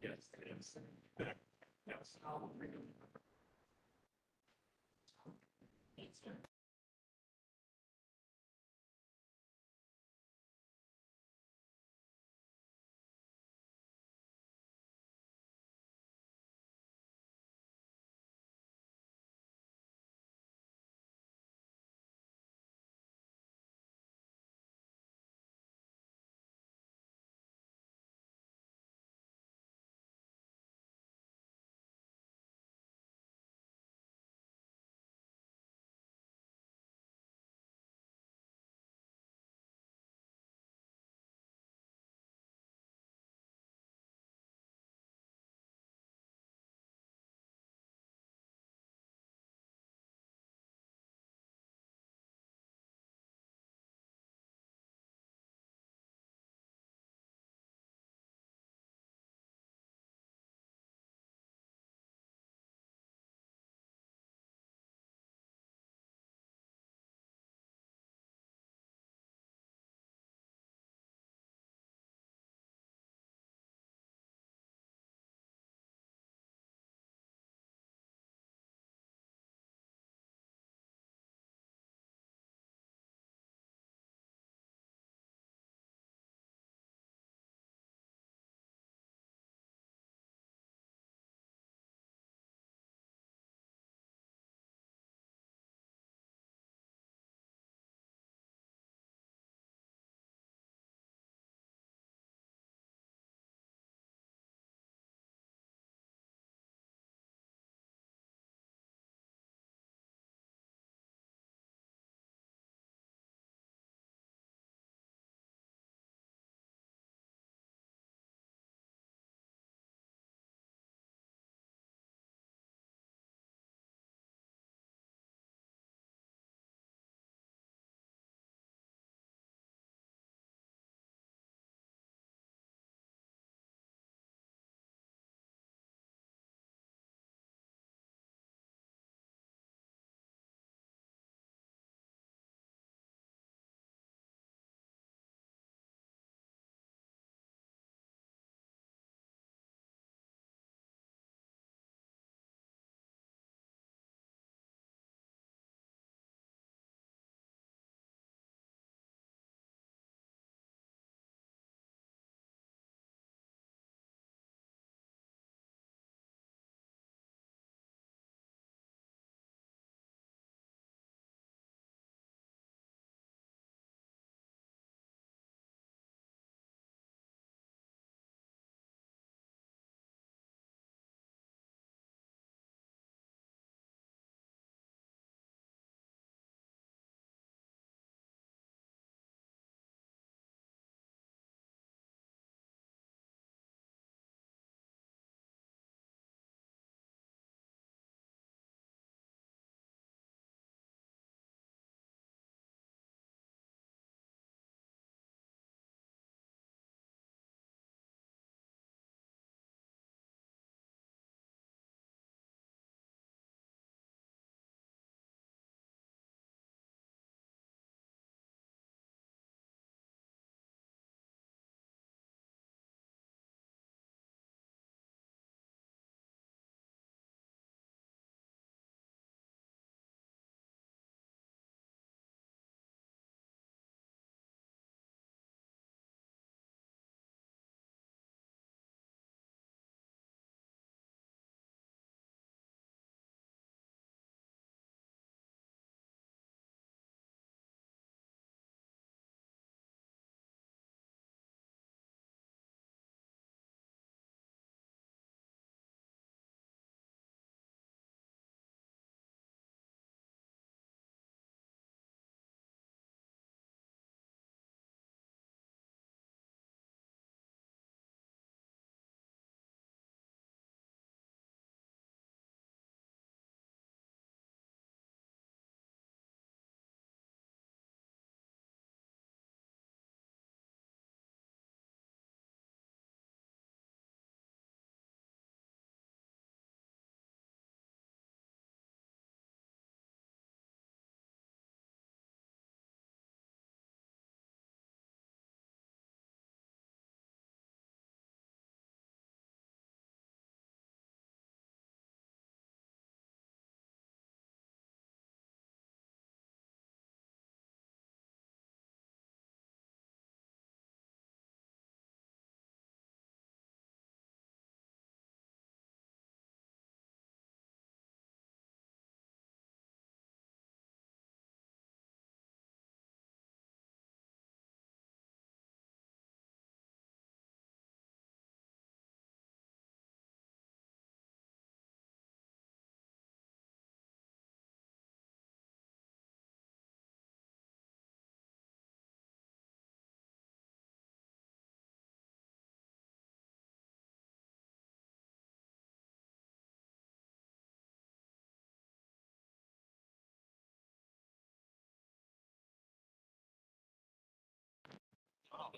Yes, yes. Yes.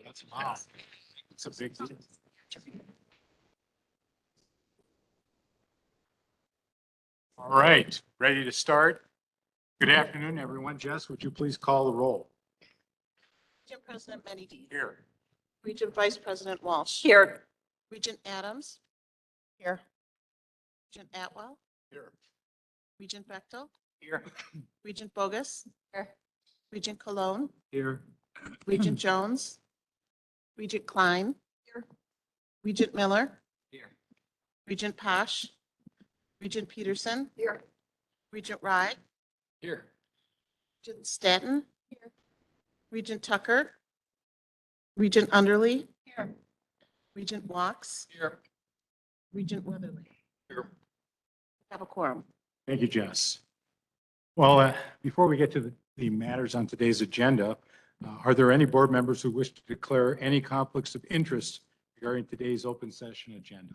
That's wow. It's a big deal. All right, ready to start? Good afternoon, everyone. Jess, would you please call the roll? Regent President Meddy. Here. Regent Vice President Walsh. Here. Regent Adams. Here. Regent Atwell. Here. Regent Bechtel. Here. Regent Bogus. Here. Regent Cologne. Here. Regent Jones. Regent Klein. Here. Regent Miller. Here. Regent Posh. Regent Peterson. Here. Regent Rye. Here. Regent Stanton. Here. Regent Tucker. Regent Underly. Here. Regent Walks. Here. Regent Weatherly. Here. Have a quorum. Thank you, Jess. Well, before we get to the matters on today's agenda, are there any board members who wish to declare any conflicts of interest regarding today's open session agenda?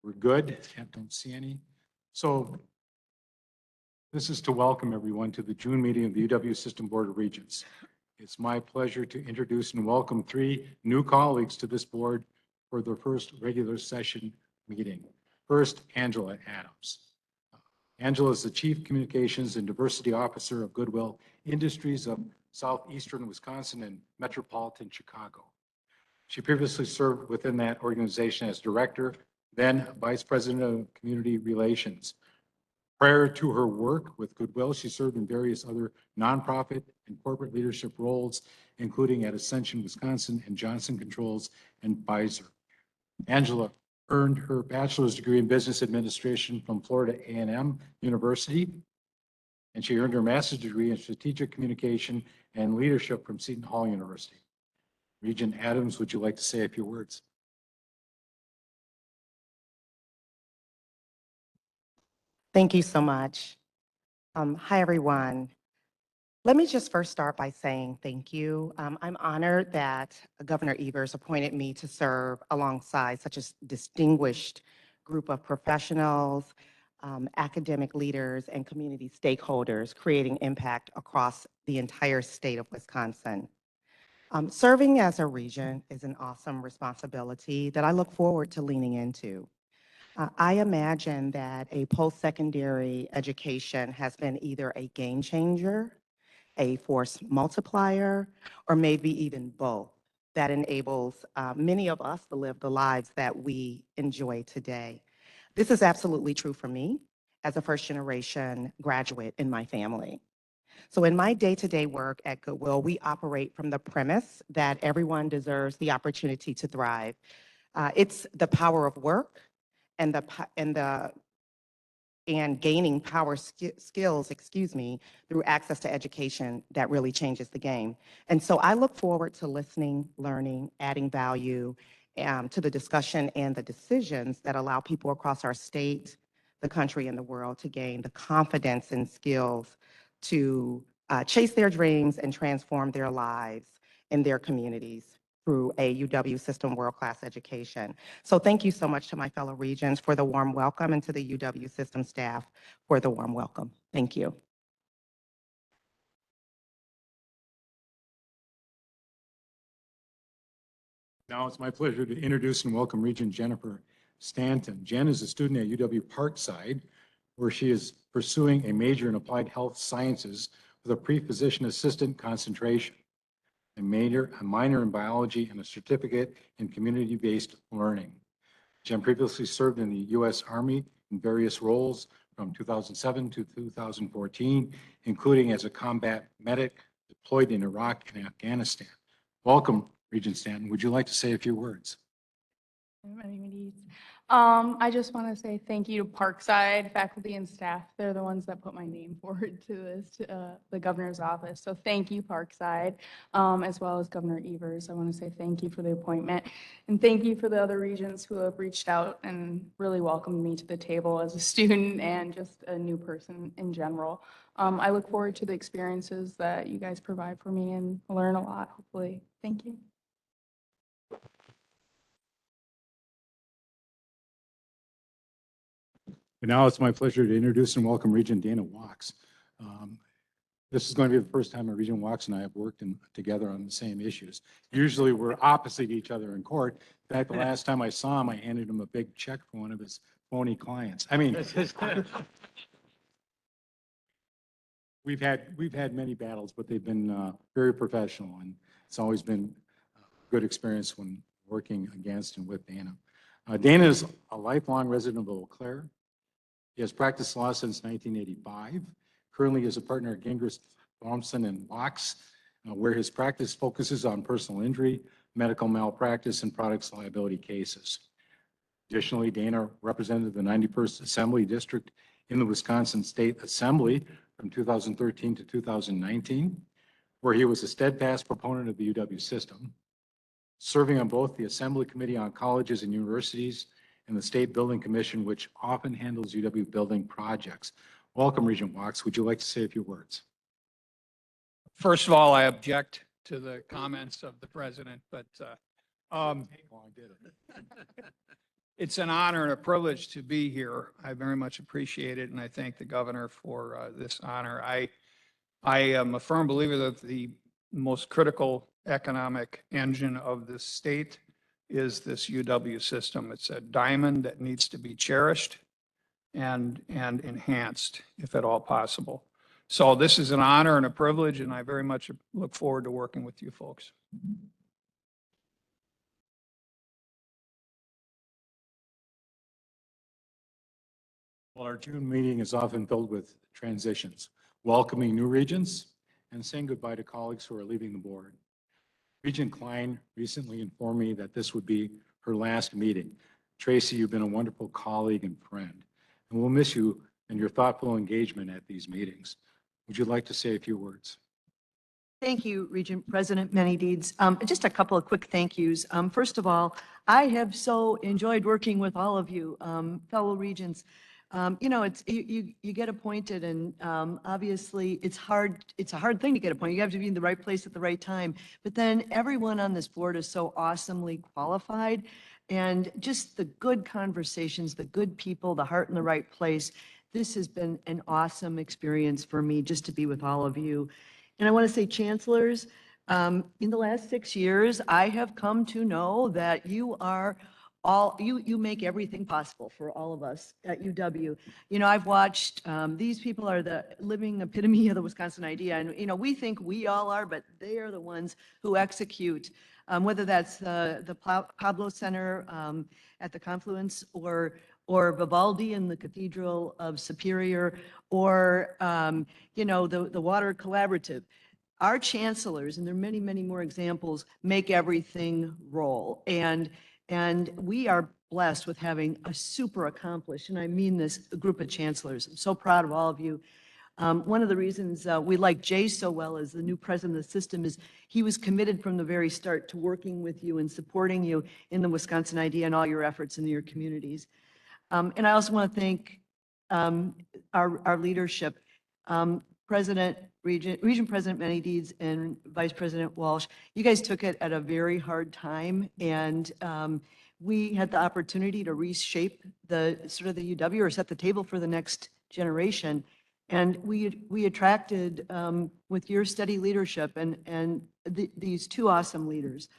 We're good. I don't see any. So this is to welcome everyone to the June meeting of the UW System Board of Regents. It's my pleasure to introduce and welcome 3 new colleagues to this board for their first regular session meeting. First, Angela Adams. Angela is the Chief Communications and Diversity Officer of Goodwill Industries of Southeastern Wisconsin and Metropolitan Chicago. She previously served within that organization as Director, then Vice President of Community Relations. Prior to her work with Goodwill, she served in various other nonprofit and corporate leadership roles, including at Ascension, Wisconsin, and Johnson Controls and Pfizer. Angela earned her bachelor's degree in business administration from Florida A&M University, and she earned her master's degree in strategic communication and leadership from Seton Hall University. Regent Adams, would you like to say a few words? Thank you so much. Hi, everyone. Let me just first start by saying thank you. I'm honored that Governor Evers appointed me to serve alongside such a distinguished group of professionals, academic leaders, and community stakeholders creating impact across the entire state of Wisconsin. Serving as a regent is an awesome responsibility that I look forward to leaning into. I imagine that a post-secondary education has been either a game changer, a force multiplier, or maybe even both that enables many of us to live the lives that we enjoy today. This is absolutely true for me as a first-generation graduate in my family. So in my day-to-day work at Goodwill, we operate from the premise that everyone deserves the opportunity to thrive. It's the power of work and gaining power skills, through access to education that really changes the game. And so I look forward to listening, learning, adding value to the discussion and the decisions that allow people across our state, the country, and the world to gain the confidence and skills to chase their dreams and transform their lives and their communities through a UW System world-class education. So thank you so much to my fellow regents for the warm welcome and to the UW System staff for the warm welcome. Thank you. Now it's my pleasure to introduce and welcome Regent Jennifer Stanton. Jen is a student at UW Parkside, where she is pursuing a major in applied health sciences with a pre-physician assistant concentration, a minor in biology, and a certificate in community-based learning. Jen previously served in the U.S. Army in various roles from 2007 to 2014, including as a combat medic deployed in Iraq and Afghanistan. Welcome, Regent Stanton. Would you like to say a few words? I just want to say thank you to Parkside faculty and staff. They're the ones that put my name forward to this, the governor's office. So thank you, Parkside, as well as Governor Evers. I want to say thank you for the appointment. And thank you for the other regents who have reached out and really welcomed me to the table as a student and just a new person in general. I look forward to the experiences that you guys provide for me and learn a lot, hopefully. Thank you. And now it's my pleasure to introduce and welcome Regent Dana Walks. This is going to be the first time Regent Walks and I have worked together on the same issues. Usually we're opposite each other in court. In fact, the last time I saw him, I handed him a big check for one of his phony clients. I mean, we've had many battles, but they've been very professional, and it's always been a good experience when working against and with Dana. Dana is a lifelong resident of Eau Claire. He has practiced law since 1985. Currently is a partner at Gingras, Thompson and Walks, where his practice focuses on personal injury, medical malpractice, and products liability cases. Additionally, Dana represented the 91st Assembly District in the Wisconsin State Assembly from 2013 to 2019, where he was a steadfast proponent of the UW system, serving on both the Assembly Committee on Colleges and Universities and the State Building Commission, which often handles UW building projects. Welcome, Regent Walks. Would you like to say a few words? First of all, I object to the comments of the president, but it's an honor and a privilege to be here. I very much appreciate it, and I thank the governor for this honor. I am a firm believer that the most critical economic engine of this state is this UW system. It's a diamond that needs to be cherished and enhanced if at all possible. So this is an honor and a privilege, and I very much look forward to working with you folks. Well, our June meeting is often filled with transitions, welcoming new regents and saying goodbye to colleagues who are leaving the board. Regent Klein recently informed me that this would be her last meeting. Tracy, you've been a wonderful colleague and friend, and we'll miss you and your thoughtful engagement at these meetings. Would you like to say a few words? Thank you, Regent President Manydeeds. Just a couple of quick thank yous. First of all, I have so enjoyed working with all of you, fellow regents. You know, you get appointed, and obviously it's hard. It's a hard thing to get appointed. You have to be in the right place at the right time. But then everyone on this board is so awesomely qualified, and just the good conversations, the good people, the heart in the right place. This has been an awesome experience for me just to be with all of you. And I want to say, chancellors, in the last 6 years, I have come to know that you are all, you make everything possible for all of us at UW. You know, I've watched, these people are the living epitome of the Wisconsin idea. And, you know, we think we all are, but they are the ones who execute, whether that's the Pablo Center at the Confluence, or Vivaldi in the Cathedral of Superior, or, you know, the Water Collaborative. Our chancellors, and there are many, many more examples, make everything roll. And we are blessed with having a super accomplished, and I mean this, group of chancellors. I'm so proud of all of you. One of the reasons we like Jay so well as the new president of the system is he was committed from the very start to working with you and supporting you in the Wisconsin idea and all your efforts in your communities. And I also want to thank our leadership, Regent President Manydeeds and Vice President Walsh. You guys took it at a very hard time, and we had the opportunity to reshape the sort of the UW, or set the table for the next generation. And we attracted, with your steady leadership and these two awesome leaders.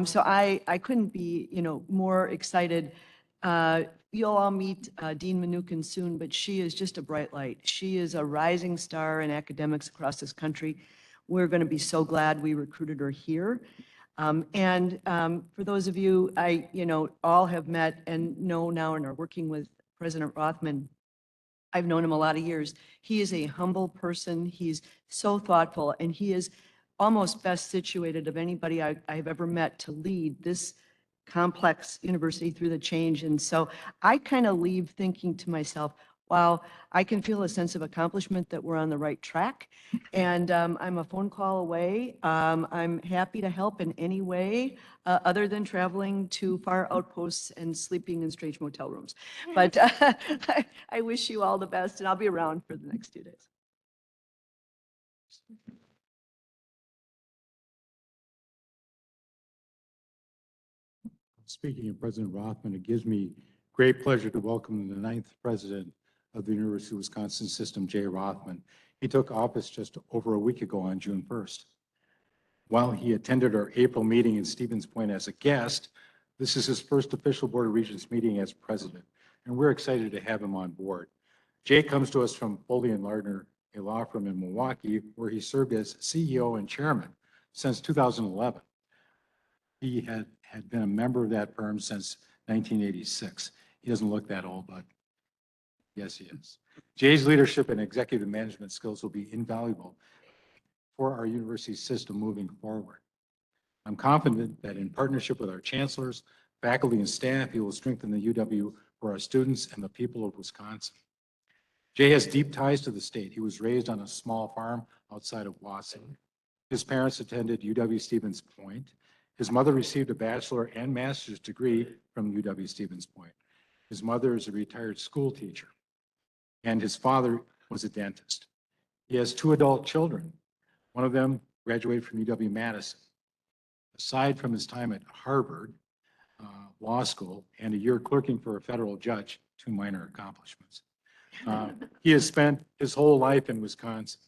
So I couldn't be, you know, more excited. You'll all meet Dean Mnookin soon, but she is just a bright light. She is a rising star in academics across this country. We're going to be so glad we recruited her here. And for those of you, you know, all have met and know now and are working with President Rothman. I've known him a lot of years. He is a humble person. He's so thoughtful, and he is almost best situated of anybody I've ever met to lead this complex university through the change. And so I kind of leave thinking to myself, wow, I can feel a sense of accomplishment that we're on the right track. And I'm a phone call away. I'm happy to help in any way other than traveling to far outposts and sleeping in strange motel rooms. But I wish you all the best, and I'll be around for the next 2 days. Speaking of President Rothman, it gives me great pleasure to welcome the ninth president of the University of Wisconsin System, Jay Rothman. He took office just over a week ago on June 1st. While he attended our April meeting in Stevens Point as a guest, this is his first official Board of Regents meeting as president, and we're excited to have him on board. Jay comes to us from Foley and Lardner, a law firm in Milwaukee, where he served as CEO and chairman since 2011. He had been a member of that firm since 1986. He doesn't look that old, but yes, he is. Jay's leadership and executive management skills will be invaluable for our university system moving forward. I'm confident that in partnership with our chancellors, faculty, and staff, he will strengthen the UW for our students and the people of Wisconsin. Jay has deep ties to the state. He was raised on a small farm outside of Wausau. His parents attended UW-Stevens Point. His mother received a bachelor and master's degree from UW-Stevens Point. His mother is a retired school teacher, and his father was a dentist. He has 2 adult children. One of them graduated from UW-Madison. Aside from his time at Harvard Law School and a year clerking for a federal judge, 2 minor accomplishments, he has spent his whole life in Wisconsin.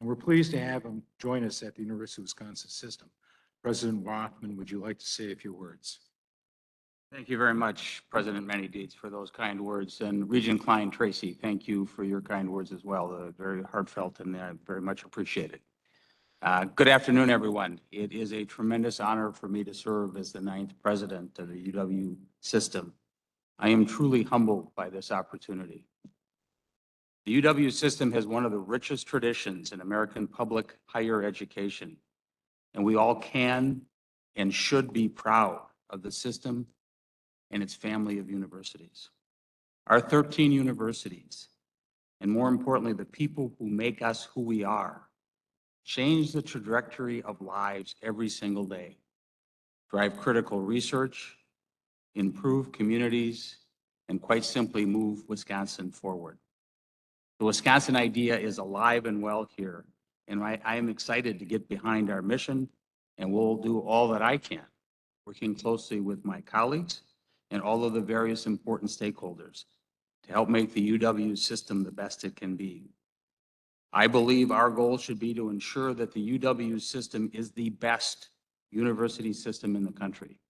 And we're pleased to have him join us at the University of Wisconsin System. President Rothman, would you like to say a few words? Thank you very much, President Many Deeds, for those kind words. And Regent Klein Tracy, thank you for your kind words as well. Very heartfelt and very much appreciated. Good afternoon, everyone. It is a tremendous honor for me to serve as the 9th president of the UW system. I am truly humbled by this opportunity. The UW system has one of the richest traditions in American public higher education, and we all can and should be proud of the system and its family of universities. Our 13 universities, and more importantly, the people who make us who we are, change the trajectory of lives every single day, drive critical research, improve communities, and quite simply move Wisconsin forward. The Wisconsin idea is alive and well here, and I am excited to get behind our mission, and we'll do all that I can, working closely with my colleagues and all of the various important stakeholders to help make the UW system the best it can be. I believe our goal should be to ensure that the UW system is the best university system in the country.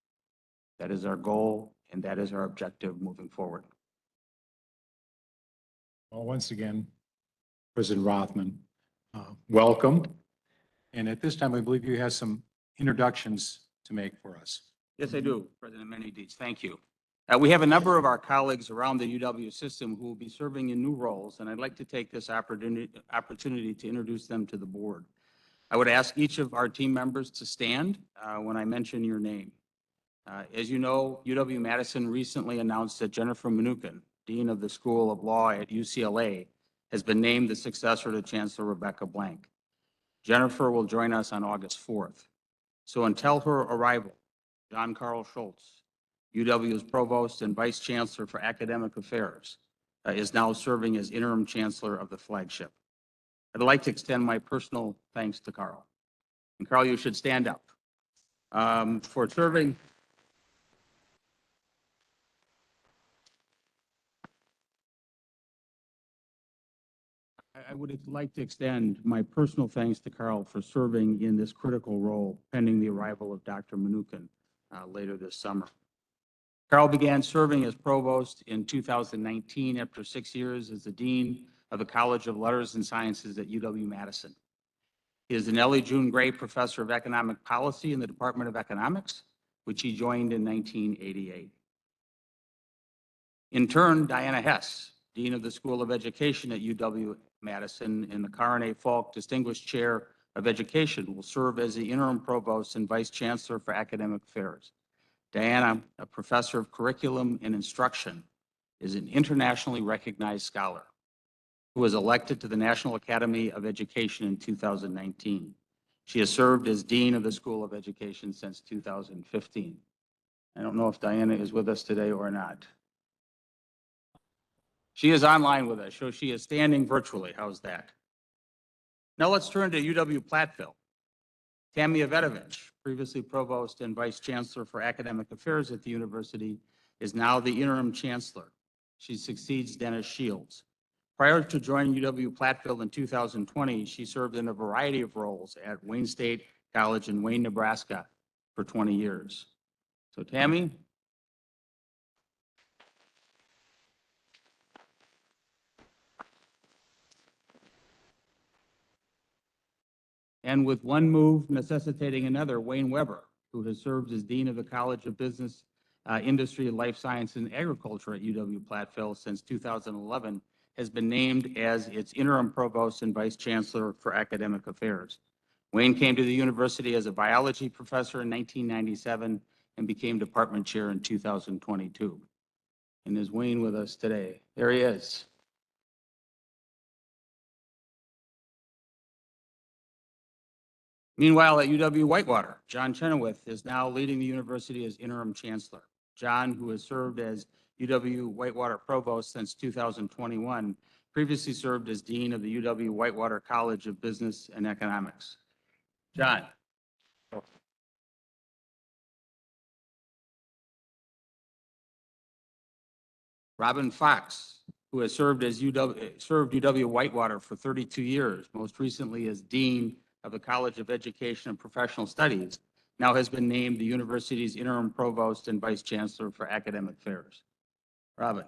That is our goal, and that is our objective moving forward. Well, once again, President Rothman, welcome. And at this time, I believe you have some introductions to make for us. Yes, I do, President Many Deeds. Thank you. We have a number of our colleagues around the UW system who will be serving in new roles, and I'd like to take this opportunity to introduce them to the board. I would ask each of our team members to stand when I mention your name. As you know, UW-Madison recently announced that Jennifer Mnuchin, Dean of the School of Law at UCLA, has been named the successor to Chancellor Rebecca Blank. Jennifer will join us on August 4th. So until her arrival, John Carl Schultz, UW's Provost and Vice Chancellor for Academic Affairs, is now serving as Interim Chancellor of the flagship. I'd like to extend my personal thanks to Carl. And Carl, you should stand up for serving. I would like to extend my personal thanks to Carl for serving in this critical role pending the arrival of Dr. Mnuchin later this summer. Carl began serving as provost in 2019 after 6 years as the dean of the College of Letters and Sciences at UW-Madison. He is an Ellie June Gray Professor of Economic Policy in the Department of Economics, which he joined in 1988. In turn, Diana Hess, Dean of the School of Education at UW-Madison and the Karin A. Falk Distinguished Chair of Education, will serve as the Interim Provost and Vice Chancellor for Academic Affairs. Diana, a professor of curriculum and instruction, is an internationally recognized scholar who was elected to the National Academy of Education in 2019. She has served as Dean of the School of Education since 2015. I don't know if Diana is with us today or not. She is online with us, so she is standing virtually. How's that? Now let's turn to UW-Platteville. Tammy Avetovich, previously Provost and Vice Chancellor for Academic Affairs at the university, is now the interim chancellor. She succeeds Dennis Shields. Prior to joining UW-Platteville in 2020, she served in a variety of roles at Wayne State College in Wayne, Nebraska for 20 years. So Tammy. And with one move necessitating another, Wayne Weber, who has served as Dean of the College of Business, Industry, Life Science, and Agriculture at UW-Platteville since 2011, has been named as its interim provost and vice chancellor for academic affairs. Wayne came to the university as a biology professor in 1997 and became department chair in 2022. And is Wayne with us today? There he is. Meanwhile, at UW-Whitewater, John Chenoweth is now leading the university as interim chancellor. John, who has served as UW-Whitewater provost since 2021, previously served as dean of the UW-Whitewater College of Business and Economics. John. Robin Fox, who has served UW-Whitewater for 32 years, most recently as dean of the College of Education and Professional Studies, now has been named the university's interim provost and vice chancellor for academic affairs. Robin.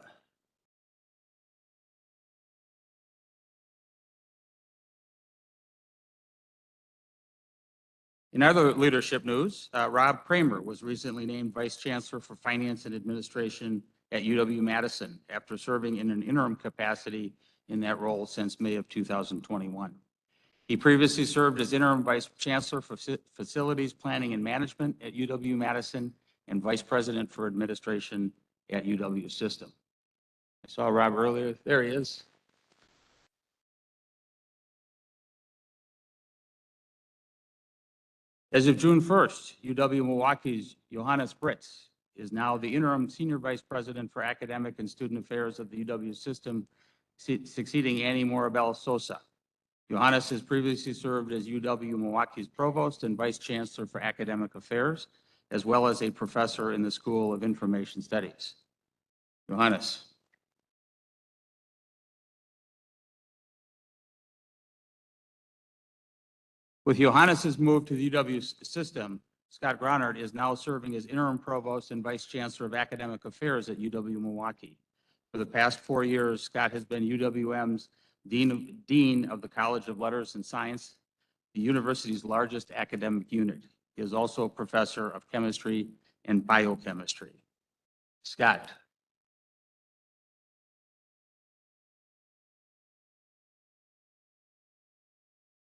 In other leadership news, Rob Kramer was recently named vice chancellor for finance and administration at UW-Madison after serving in an interim capacity in that role since May of 2021. He previously served as interim vice chancellor for facilities planning and management at UW-Madison and vice president for administration at UW-System. I saw Rob earlier. There he is. As of June 1st, UW-Milwaukee's Johannes Britz is now the interim senior vice president for academic and student affairs of the UW-System, succeeding Annie Morabel Sosa. Johannes has previously served as UW-Milwaukee's provost and vice chancellor for academic affairs, as well as a professor in the School of Information Studies. Johannes. With Johannes's move to the UW system, Scott Gronard is now serving as interim provost and vice chancellor of academic affairs at UW-Milwaukee. For the past 4 years, Scott has been UWM's dean of the College of Letters and Science, the university's largest academic unit. He is also a professor of chemistry and biochemistry. Scott.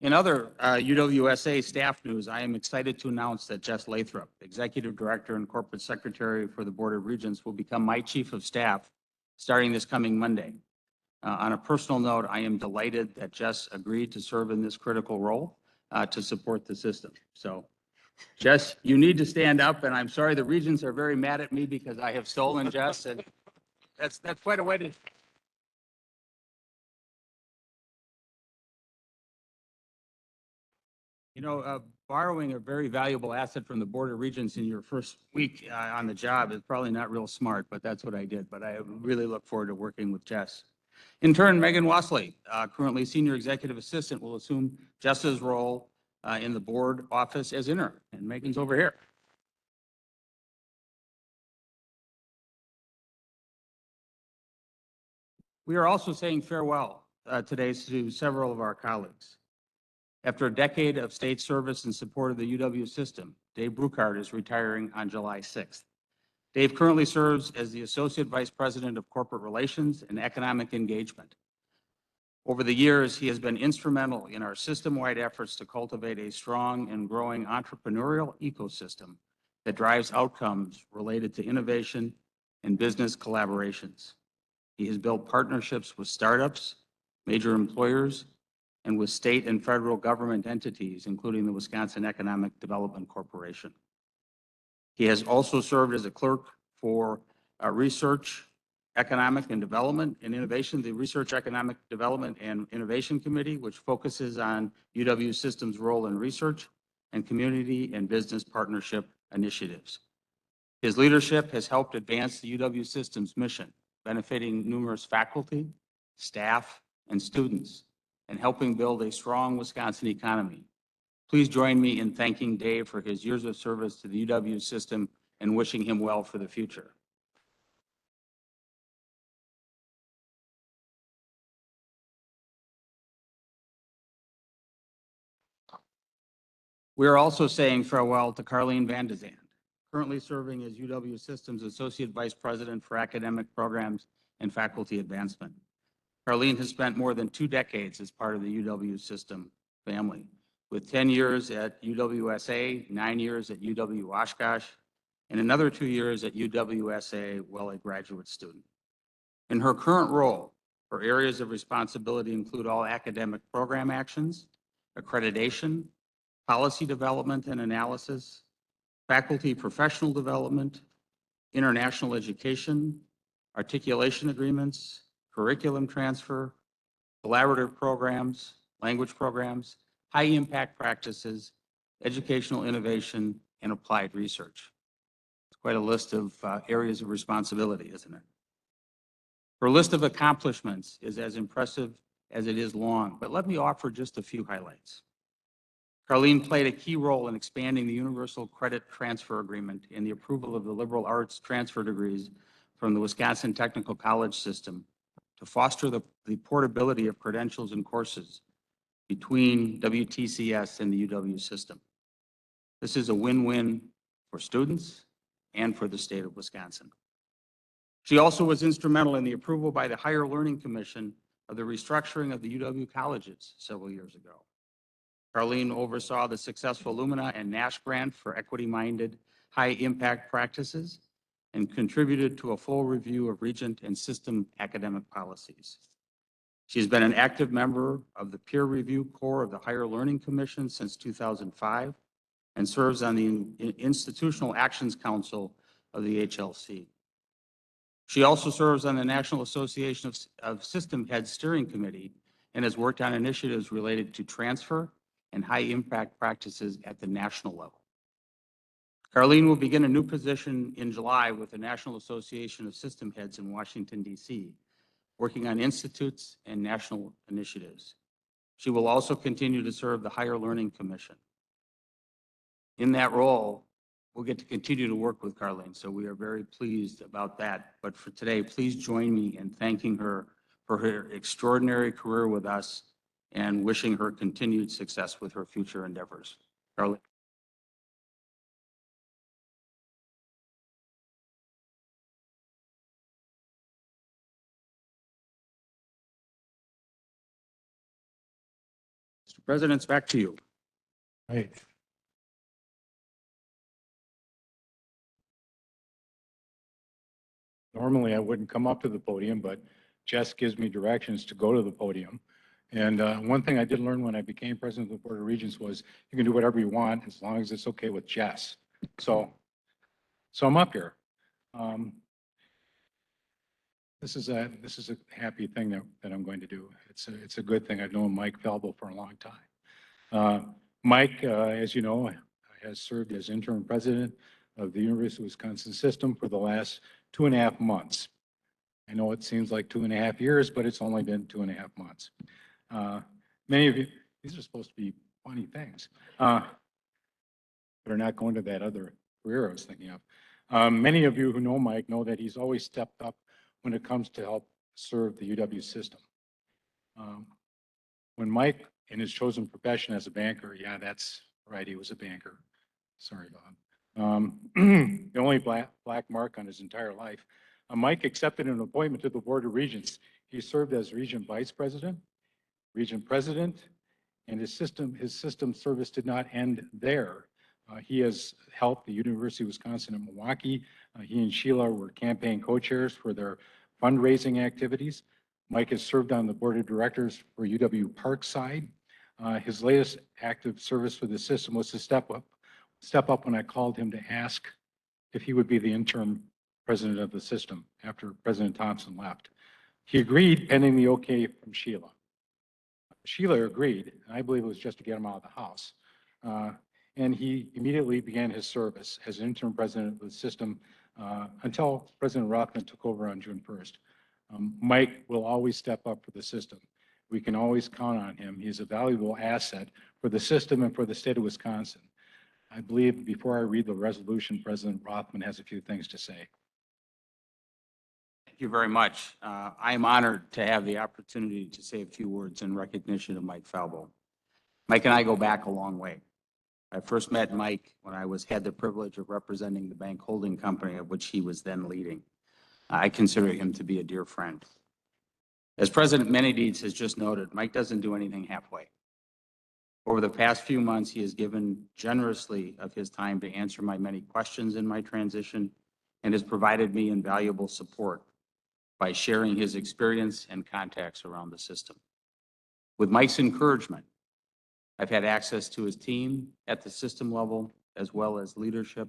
In other UWSA staff news, I am excited to announce that Jess Lathrop, Executive Director and Corporate Secretary for the Board of Regents, will become my Chief of Staff starting this coming Monday. On a personal note, I am delighted that Jess agreed to serve in this critical role to support the system. So, Jess, you need to stand up, and I'm sorry the Regents are very mad at me because I have stolen Jess, and that's quite a way to... You know, borrowing a very valuable asset from the Board of Regents in your first week on the job is probably not real smart, but that's what I did. But I really look forward to working with Jess. In turn, Megan Wasley, currently Senior Executive Assistant, will assume Jess's role in the board office as interim. And Megan's over here. We are also saying farewell today to several of our colleagues. After a decade of state service in support of the UW system, Dave Bruchard is retiring on July 6th. Dave currently serves as the Associate Vice President of Corporate Relations and Economic Engagement. Over the years, he has been instrumental in our system-wide efforts to cultivate a strong and growing entrepreneurial ecosystem that drives outcomes related to innovation and business collaborations. He has built partnerships with startups, major employers, and with state and federal government entities, including the Wisconsin Economic Development Corporation. He has also served as a clerk for Research, Economic and Development and Innovation, the Research, Economic Development and Innovation Committee, which focuses on UW System's role in research and community and business partnership initiatives. His leadership has helped advance the UW system's mission, benefiting numerous faculty, staff, and students, and helping build a strong Wisconsin economy. Please join me in thanking Dave for his years of service to the UW system and wishing him well for the future. We are also saying farewell to Carleen Van de Zand, currently serving as UW Systems Associate Vice President for Academic Programs and Faculty Advancement. Carleen has spent more than 2 decades as part of the UW system family, with 10 years at UWSA, 9 years at UW-Oshkosh, and another 2 years at UWSA while a graduate student. In her current role, her areas of responsibility include all academic program actions, accreditation, policy development and analysis, faculty professional development, international education, articulation agreements, curriculum transfer, collaborative programs, language programs, high-impact practices, educational innovation, and applied research. It's quite a list of areas of responsibility, isn't it? Her list of accomplishments is as impressive as it is long, but let me offer just a few highlights. Carleen played a key role in expanding the Universal Credit Transfer Agreement and the approval of the liberal arts transfer degrees from the Wisconsin Technical College system to foster the portability of credentials and courses between WTCS and the UW system. This is a win-win for students and for the state of Wisconsin. She also was instrumental in the approval by the Higher Learning Commission of the restructuring of the UW colleges several years ago. Carleen oversaw the successful Lumina and Nash grant for equity-minded, high-impact practices and contributed to a full review of Regent and system academic policies. She's been an active member of the peer review core of the Higher Learning Commission since 2005 and serves on the Institutional Actions Council of the HLC. She also serves on the National Association of System Heads Steering Committee and has worked on initiatives related to transfer and high-impact practices at the national level. Carleen will begin a new position in July with the National Association of System Heads in Washington, D.C., working on institutes and national initiatives. She will also continue to serve the Higher Learning Commission. In that role, we'll get to continue to work with Carleen, so we are very pleased about that. But for today, please join me in thanking her for her extraordinary career with us and wishing her continued success with her future endeavors. Carleen. Mr. President, it's back to you. Right. Normally, I wouldn't come up to the podium, but Jess gives me directions to go to the podium. And one thing I did learn when I became president of the Board of Regents was you can do whatever you want as long as it's okay with Jess. So I'm up here. This is a happy thing that I'm going to do. It's a good thing. I've known Mike Falbo for a long time. Mike, as you know, has served as interim president of the University of Wisconsin system for the last 2.5 months. I know it seems like 2.5 years, but it's only been 2.5 months. Many of you, these are supposed to be funny things, but are not going to that other career I was thinking of. Many of you who know Mike know that he's always stepped up when it comes to help serve the UW system. When Mike, in his chosen profession as a banker, yeah, that's right, he was a banker. Sorry, Bob. The only black mark on his entire life. Mike accepted an appointment to the Board of Regents. He served as Regent Vice President, Regent President, and his system service did not end there. He has helped the University of Wisconsin in Milwaukee. He and Sheila were campaign co-chairs for their fundraising activities. Mike has served on the board of directors for UW Parkside. His latest active service for the system was to step up when I called him to ask if he would be the interim president of the system after President Thompson left. He agreed pending the okay from Sheila. Sheila agreed, and I believe it was just to get him out of the house. and he immediately began his service as interim president of the system until President Rothman took over on June 1st. Mike will always step up for the system. We can always count on him. He's a valuable asset for the system and for the state of Wisconsin. I believe before I read the resolution, President Rothman has a few things to say. Thank you very much. I am honored to have the opportunity to say a few words in recognition of Mike Falbo. Mike and I go back a long way. I first met Mike when I had the privilege of representing the bank holding company of which he was then leading. I consider him to be a dear friend. As President Menedeeds has just noted, Mike doesn't do anything halfway. Over the past few months, he has given generously of his time to answer my many questions in my transition and has provided me invaluable support by sharing his experience and contacts around the system. With Mike's encouragement, I've had access to his team at the system level, as well as leadership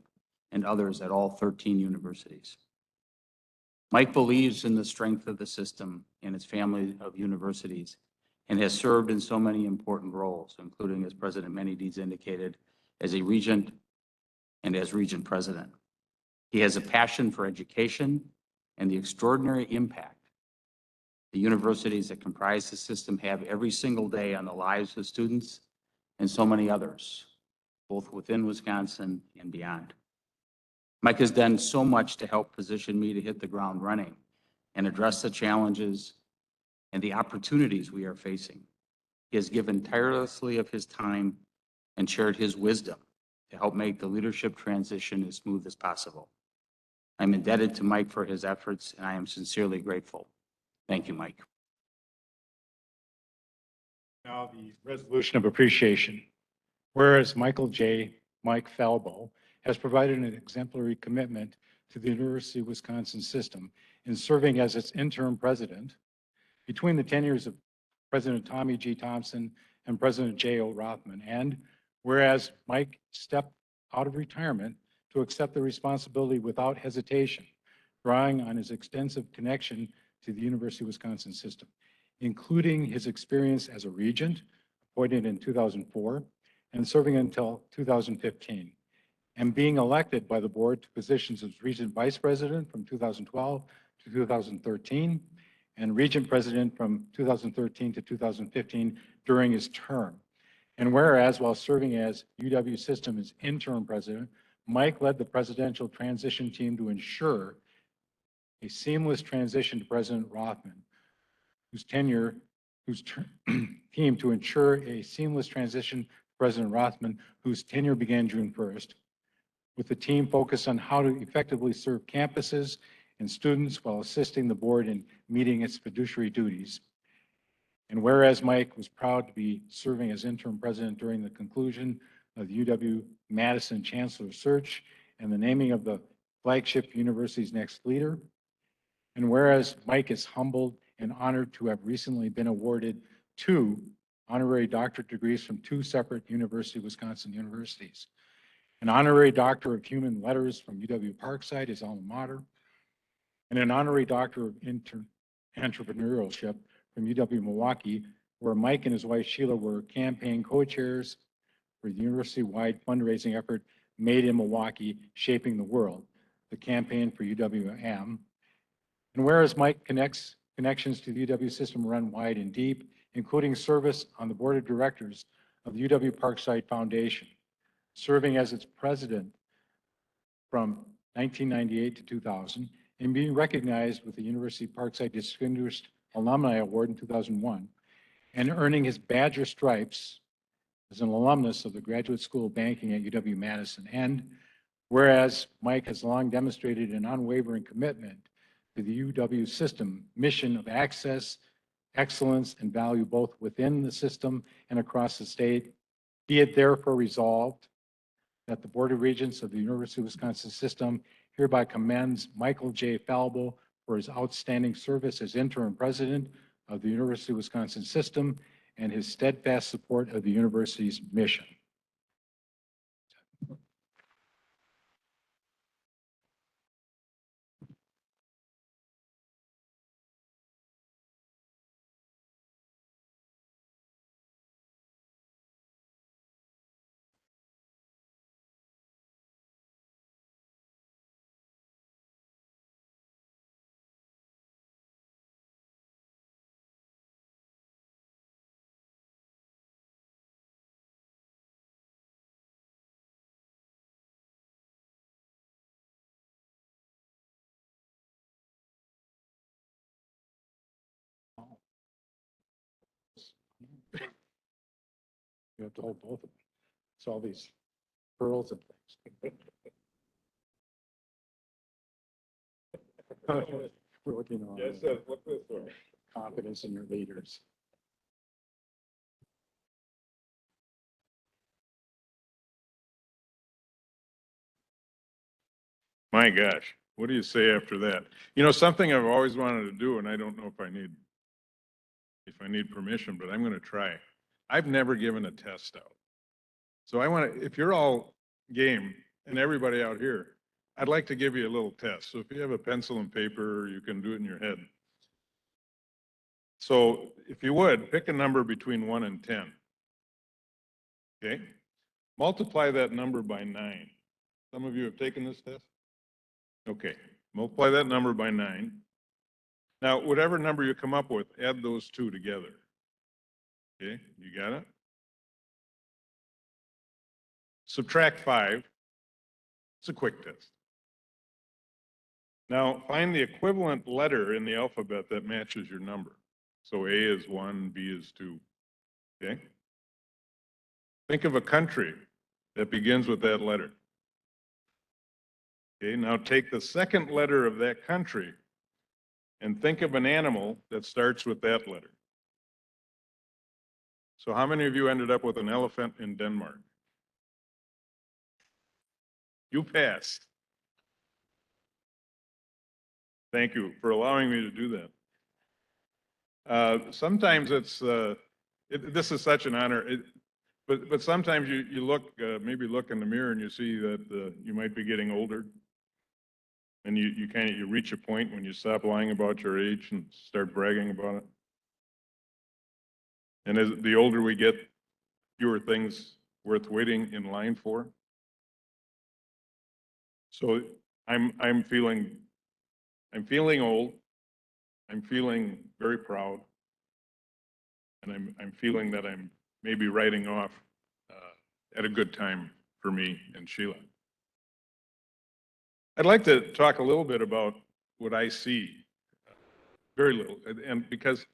and others at all 13 universities. Mike believes in the strength of the system and its family of universities and has served in so many important roles, including, as President Menedeeds indicated, as a regent and as regent president. He has a passion for education and the extraordinary impact the universities that comprise the system have every single day on the lives of students and so many others, both within Wisconsin and beyond. Mike has done so much to help position me to hit the ground running and address the challenges and the opportunities we are facing. He has given tirelessly of his time and shared his wisdom to help make the leadership transition as smooth as possible. I'm indebted to Mike for his efforts, and I am sincerely grateful. Thank you, Mike. Now the resolution of appreciation. Whereas Mike Falbo has provided an exemplary commitment to the University of Wisconsin system in serving as its interim president between the tenures of President Tommy G. Thompson and President J. O. Rothman. And whereas Mike stepped out of retirement to accept the responsibility without hesitation, drawing on his extensive connection to the University of Wisconsin system, including his experience as a regent, appointed in 2004, and serving until 2015, and being elected by the board to positions as regent vice president from 2012 to 2013, and regent president from 2013 to 2015 during his term. And whereas while serving as UW System as interim president, Mike led the presidential transition team to ensure a seamless transition to President Rothman, team to ensure a seamless transition to President Rothman, whose tenure began June 1st, with the team focused on how to effectively serve campuses and students while assisting the board in meeting its fiduciary duties. And whereas Mike was proud to be serving as interim president during the conclusion of the UW-Madison Chancellor search and the naming of the flagship university's next leader. And whereas Mike is humbled and honored to have recently been awarded 2 honorary doctorate degrees from 2 separate University of Wisconsin universities. An honorary doctor of human letters from UW-Parkside, his alma mater, and an honorary doctor of entrepreneurship from UW-Milwaukee, where Mike and his wife Sheila were campaign co-chairs for the university-wide fundraising effort Made in Milwaukee, Shaping the World, the campaign for UWM. And whereas Mike connections to the UW system run wide and deep, including service on the board of directors of the UW-Parkside Foundation, serving as its president from 1998 to 2000, and being recognized with the University of Parkside Distinguished Alumni Award in 2001, and earning his Badger Stripes as an alumnus of the Graduate School of Banking at UW-Madison. And whereas Mike has long demonstrated an unwavering commitment to the UW system mission of access, excellence, and value both within the system and across the state, be it therefore resolved that the Board of Regents of the University of Wisconsin system hereby commends Michael J. Falbo for his outstanding service as interim president of the University of Wisconsin system and his steadfast support of the university's mission. You have to hold both of them. It's all these pearls and things. We're looking on confidence in your leaders. My gosh, what do you say after that? You know, something I've always wanted to do, and I don't know if I need permission, but I'm going to try. I've never given a test out. So I want to, if you're all game and everybody out here, I'd like to give you a little test. So if you have a pencil and paper, you can do it in your head. So if you would, pick a number between 1 and 10. Okay? Multiply that number by 9. Some of you have taken this test? Okay, multiply that number by 9. Now, whatever number you come up with, add those two together. Okay, you got it? Subtract 5. It's a quick test. Now, find the equivalent letter in the alphabet that matches your number. So A is 1, B is 2. Okay? Think of a country that begins with that letter. Okay, now take the second letter of that country and think of an animal that starts with that letter. So how many of you ended up with an elephant in Denmark? You passed. Thank you for allowing me to do that. Sometimes this is such an honor, but sometimes you look, maybe look in the mirror and you see that you might be getting older. And you reach a point when you stop lying about your age and start bragging about it. And as the older we get, fewer things worth waiting in line for. So I'm feeling old. I'm feeling very proud, and I'm feeling that I'm maybe writing off at a good time for me and Sheila. I'd like to talk a little bit about what I see, very little, and because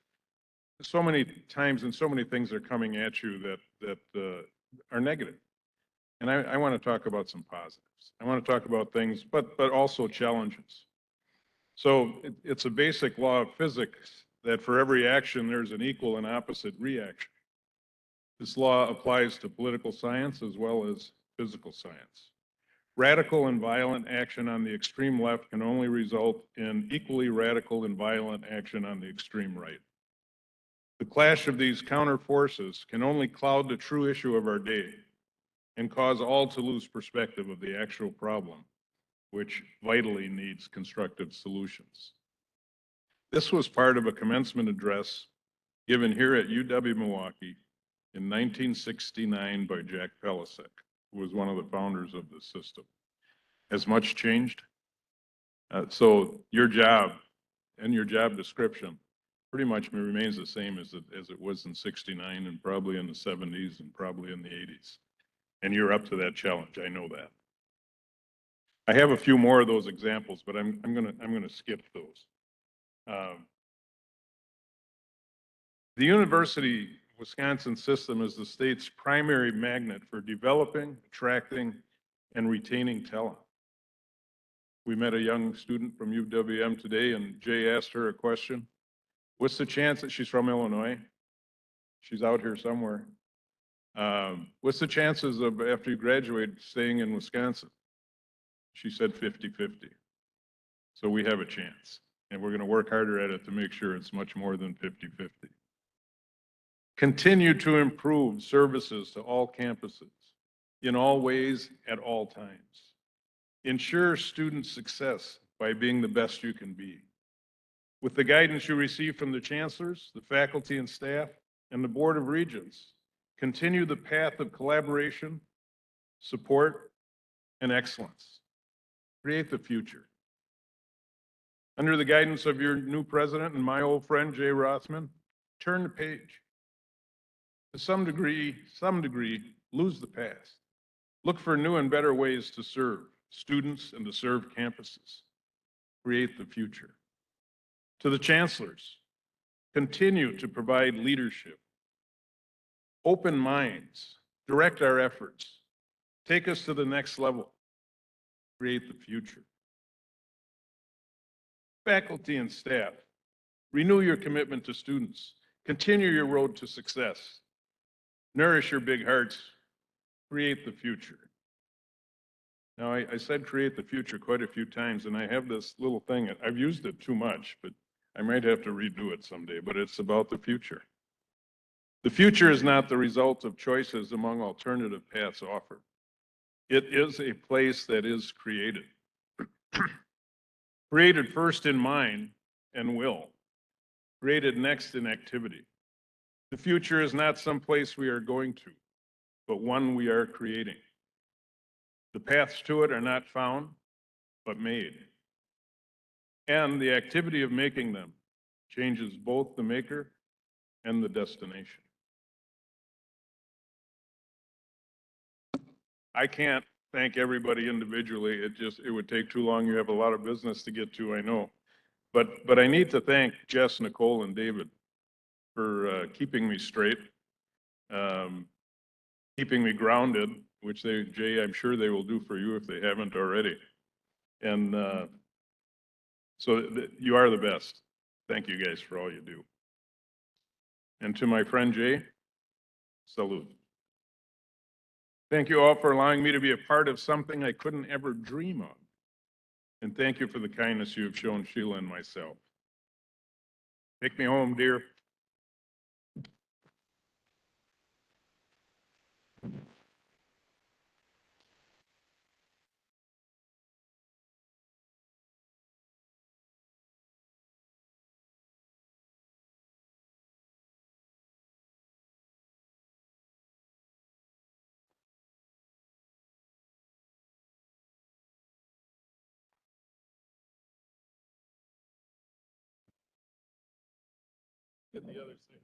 so many times and so many things are coming at you that are negative. And I want to talk about some positives. I want to talk about things, but also challenges. So it's a basic law of physics that for every action, there's an equal and opposite reaction. This law applies to political science as well as physical science. Radical and violent action on the extreme left can only result in equally radical and violent action on the extreme right. The clash of these counter forces can only cloud the true issue of our day and cause all to lose perspective of the actual problem, which vitally needs constructive solutions. This was part of a commencement address given here at UW-Milwaukee in 1969 by Jack Pelisek, who was one of the founders of the system. Has much changed? So your job and your job description pretty much remains the same as it was in 69 and probably in the 70s and probably in the 80s. And you're up to that challenge, I know that. I have a few more of those examples, but I'm gonna skip those. The University of Wisconsin system is the state's primary magnet for developing, attracting, and retaining talent. We met a young student from UWM today, and Jay asked her a question. What's the chance that she's from Illinois? She's out here somewhere. What's the chances of, after you graduate, staying in Wisconsin? She said 50-50. So we have a chance, and we're going to work harder at it to make sure it's much more than 50-50. Continue to improve services to all campuses in all ways at all times. Ensure student success by being the best you can be. With the guidance you receive from the chancellors, the faculty and staff, and the Board of Regents, continue the path of collaboration, support, and excellence. Create the future. Under the guidance of your new president and my old friend, Jay Rothman, turn the page. To some degree, lose the past. Look for new and better ways to serve students and to serve campuses. Create the future. To the chancellors, continue to provide leadership, open minds, direct our efforts, take us to the next level, create the future. Faculty and staff, renew your commitment to students, continue your road to success, nourish your big hearts, create the future. Now, I said create the future quite a few times, and I have this little thing, I've used it too much, but I might have to redo it someday, but it's about the future. The future is not the result of choices among alternative paths offered. It is a place that is created. Created first in mind and will. Created next in activity. The future is not some place we are going to, but one we are creating. The paths to it are not found, but made. And the activity of making them changes both the maker and the destination. I can't thank everybody individually. It would take too long. You have a lot of business to get to, I know. But I need to thank Jess, Nicole, and David for keeping me straight, keeping me grounded, which Jay, I'm sure they will do for you if they haven't already. And you are the best. Thank you guys for all you do. And to my friend Jay, salute. Thank you all for allowing me to be a part of something I couldn't ever dream of. And thank you for the kindness you have shown Sheila and myself. Take me home, dear. Get the other side.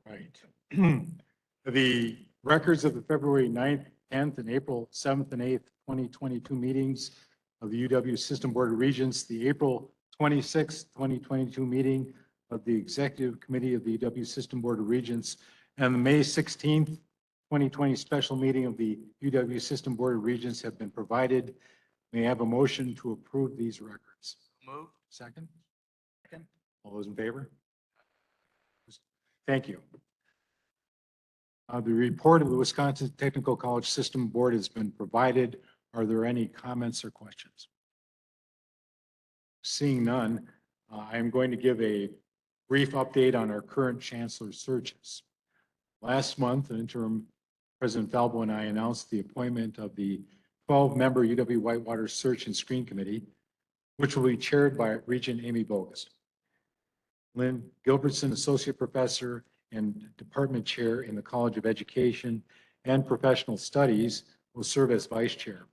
Right. The records of the February 9th, 10th, and April 7th and 8th, 2022 meetings of the UW System Board of Regents, the April 26th, 2022 meeting of the Executive Committee of the UW System Board of Regents, and the May 16th, 2020 special meeting of the UW System Board of Regents have been provided. May I have a motion to approve these records? Move. Second? Second. All those in favor? Thank you. The report of the Wisconsin Technical College System Board has been provided. Are there any comments or questions? Seeing none, I am going to give a brief update on our current chancellor searches. Last month, Interim President Falbo and I announced the appointment of the 12-member UW-Whitewater Search and Screen Committee, which will be chaired by Regent Amy Bogus. Lynn Gilbertson, Associate Professor and Department Chair in the College of Education and Professional Studies, will serve as Vice Chair.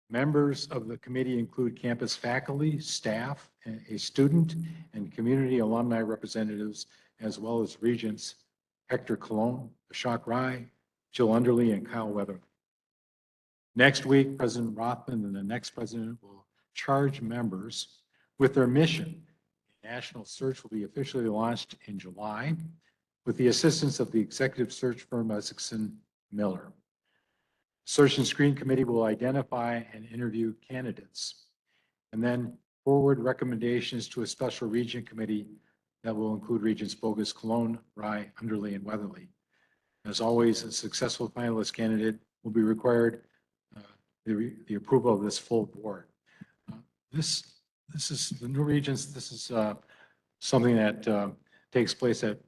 Members of the committee include campus faculty, staff, a student, and community alumni representatives, as well as regents Hector Colon, Ashok Rai, Jill Underly, and Kyle Weather. Next week, President Rothman and the next president will charge members with their mission. The national search will be officially launched in July with the assistance of the executive search firm Essex Miller. Search and Screen Committee will identify and interview candidates and then forward recommendations to a special regent committee that will include Regents Bogus, Cologne, Rye, Underly, and Weatherly. As always, a successful finalist candidate will be required the approval of this full board. This is the new regents. This is something that takes place that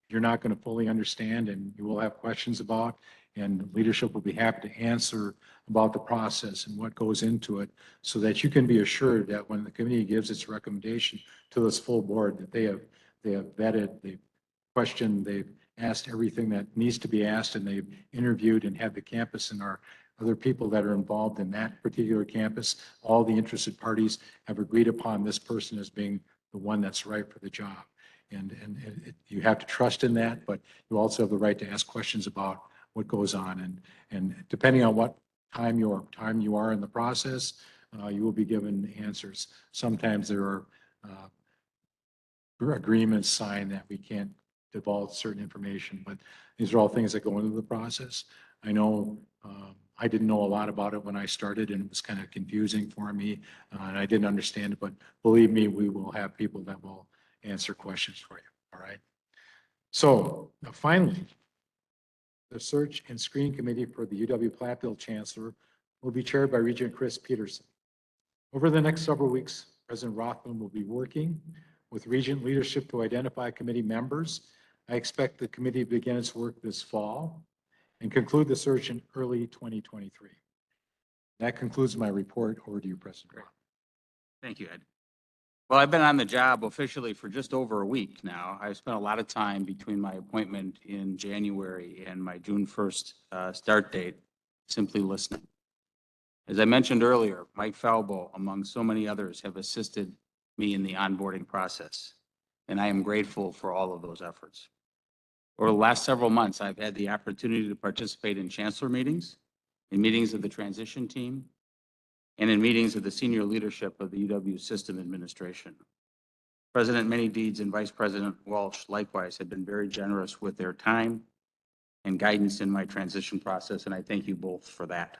you're not going to fully understand and you will have questions about. and leadership will be happy to answer about the process and what goes into it so that you can be assured that when the committee gives its recommendation to this full board, that they have vetted, they've questioned, they've asked everything that needs to be asked, and they've interviewed and had the campus and our other people that are involved in that particular campus, all the interested parties have agreed upon this person as being the one that's right for the job. And you have to trust in that, but you also have the right to ask questions about what goes on. And depending on what time you are in the process, you will be given answers. Sometimes there are agreements signed that we can't divulge certain information, but these are all things that go into the process. I know I didn't know a lot about it when I started, and it was kind of confusing for me, and I didn't understand it, but believe me, we will have people that will answer questions for you, all right? So finally, the Search and Screen Committee for the UW-Platteville Chancellor will be chaired by Regent Chris Peterson. Over the next several weeks, President Rothman will be working with Regent leadership to identify committee members. I expect the committee to begin its work this fall and conclude the search in early 2023. That concludes my report. Over to you, President Rothman. Thank you, Ed. Well, I've been on the job officially for just over a week now. I've spent a lot of time between my appointment in January and my June 1st start date simply listening. As I mentioned earlier, Mike Falbo, among so many others, have assisted me in the onboarding process, and I am grateful for all of those efforts. Over the last several months, I've had the opportunity to participate in Chancellor meetings, in meetings of the transition team, and in meetings of the senior leadership of the UW System Administration. President Many Deeds and Vice President Walsh likewise have been very generous with their time and guidance in my transition process, and I thank you both for that.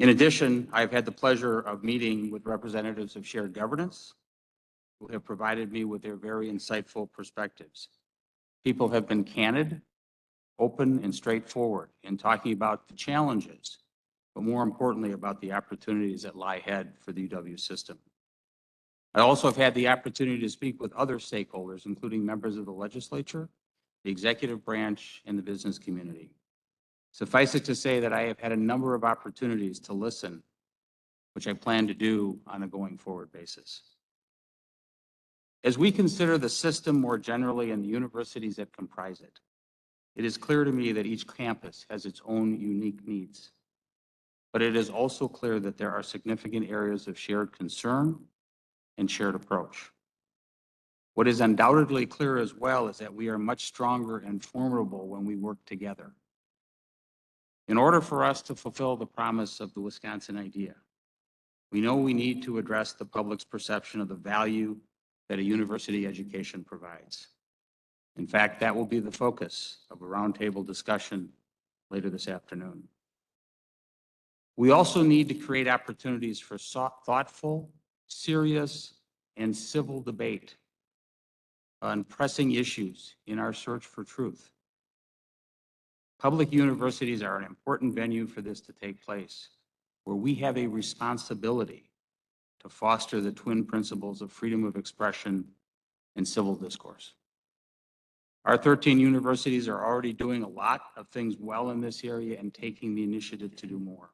In addition, I've had the pleasure of meeting with representatives of shared governance who have provided me with their very insightful perspectives. People have been candid, open, and straightforward in talking about the challenges, but more importantly about the opportunities that lie ahead for the UW system. I also have had the opportunity to speak with other stakeholders, including members of the legislature, the executive branch, and the business community. Suffice it to say that I have had a number of opportunities to listen, which I plan to do on a going forward basis. As we consider the system more generally and the universities that comprise it, it is clear to me that each campus has its own unique needs. But it is also clear that there are significant areas of shared concern and shared approach. What is undoubtedly clear as well is that we are much stronger and formidable when we work together. In order for us to fulfill the promise of the Wisconsin idea, we know we need to address the public's perception of the value that a university education provides. In fact, that will be the focus of a roundtable discussion later this afternoon. We also need to create opportunities for thoughtful, serious, and civil debate on pressing issues in our search for truth. Public universities are an important venue for this to take place, where we have a responsibility to foster the twin principles of freedom of expression and civil discourse. Our 13 universities are already doing a lot of things well in this area and taking the initiative to do more.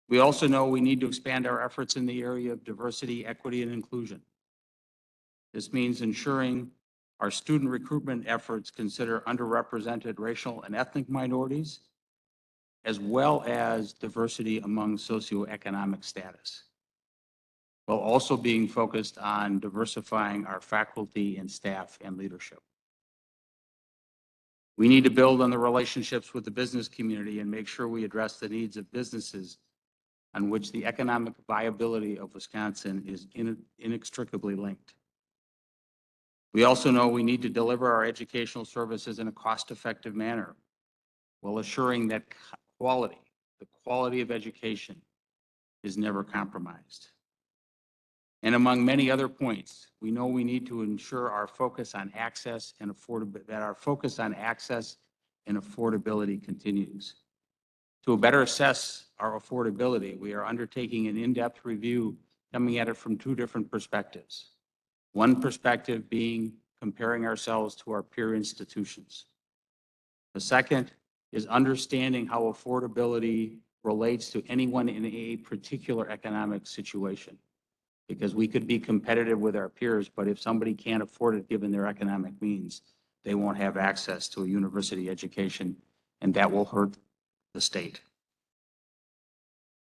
We also know we need to expand our efforts in the area of diversity, equity, and inclusion. This means ensuring our student recruitment efforts consider underrepresented racial and ethnic minorities, as well as diversity among socioeconomic status, while also being focused on diversifying our faculty and staff and leadership. We need to build on the relationships with the business community and make sure we address the needs of businesses on which the economic viability of Wisconsin is inextricably linked. We also know we need to deliver our educational services in a cost-effective manner while assuring that the quality of education is never compromised. And among many other points, we know we need to ensure our focus on access and affordability continues. To better assess our affordability, we are undertaking an in-depth review coming at it from two different perspectives. One perspective being comparing ourselves to our peer institutions. The second is understanding how affordability relates to anyone in a particular economic situation. Because we could be competitive with our peers, but if somebody can't afford it given their economic means, they won't have access to a university education, and that will hurt the state.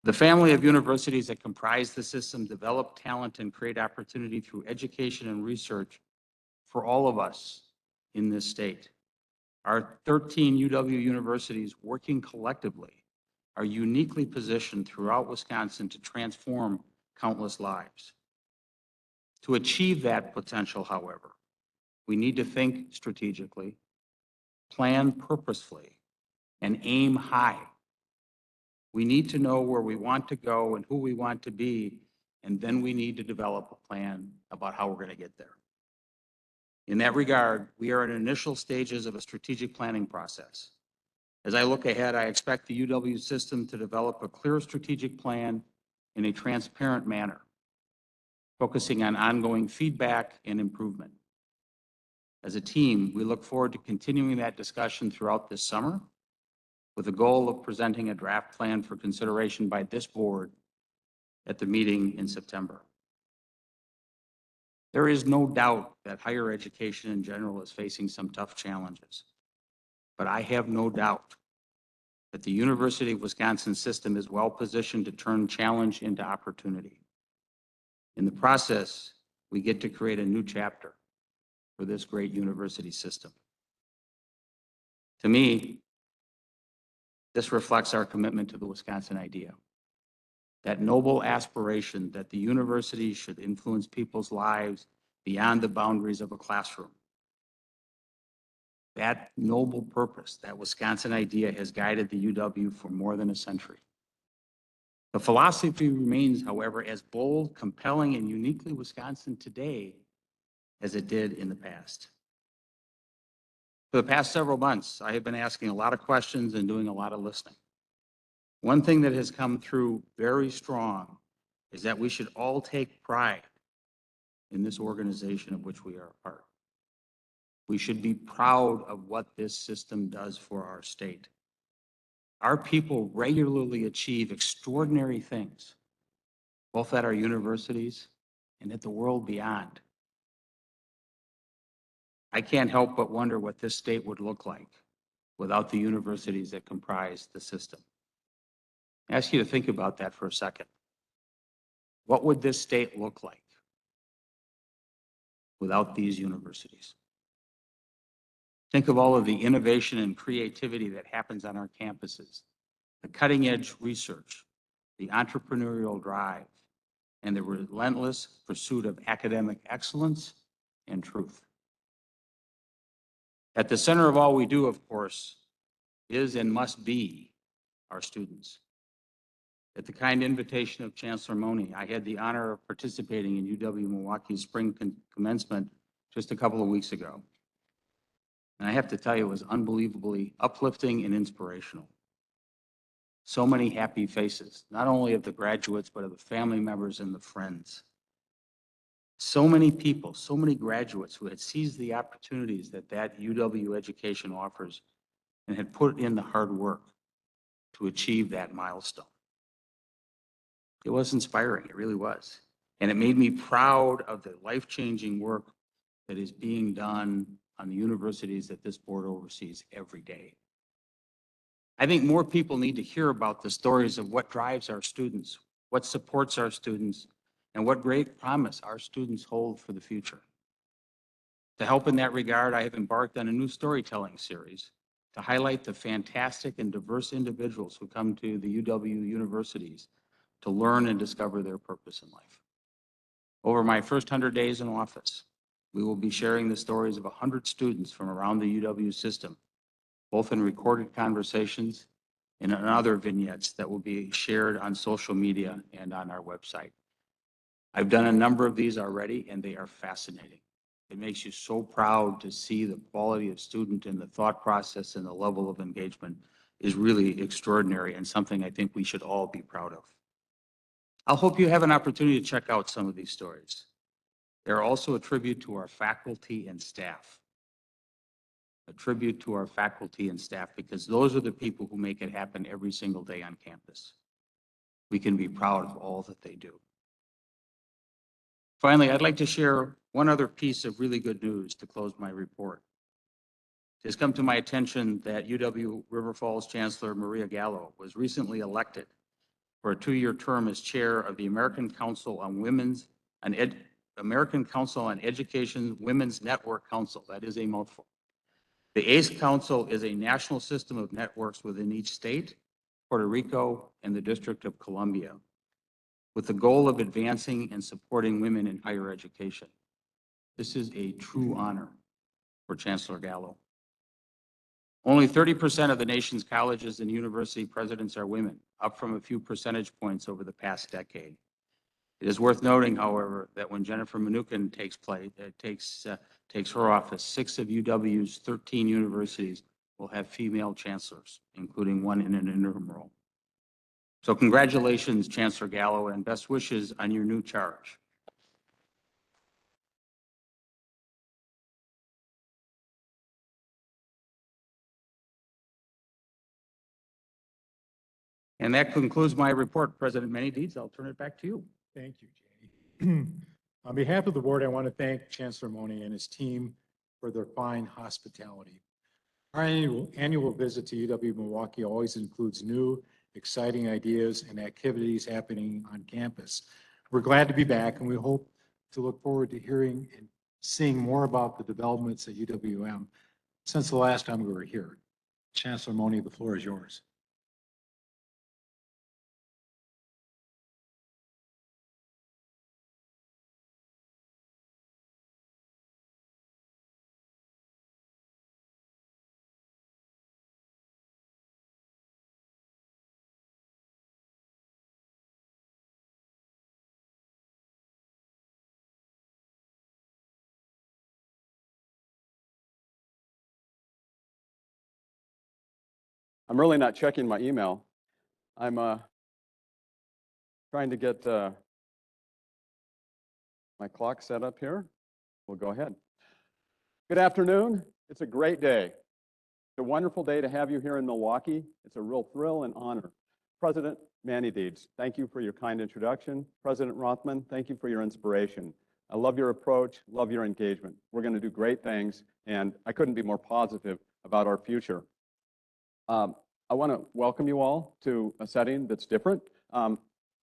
The family of universities that comprise the system develop talent and create opportunity through education and research for all of us in this state. Our 13 UW universities working collectively are uniquely positioned throughout Wisconsin to transform countless lives. To achieve that potential, however, we need to think strategically, plan purposefully, and aim high. We need to know where we want to go and who we want to be, and then we need to develop a plan about how we're going to get there. In that regard, we are in initial stages of a strategic planning process. As I look ahead, I expect the UW system to develop a clear strategic plan in a transparent manner, focusing on ongoing feedback and improvement. As a team, we look forward to continuing that discussion throughout this summer with the goal of presenting a draft plan for consideration by this board at the meeting in September. There is no doubt that higher education in general is facing some tough challenges, but I have no doubt that the University of Wisconsin system is well positioned to turn challenge into opportunity. In the process, we get to create a new chapter for this great university system. To me, this reflects our commitment to the Wisconsin idea, that noble aspiration that the university should influence people's lives beyond the boundaries of a classroom. That noble purpose, that Wisconsin idea, has guided the UW for more than a century. The philosophy remains, however, as bold, compelling, and uniquely Wisconsin today as it did in the past. For the past several months, I have been asking a lot of questions and doing a lot of listening. One thing that has come through very strong is that we should all take pride in this organization of which we are a part. We should be proud of what this system does for our state. Our people regularly achieve extraordinary things, both at our universities and at the world beyond. I can't help but wonder what this state would look like without the universities that comprise the system. I ask you to think about that for a second. What would this state look like without these universities? Think of all of the innovation and creativity that happens on our campuses, the cutting edge research, the entrepreneurial drive, and the relentless pursuit of academic excellence and truth. At the center of all we do, of course, is and must be our students. At the kind invitation of Chancellor Mone, I had the honor of participating in UW-Milwaukee's spring commencement just a couple of weeks ago. And I have to tell you, it was unbelievably uplifting and inspirational. So many happy faces, not only of the graduates, but of the family members and the friends. So many people, so many graduates who had seized the opportunities that UW education offers and had put in the hard work to achieve that milestone. It was inspiring, it really was. And it made me proud of the life-changing work that is being done on the universities that this board oversees every day. I think more people need to hear about the stories of what drives our students, what supports our students, and what great promise our students hold for the future. To help in that regard, I have embarked on a new storytelling series to highlight the fantastic and diverse individuals who come to the UW universities to learn and discover their purpose in life. Over my first 100 days in office, we will be sharing the stories of 100 students from around the UW system, both in recorded conversations and in other vignettes that will be shared on social media and on our website. I've done a number of these already, and they are fascinating. It makes you so proud to see the quality of student and the thought process and the level of engagement is really extraordinary and something I think we should all be proud of. I hope you have an opportunity to check out some of these stories. They're also a tribute to our faculty and staff. a tribute to our faculty and staff, because those are the people who make it happen every single day on campus. We can be proud of all that they do. Finally, I'd like to share one other piece of really good news to close my report. It has come to my attention that UW River Falls Chancellor Maria Gallo was recently elected for a 2-year term as chair of the American Council on Education Women's Network Council. That is a mouthful. The ACE Council is a national system of networks within each state, Puerto Rico, and the District of Columbia, with the goal of advancing and supporting women in higher education. This is a true honor for Chancellor Gallo. Only 30% of the nation's colleges and university presidents are women, up from a few percentage points over the past decade. It is worth noting, however, that when Jennifer Mnuchin takes her office, 6 of UW's 13 universities will have female chancellors, including one in an interim role. So congratulations, Chancellor Gallo, and best wishes on your new charge. And that concludes my report, President Many Deeds. I'll turn it back to you. Thank you, Jay. On behalf of the board, I want to thank Chancellor Mone and his team for their fine hospitality. Our annual visit to UW-Milwaukee always includes new, exciting ideas and activities happening on campus. We're glad to be back, and we hope to look forward to hearing and seeing more about the developments at UWM since the last time we were here. Chancellor Mone, the floor is yours. I'm really not checking my email. I'm trying to get my clock set up here. We'll go ahead. Good afternoon. It's a great day. It's a wonderful day to have you here in Milwaukee. It's a real thrill and honor. President Many Deeds, thank you for your kind introduction. President Rothman, thank you for your inspiration. I love your approach, love your engagement. We're going to do great things, and I couldn't be more positive about our future. I want to welcome you all to a setting that's different.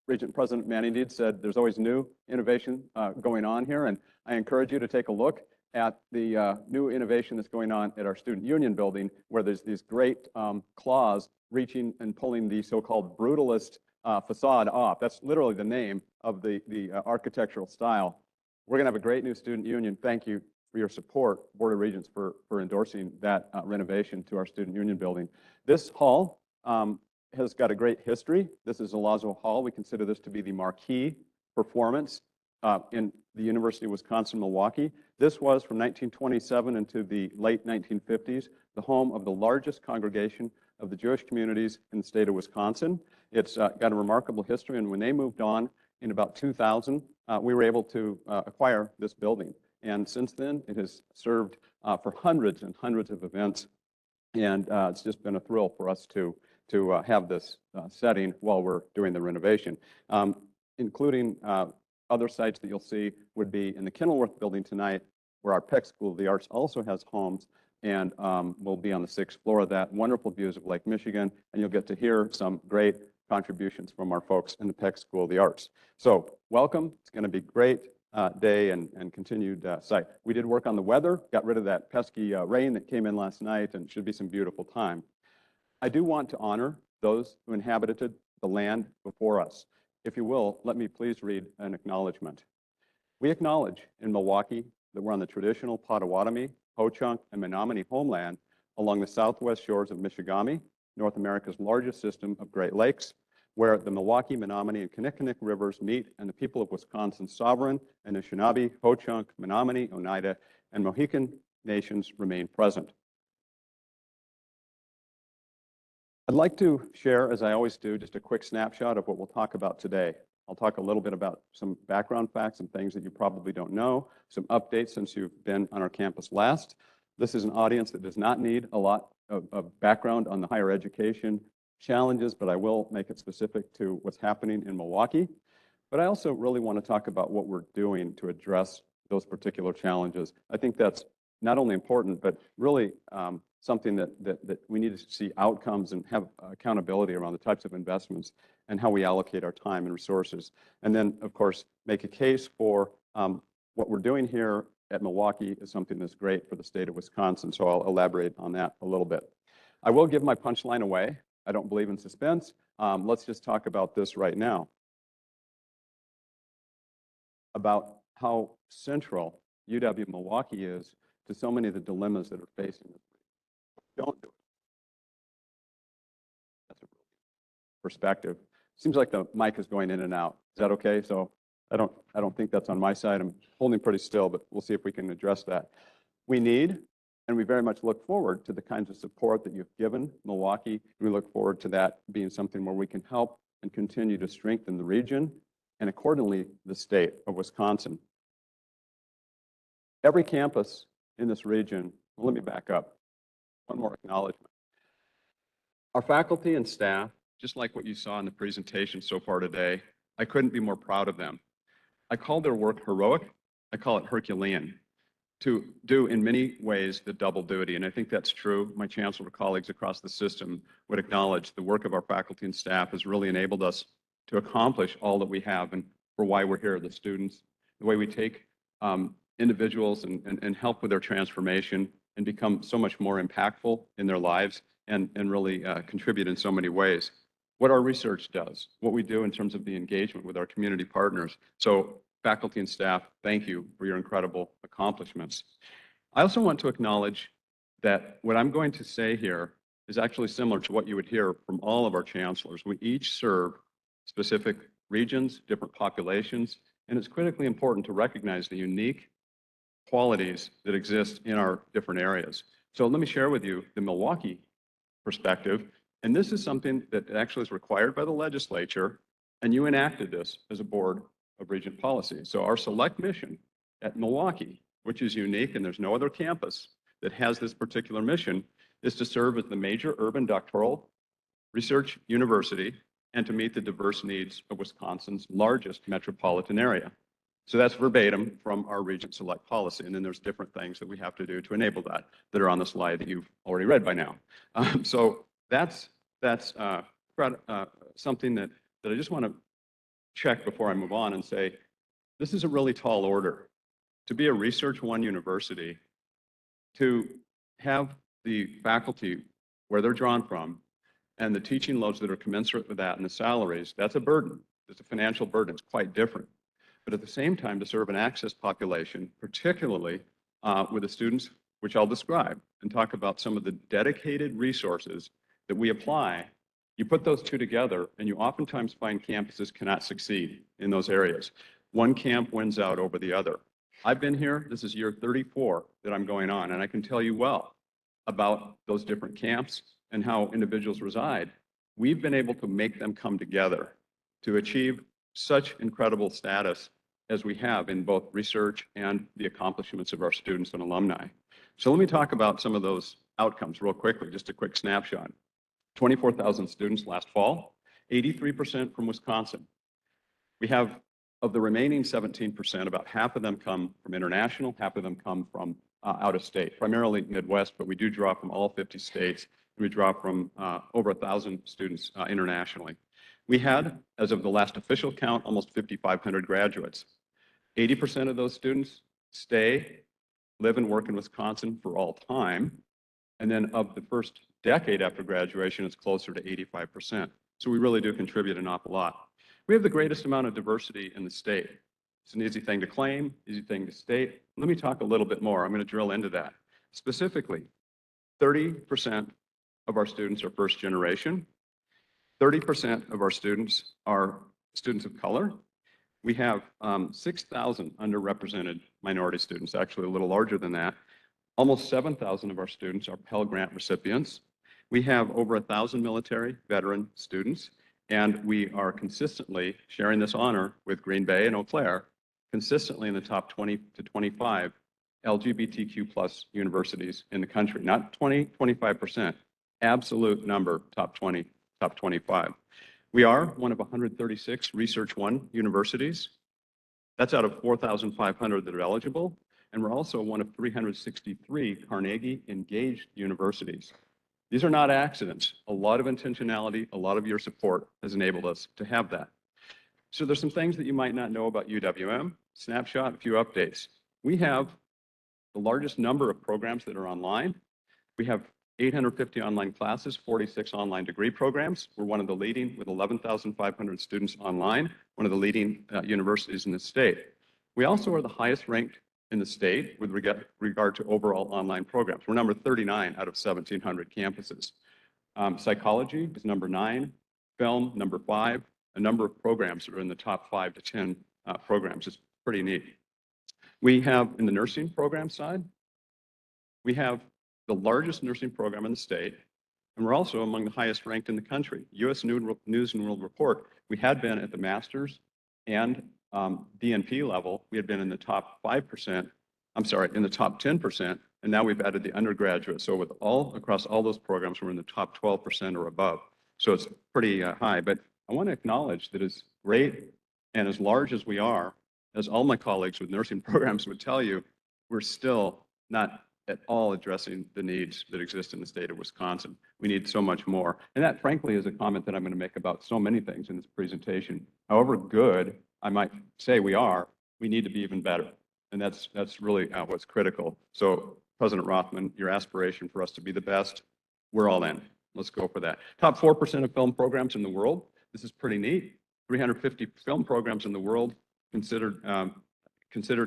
Regent President Many Deeds said there's always new innovation going on here, and I encourage you to take a look at the new innovation that's going on at our Student Union building, where there's these great claws reaching and pulling the so-called brutalist facade off. That's literally the name of the architectural style. We're going to have a great new Student Union. Thank you for your support, Board of Regents, for endorsing that renovation to our Student Union building. This hall has got a great history. This is Alonzo Hall. We consider this to be the marquee performance in the University of Wisconsin-Milwaukee. This was from 1927 into the late 1950s, the home of the largest congregation of the Jewish communities in the state of Wisconsin. It's got a remarkable history, and when they moved on in about 2000, we were able to acquire this building. And since then, it has served for hundreds and hundreds of events, and it's just been a thrill for us to have this setting while we're doing the renovation. Including other sites that you'll see would be in the Kenilworth building tonight, where our Peck School of the Arts also has homes, and we'll be on the 6th floor of that. Wonderful views of Lake Michigan, and you'll get to hear some great contributions from our folks in the Peck School of the Arts. So welcome. It's going to be a great day and continued site. We did work on the weather, got rid of that pesky rain that came in last night, and it should be some beautiful time. I do want to honor those who inhabited the land before us. If you will, let me please read an acknowledgement. We acknowledge in Milwaukee that we're on the traditional Potawatomi, Ho-Chunk, and Menominee homeland along the southwest shores of Michigamme, North America's largest system of Great Lakes, where the Milwaukee, Menominee, and Kinnickinnic rivers meet, and the people of Wisconsin's sovereign and Anishinaabe, Ho-Chunk, Menominee, Oneida, and Mohican nations remain present. I'd like to share, as I always do, just a quick snapshot of what we'll talk about today. I'll talk a little bit about some background facts and things that you probably don't know, some updates since you've been on our campus last. This is an audience that does not need a lot of background on the higher education challenges, but I will make it specific to what's happening in Milwaukee. But I also really want to talk about what we're doing to address those particular challenges. I think that's not only important, but really something that we need to see outcomes and have accountability around the types of investments and how we allocate our time and resources. And then, of course, make a case for what we're doing here at Milwaukee is something that's great for the state of Wisconsin. So I'll elaborate on that a little bit. I will give my punchline away. I don't believe in suspense. Let's just talk about this right now, about how central UW-Milwaukee is to so many of the dilemmas that are facing us. Don't do it. That's a perspective. Seems like the mic is going in and out. Is that okay? So I don't think that's on my side. I'm holding pretty still, but we'll see if we can address that. We need, and we very much look forward to the kinds of support that you've given Milwaukee. We look forward to that being something where we can help and continue to strengthen the region and accordingly the state of Wisconsin. Every campus in this region, well, let me back up. One more acknowledgement. Our faculty and staff, just like what you saw in the presentation so far today, I couldn't be more proud of them. I call their work heroic. I call it Herculean, to do in many ways the double duty. And I think that's true. My chancellor colleagues across the system would acknowledge the work of our faculty and staff has really enabled us to accomplish all that we have and for why we're here, the students, the way we take individuals and help with their transformation and become so much more impactful in their lives and really contribute in so many ways. What our research does, what we do in terms of the engagement with our community partners. So faculty and staff, thank you for your incredible accomplishments. I also want to acknowledge that what I'm going to say here is actually similar to what you would hear from all of our chancellors. We each serve specific regions, different populations, and it's critically important to recognize the unique qualities that exist in our different areas. So let me share with you the Milwaukee perspective. And this is something that actually is required by the legislature, and you enacted this as a board of Regent policy. So our select mission at Milwaukee, which is unique and there's no other campus that has this particular mission, is to serve as the major urban doctoral research university and to meet the diverse needs of Wisconsin's largest metropolitan area. So that's verbatim from our Regent Select policy. And then there's different things that we have to do to enable that are on the slide that you've already read by now. So that's something that I just want to check before I move on and say, this is a really tall order. To be a Research One university, to have the faculty where they're drawn from and the teaching loads that are commensurate with that and the salaries, that's a burden. It's a financial burden. It's quite different. But at the same time, to serve an access population, particularly with the students, which I'll describe and talk about some of the dedicated resources that we apply, you put those two together and you oftentimes find campuses cannot succeed in those areas. One camp wins out over the other. I've been here, this is year 34 that I'm going on, and I can tell you well about those different camps and how individuals reside. We've been able to make them come together to achieve such incredible status as we have in both research and the accomplishments of our students and alumni. So let me talk about some of those outcomes real quickly, just a quick snapshot. 24,000 students last fall, 83% from Wisconsin. We have, of the remaining 17%, about half of them come from international, half of them come from out of state, primarily Midwest, but we do draw from all 50 states. And we draw from over 1,000 students internationally. We had, as of the last official count, almost 5,500 graduates. 80% of those students stay, live and work in Wisconsin for all time. And then of the first decade after graduation, it's closer to 85%. So we really do contribute an awful lot. We have the greatest amount of diversity in the state. It's an easy thing to claim, easy thing to state. Let me talk a little bit more. I'm going to drill into that. Specifically, 30% of our students are first generation. 30% of our students are students of color. We have 6,000 underrepresented minority students, actually a little larger than that. Almost 7,000 of our students are Pell Grant recipients. We have over 1,000 military veteran students, and we are consistently sharing this honor with Green Bay and Eau Claire, consistently in the top 20 to 25 LGBTQ plus universities in the country, not 20, 25%, absolute number, top 20, top 25. We are one of 136 Research One universities. That's out of 4,500 that are eligible. And we're also one of 363 Carnegie engaged universities. These are not accidents. A lot of intentionality, a lot of your support has enabled us to have that. So there's some things that you might not know about UWM. Snapshot, a few updates. We have the largest number of programs that are online. We have 850 online classes, 46 online degree programs. We're one of the leading, with 11,500 students online, one of the leading universities in the state. We also are the highest ranked in the state with regard to overall online programs. We're number 39 out of 1,700 campuses. Psychology is number 9, film number 5. A number of programs that are in the top 5 to 10 programs. It's pretty neat. We have, in the nursing program side, we have the largest nursing program in the state, and we're also among the highest ranked in the country. U.S. News and World Report, we had been at the master's and DNP level, we had been in the top 5%, I'm sorry, in the top 10%, and now we've added the undergraduate. So with across all those programs, we're in the top 12% or above. So it's pretty high, but I want to acknowledge that as great and as large as we are, as all my colleagues with nursing programs would tell you, we're still not at all addressing the needs that exist in the state of Wisconsin. We need so much more. And that, frankly, is a comment that I'm going to make about so many things in this presentation. However good I might say we are, we need to be even better. And that's really what's critical. So, President Rothman, your aspiration for us to be the best, we're all in. Let's go for that. Top 4% of film programs in the world. This is pretty neat. 350 film programs in the world considered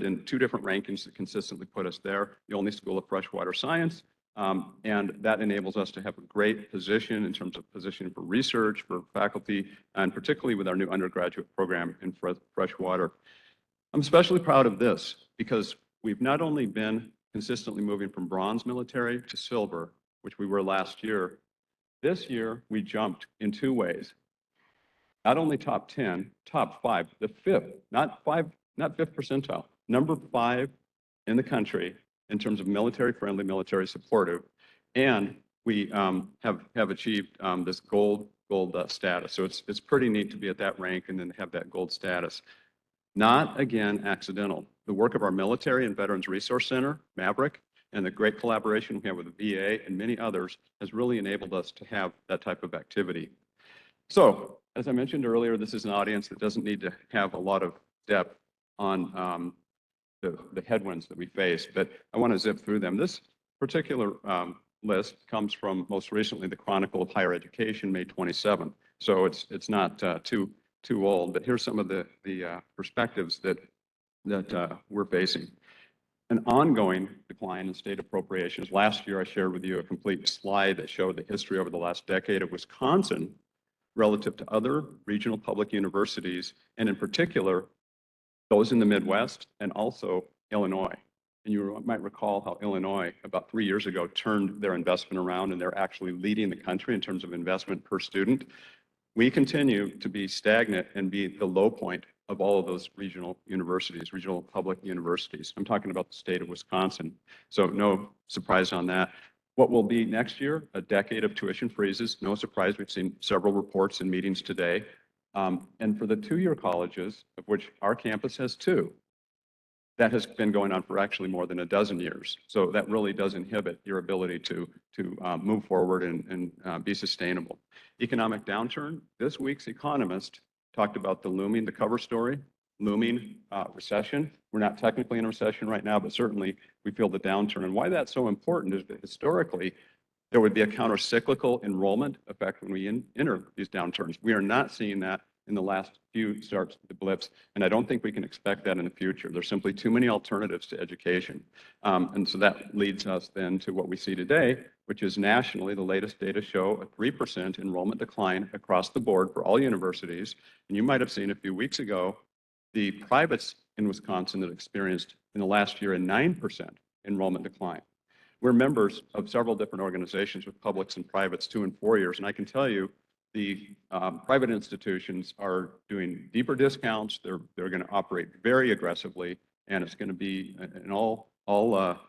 in 2 different rankings that consistently put us there. The only school of freshwater science. And that enables us to have a great position in terms of positioning for research, for faculty, and particularly with our new undergraduate program in freshwater. I'm especially proud of this because we've not only been consistently moving from bronze military to silver, which we were last year. This year, we jumped in 2 ways. Not only top 10, top 5, the 5th, not 5th percentile, number 5 in the country in terms of military-friendly, military supportive, and we have achieved this gold status. So it's pretty neat to be at that rank and then have that gold status. Not, again, accidental. The work of our Military and Veterans Resource Center, Maverick, and the great collaboration we have with the VA and many others has really enabled us to have that type of activity. So, as I mentioned earlier, this is an audience that doesn't need to have a lot of depth on the headwinds that we face, but I want to zip through them. This particular list comes from most recently the Chronicle of Higher Education, May 27th. So it's not too old, but here's some of the perspectives that we're facing. An ongoing decline in state appropriations. Last year, I shared with you a complete slide that showed the history over the last decade of Wisconsin relative to other regional public universities, and in particular, those in the Midwest and also Illinois. And you might recall how Illinois, about 3 years ago, turned their investment around, and they're actually leading the country in terms of investment per student. We continue to be stagnant and be the low point of all of those regional universities, regional public universities. I'm talking about the state of Wisconsin. So no surprise on that. What will be next year? A decade of tuition freezes. No surprise, we've seen several reports and meetings today. And for the 2-year colleges, of which our campus has 2, that has been going on for actually more than a dozen years. So that really does inhibit your ability to move forward and be sustainable. Economic downturn. This week's Economist talked about the cover story, looming recession. We're not technically in a recession right now, but certainly we feel the downturn. And why that's so important is that historically, there would be a counter-cyclical enrollment effect when we enter these downturns. We are not seeing that in the last few starts of the blips, and I don't think we can expect that in the future. There's simply too many alternatives to education. And so that leads us then to what we see today, which is nationally, the latest data show a 3% enrollment decline across the board for all universities. And you might have seen a few weeks ago, the privates in Wisconsin that experienced in the last year a 9% enrollment decline. We're members of several different organizations with publics and privates 2 and 4 years, and I can tell you the private institutions are doing deeper discounts. They're going to operate very aggressively, and it's going to be an all all-out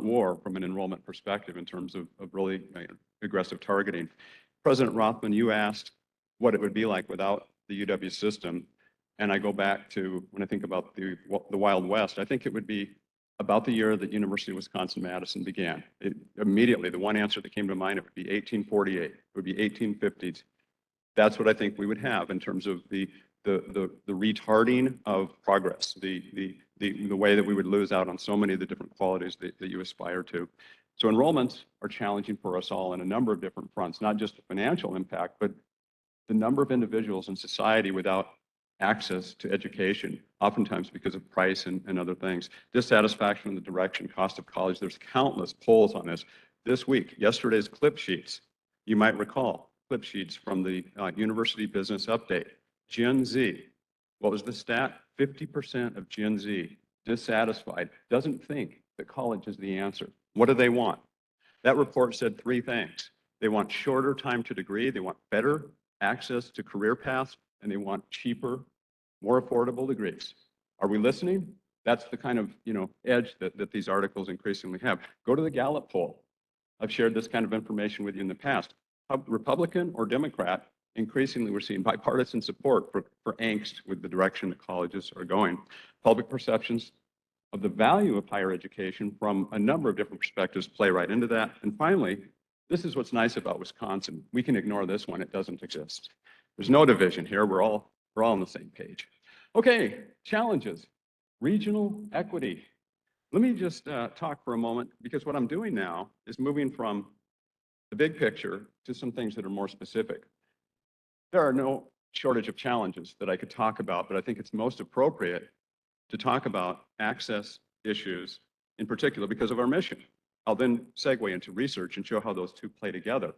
war from an enrollment perspective in terms of really aggressive targeting. President Rothman, you asked what it would be like without the UW system. And I go back to when I think about the Wild West, I think it would be about the year that University of Wisconsin-Madison began. Immediately, the one answer that came to mind, it would be 1848, it would be 1850s. That's what I think we would have in terms of the retarding of progress, the way that we would lose out on so many of the different qualities that you aspire to. So enrollments are challenging for us all in a number of different fronts, not just the financial impact, but the number of individuals in society without access to education, oftentimes because of price and other things. Dissatisfaction in the direction, cost of college. There's countless polls on this. This week, yesterday's clip sheets, you might recall, clip sheets from the University Business Update. Gen Z, what was the stat? 50% of Gen Z dissatisfied, doesn't think that college is the answer. What do they want? That report said three things. They want shorter time to degree, they want better access to career paths, and they want cheaper, more affordable degrees. Are we listening? That's the kind of edge that these articles increasingly have. Go to the Gallup poll. I've shared this kind of information with you in the past. Republican or Democrat, increasingly we're seeing bipartisan support for angst with the direction that colleges are going. Public perceptions of the value of higher education from a number of different perspectives play right into that. And finally, this is what's nice about Wisconsin. We can ignore this one, it doesn't exist. There's no division here, we're all on the same page. Okay, challenges, regional equity. Let me just talk for a moment, because what I'm doing now is moving from the big picture to some things that are more specific. There are no shortage of challenges that I could talk about, but I think it's most appropriate to talk about access issues in particular because of our mission. I'll then segue into research and show how those two play together.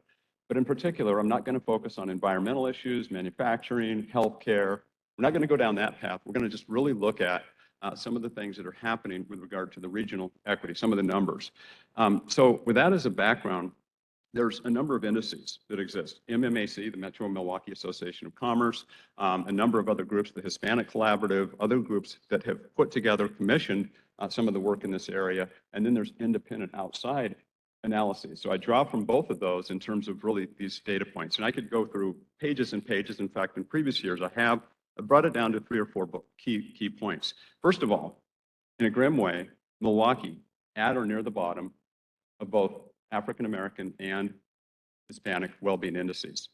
But in particular, I'm not going to focus on environmental issues, manufacturing, healthcare. We're not going to go down that path. We're going to just really look at some of the things that are happening with regard to the regional equity, some of the numbers. So with that as a background, there's a number of indices that exist. MMAC, the Metro-Milwaukee Association of Commerce, a number of other groups, the Hispanic Collaborative, other groups that have put together, commissioned some of the work in this area. And then there's independent outside analyses. So I draw from both of those in terms of really these data points. And I could go through pages and pages. In fact, in previous years, I brought it down to 3 or 4 key points. First of all, in a grim way, Milwaukee at or near the bottom of both African American and Hispanic well-being indices.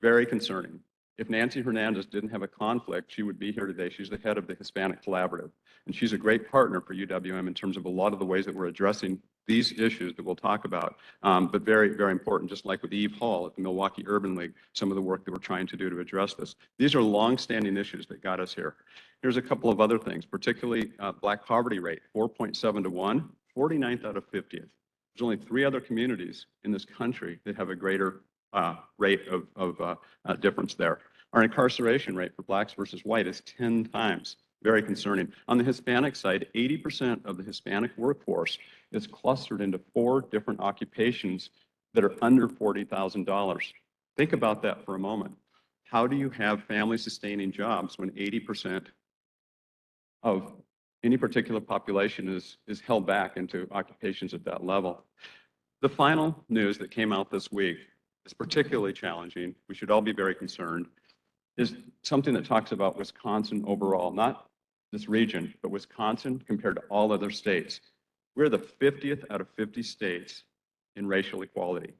Very concerning. If Nancy Hernandez didn't have a conflict, she would be here today. She's the head of the Hispanic Collaborative. And she's a great partner for UWM in terms of a lot of the ways that we're addressing these issues that we'll talk about. But very, very important, just like with Eve Hall at the Milwaukee Urban League, some of the work that we're trying to do to address this. These are long-standing issues that got us here. Here's a couple of other things, particularly Black poverty rate, 4.7 to 1, 49th out of 50th. There's only 3 other communities in this country that have a greater rate of difference there. Our incarceration rate for Blacks versus white is 10 times. Very concerning. On the Hispanic side, 80% of the Hispanic workforce is clustered into 4 different occupations that are under $40,000. Think about that for a moment. How do you have family-sustaining jobs when 80% of any particular population is held back into occupations at that level? The final news that came out this week is particularly challenging. We should all be very concerned. Is something that talks about Wisconsin overall, not this region, but Wisconsin compared to all other states. We're the 50th out of 50 states in racial equality.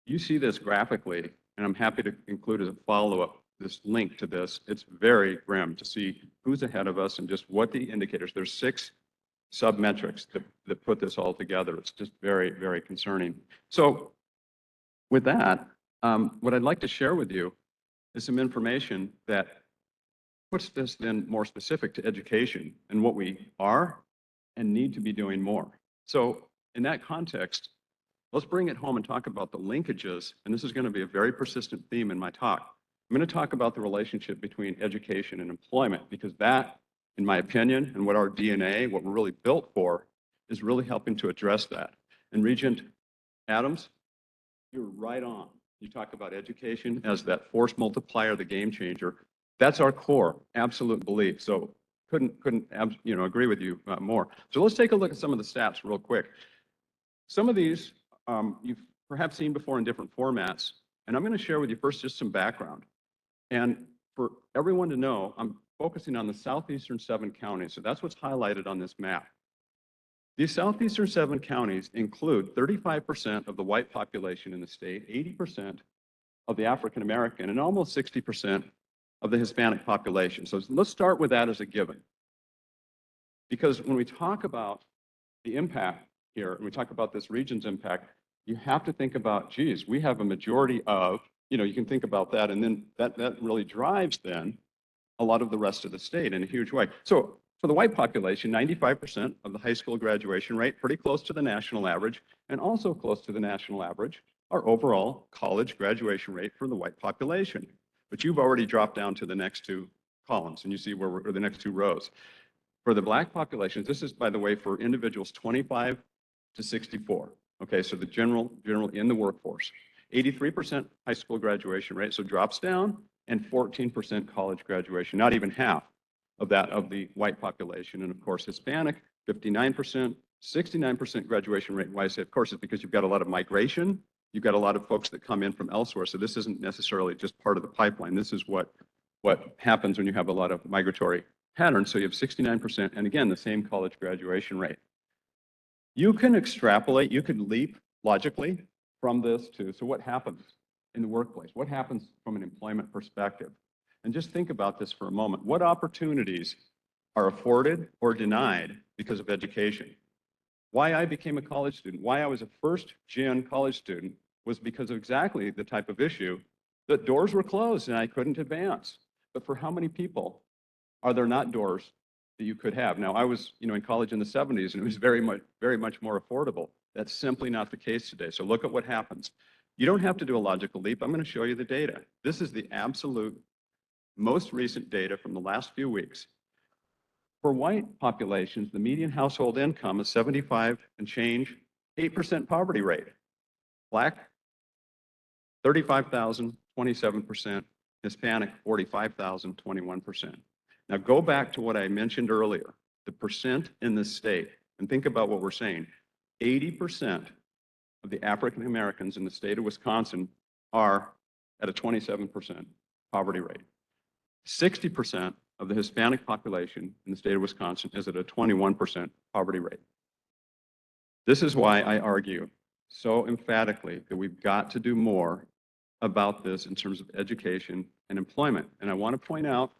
You see this graphically, and I'm happy to include as a follow-up this link to this. It's very grim to see who's ahead of us and just what the indicators. There's 6 sub-metrics that put this all together. It's just very, very concerning. So with that, what I'd like to share with you is some information that puts this then more specific to education and what we are and need to be doing more. So in that context, let's bring it home and talk about the linkages, and this is going to be a very persistent theme in my talk. I'm going to talk about the relationship between education and employment, because that, in my opinion, and what our DNA, what we're really built for, is really helping to address that. And Regent Adams, you're right on. You talk about education as that force multiplier, the game changer. That's our core, absolute belief. So agree with you more. So let's take a look at some of the stats real quick. Some of these you've perhaps seen before in different formats, and I'm going to share with you first just some background. And for everyone to know, I'm focusing on the southeastern 7 counties, so that's what's highlighted on this map. These southeastern 7 counties include 35% of the white population in the state, 80% of the African American, and almost 60% of the Hispanic population. So let's start with that as a given. Because when we talk about the impact here, and we talk about this region's impact, you have to think about, geez, we have a majority of, you can think about that, and then that really drives then a lot of the rest of the state in a huge way. So for the white population, 95% of the high school graduation rate, pretty close to the national average, and also close to the national average, our overall college graduation rate for the white population. But you've already dropped down to the next 2 columns, and you see or the next 2 rows. For the Black population, this is, by the way, for individuals 25 to 64. Okay, so the general in the workforce. 83% high school graduation rate, so drops down, and 14% college graduation, not even half of that of the white population. And of course, Hispanic, 59%, 69% graduation rate. Why I say, of course, it's because you've got a lot of migration. You've got a lot of folks that come in from elsewhere. So this isn't necessarily just part of the pipeline. This is what happens when you have a lot of migratory patterns. So you have 69%, and again, the same college graduation rate. You can extrapolate, you could leap logically from this to, so what happens in the workplace? What happens from an employment perspective? And just think about this for a moment. What opportunities are afforded or denied because of education? Why I became a college student, why I was a first-gen college student, was because of exactly the type of issue that doors were closed and I couldn't advance. But for how many people are there not doors that you could have? Now, I was, in college in the 70s, and it was very much more affordable. That's simply not the case today. So look at what happens. You don't have to do a logical leap. I'm going to show you the data. This is the absolute most recent data from the last few weeks. For white populations, the median household income is 75 and change, 8% poverty rate. Black, 35,000, 27%. Hispanic, 45,000, 21%. Now go back to what I mentioned earlier, the percent in the state, and think about what we're saying. 80% of the African Americans in the state of Wisconsin are at a 27% poverty rate. 60% of the Hispanic population in the state of Wisconsin is at a 21% poverty rate. This is why I argue so emphatically that we've got to do more about this in terms of education and employment. And I want to point out,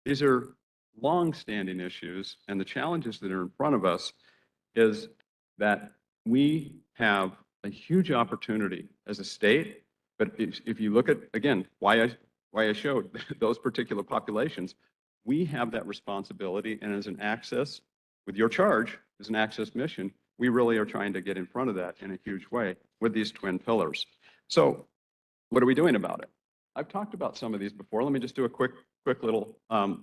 these are long-standing issues, and the challenges that are in front of us is that we have a huge opportunity as a state. But if you look at, again, why I showed those particular populations, we have that responsibility, and as an access, with your charge, as an access mission, we really are trying to get in front of that in a huge way with these twin pillars. So what are we doing about it? I've talked about some of these before. Let me just do a quick little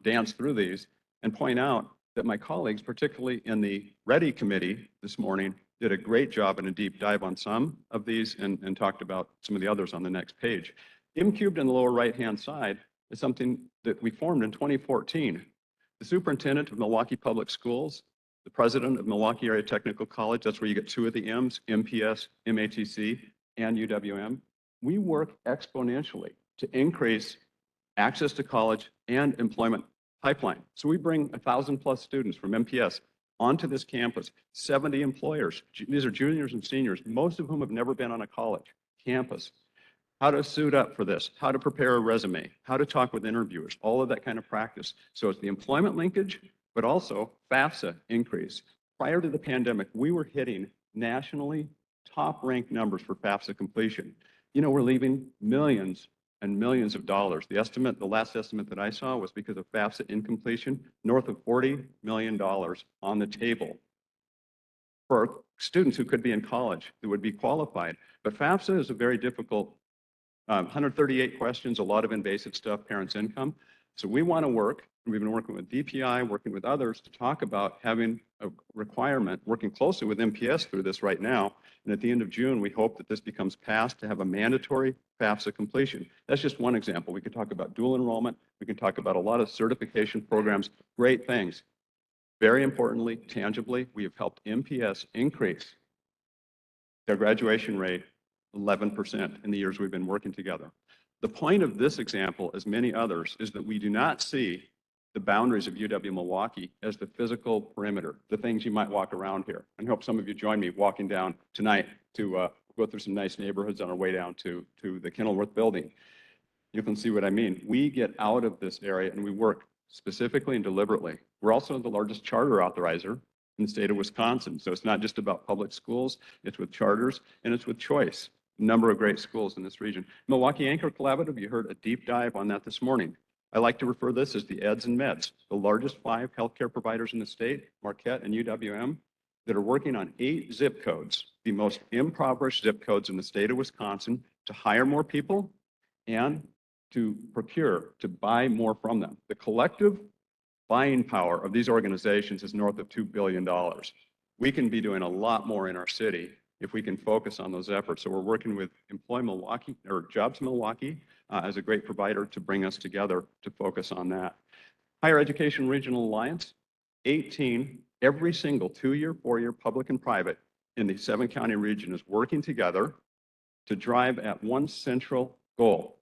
dance through these and point out that my colleagues, particularly in the READY committee this morning, did a great job and a deep dive on some of these and talked about some of the others on the next page. M cubed in the lower right-hand side is something that we formed in 2014. The superintendent of Milwaukee Public Schools, the president of Milwaukee Area Technical College, that's where you get 2 of the M's, MPS, MATC, and UWM. We work exponentially to increase access to college and employment pipeline. So we bring 1,000+ students from MPS onto this campus, 70 employers. These are juniors and seniors, most of whom have never been on a college campus. How to suit up for this, how to prepare a resume, how to talk with interviewers, all of that kind of practice. So it's the employment linkage, but also FAFSA increase. Prior to the pandemic, we were hitting nationally top-ranked numbers for FAFSA completion. We're leaving millions and millions of dollars. The last estimate that I saw was because of FAFSA incompletion, north of $40 million on the table for students who could be in college that would be qualified. But FAFSA is a very difficult 138 questions, a lot of invasive stuff, parents' income. So we want to work, and we've been working with DPI, working with others to talk about having a requirement, working closely with MPS through this right now. And at the end of June, we hope that this becomes passed to have a mandatory FAFSA completion. That's just one example. We could talk about dual enrollment. We can talk about a lot of certification programs, great things. Very importantly, tangibly, we have helped MPS increase their graduation rate 11% in the years we've been working together. The point of this example, as many others, is that we do not see the boundaries of UW-Milwaukee as the physical perimeter, the things you might walk around here. And I hope some of you join me walking down tonight to go through some nice neighborhoods on our way down to the Kenilworth building. You can see what I mean. We get out of this area and we work specifically and deliberately. We're also the largest charter authorizer in the state of Wisconsin. So it's not just about public schools, it's with charters and it's with choice. A number of great schools in this region. Milwaukee Anchor Collaborative, you heard a deep dive on that this morning. I like to refer this as the EDS and MEDS, the largest 5 healthcare providers in the state, Marquette and UWM, that are working on 8 zip codes, the most impoverished zip codes in the state of Wisconsin, to hire more people and to procure, to buy more from them. The collective buying power of these organizations is north of $2 billion. We can be doing a lot more in our city if we can focus on those efforts. So we're working with Employ Milwaukee or Jobs Milwaukee as a great provider to bring us together to focus on that. Higher Education Regional Alliance, 18, every single 2-year, 4-year public and private in the 7-county region is working together to drive at one central goal.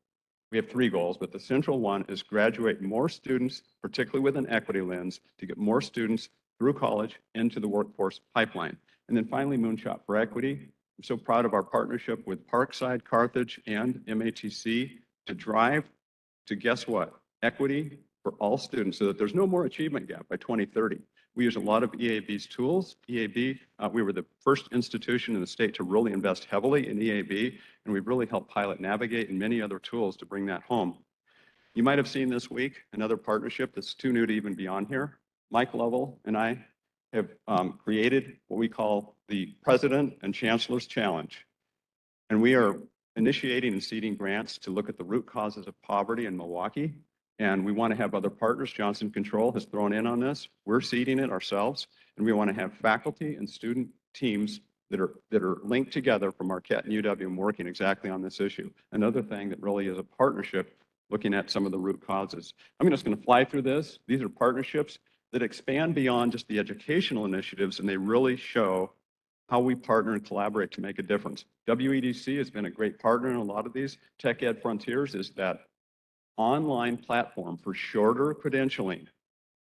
We have 3 goals, but the central one is graduate more students, particularly with an equity lens, to get more students through college into the workforce pipeline. And then finally, Moonshot for Equity. I'm so proud of our partnership with Parkside, Carthage, and MATC to drive to, guess what, equity for all students so that there's no more achievement gap by 2030. We use a lot of EAB's tools. EAB, we were the first institution in the state to really invest heavily in EAB, and we've really helped Pilot Navigate and many other tools to bring that home. You might have seen this week another partnership that's too new to even be on here. Mike Lovell and I have created what we call the President and Chancellor's Challenge. And we are initiating and seeding grants to look at the root causes of poverty in Milwaukee. And we want to have other partners. Johnson Control has thrown in on this. We're seeding it ourselves. And we want to have faculty and student teams that are linked together from Marquette and UW and working exactly on this issue. Another thing that really is a partnership looking at some of the root causes. I'm just going to fly through this. These are partnerships that expand beyond just the educational initiatives, and they really show how we partner and collaborate to make a difference. WEDC has been a great partner in a lot of these. Tech Ed Frontiers is that online platform for shorter credentialing.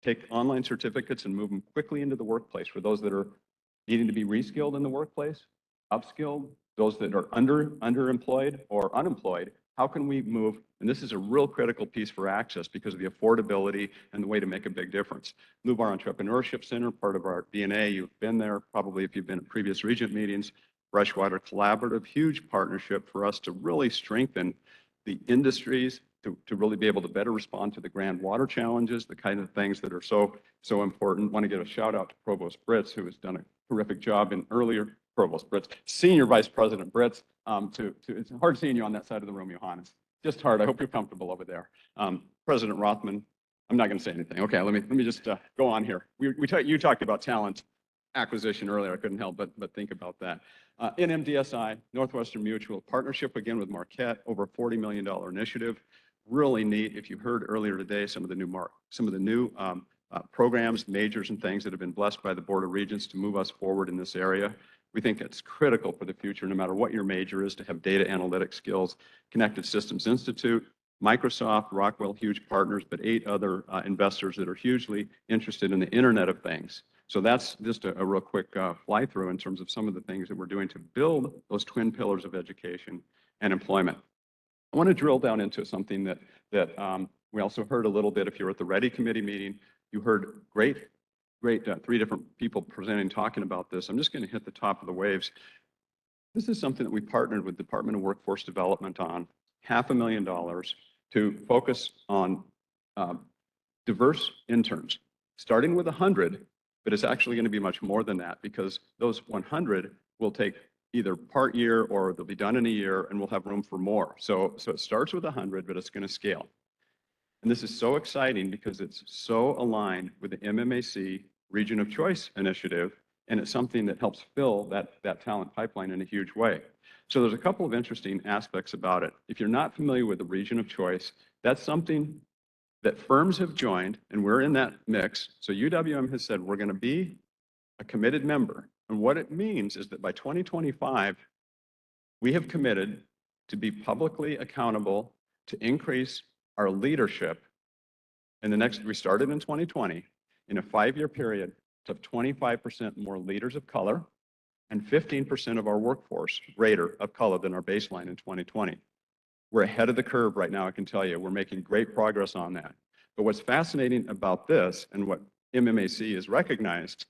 Take online certificates and move them quickly into the workplace for those that are needing to be reskilled in the workplace, upskilled, those that are underemployed or unemployed. How can we move? And this is a real critical piece for access because of the affordability and the way to make a big difference. Lubar Entrepreneurship Center, part of our DNA. You've been there probably if you've been at previous Regent meetings. Freshwater Collaborative, huge partnership for us to really strengthen the industries, to really be able to better respond to the grand water challenges, the kind of things that are so important. Want to give a shout out to Provost Britz, who has done a terrific job in earlier, Provost Britz, Senior Vice President Britz. It's hard seeing you on that side of the room, Johannes. Just hard. I hope you're comfortable over there. President Rothman, I'm not going to say anything. Okay, let me just go on here. You talked about talent acquisition earlier. I couldn't help but think about that. NMDSI, Northwestern Mutual, partnership again with Marquette, over a $40 million initiative. Really neat. If you heard earlier today, some of the new programs, majors, and things that have been blessed by the Board of Regents to move us forward in this area. We think it's critical for the future, no matter what your major is, to have data analytic skills. Connected Systems Institute, Microsoft, Rockwell, huge partners, but 8 other investors that are hugely interested in the Internet of Things. So that's just a real quick fly through in terms of some of the things that we're doing to build those twin pillars of education and employment. I want to drill down into something that we also heard a little bit. If you were at the Ready Committee meeting, you heard great 3 different people presenting, talking about this. I'm just going to hit the top of the waves. This is something that we partnered with Department of Workforce Development on, $500,000 to focus on diverse interns, starting with 100, but it's actually going to be much more than that because those 100 will take either part year or they'll be done in a year and we'll have room for more. So it starts with 100, but it's going to scale. And this is so exciting because it's so aligned with the MMAC Region of Choice initiative, and it's something that helps fill that talent pipeline in a huge way. So there's a couple of interesting aspects about it. If you're not familiar with the Region of Choice, that's something that firms have joined, and we're in that mix. So UWM has said we're going to be a committed member. And what it means is that by 2025, we have committed to be publicly accountable to increase our leadership in the next, we started in 2020, in a 5-year period to have 25% more leaders of color and 15% of our workforce greater of color than our baseline in 2020. We're ahead of the curve right now, I can tell you. We're making great progress on that. But what's fascinating about this and what MMAC has recognized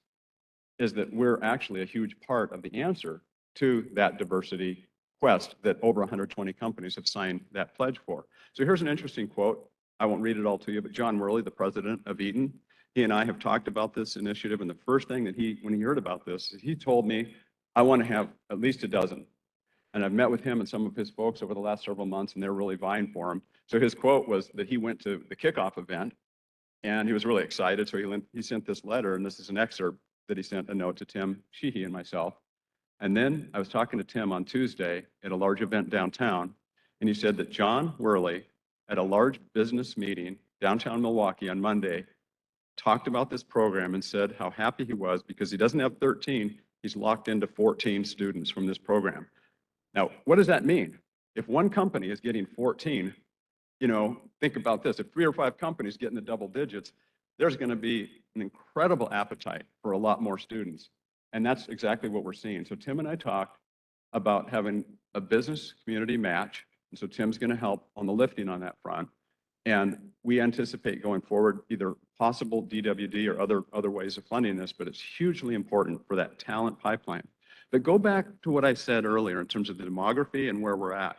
is that we're actually a huge part of the answer to that diversity quest that over 120 companies have signed that pledge for. So here's an interesting quote. I won't read it all to you, but John Worley, the president of Eaton, he and I have talked about this initiative, and the first thing that when he heard about this, he told me, I want to have at least a dozen. And I've met with him and some of his folks over the last several months, and they're really vying for him. So his quote was that he went to the kickoff event, and he was really excited. So he sent this letter, and this is an excerpt that he sent a note to Tim Sheehy and myself. And then I was talking to Tim on Tuesday at a large event downtown, and he said that John Worley, at a large business meeting downtown Milwaukee on Monday, talked about this program and said how happy he was because he doesn't have 13, he's locked into 14 students from this program. Now, what does that mean? If one company is getting 14, think about this. If 3 or 5 companies get in the double digits, there's going to be an incredible appetite for a lot more students. And that's exactly what we're seeing. So Tim and I talked about having a business community match. And so Tim's going to help on the lifting on that front. And we anticipate going forward either possible DWD or other ways of funding this, but it's hugely important for that talent pipeline. But go back to what I said earlier in terms of the demography and where we're at.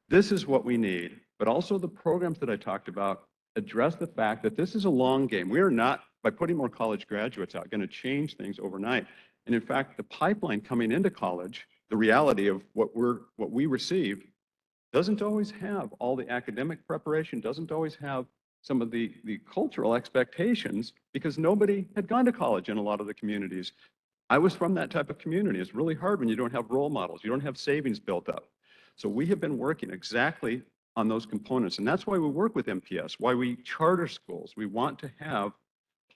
This is what we need, but also the programs that I talked about address the fact that this is a long game. We are not, by putting more college graduates out, going to change things overnight. And in fact, the pipeline coming into college, the reality of what we receive, doesn't always have all the academic preparation, doesn't always have some of the cultural expectations, because nobody had gone to college in a lot of the communities. I was from that type of community. It's really hard when you don't have role models. You don't have savings built up. So we have been working exactly on those components. And that's why we work with MPS, why we charter schools. We want to have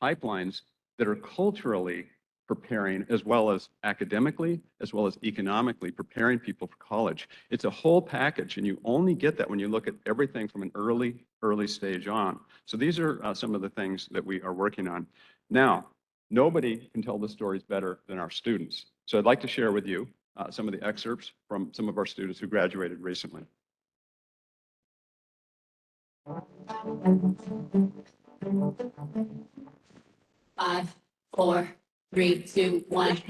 pipelines that are culturally preparing, as well as academically, as well as economically preparing people for college. It's a whole package, and you only get that when you look at everything from an early stage on. So these are some of the things that we are working on. Now, nobody can tell the stories better than our students. So I'd like to share with you some of the excerpts from some of our students who graduated recently. 5, 4, 3, 2, 1.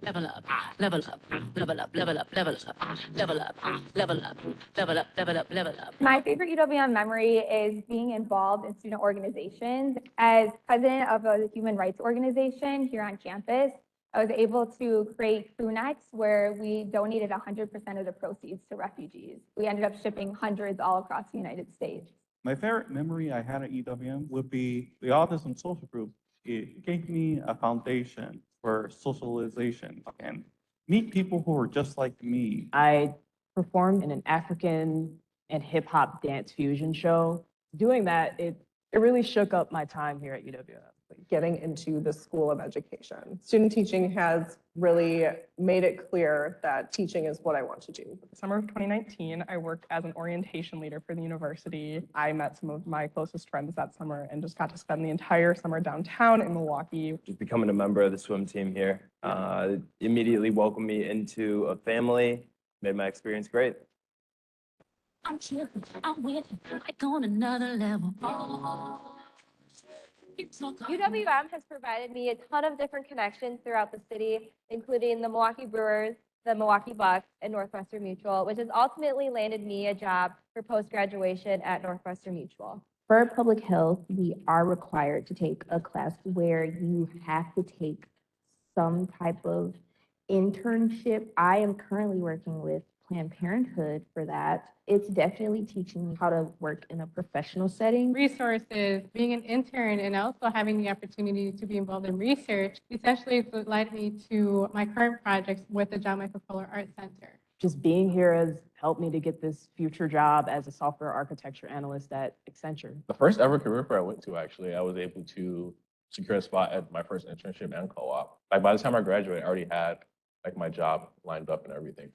Level up, level up, level up, level up, level up, level up, level up, level up, level up, level up. My favorite UW memory is being involved in student organizations. As president of a human rights organization here on campus, I was able to create crew necks where we donated 100% of the proceeds to refugees. We ended up shipping hundreds all across the United States. My favorite memory I had at UWM would be the Autism Social Group. It gave me a foundation for socialization and meet people who are just like me. I performed in an African and hip hop dance fusion show. Doing that, it really shook up my time here at UWM. Getting into the School of Education. Student teaching has really made it clear that teaching is what I want to do. Summer of 2019, I worked as an orientation leader for the university. I met some of my closest friends that summer and just got to spend the entire summer downtown in Milwaukee. Just becoming a member of the swim team here immediately welcomed me into a family, made my experience great. I'm chilling, I'm with you, like on another level. UWM has provided me a ton of different connections throughout the city, including the Milwaukee Brewers, the Milwaukee Bucks, and Northwestern Mutual, which has ultimately landed me a job for post-graduation at Northwestern Mutual. For public health, we are required to take a class where you have to take some type of internship. I am currently working with Planned Parenthood for that. It's definitely teaching me how to work in a professional setting. Resources, being an intern, and also having the opportunity to be involved in research essentially led me to my current projects with the John Michael Fuller Art Center. Just being here has helped me to get this future job as a software architecture analyst at Accenture. The first ever career fair I went to, actually, I was able to secure a spot at my first internship and co-op. Like by the time I graduated, I already had like my job lined up and everything.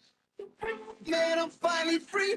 Man, I'm finally free.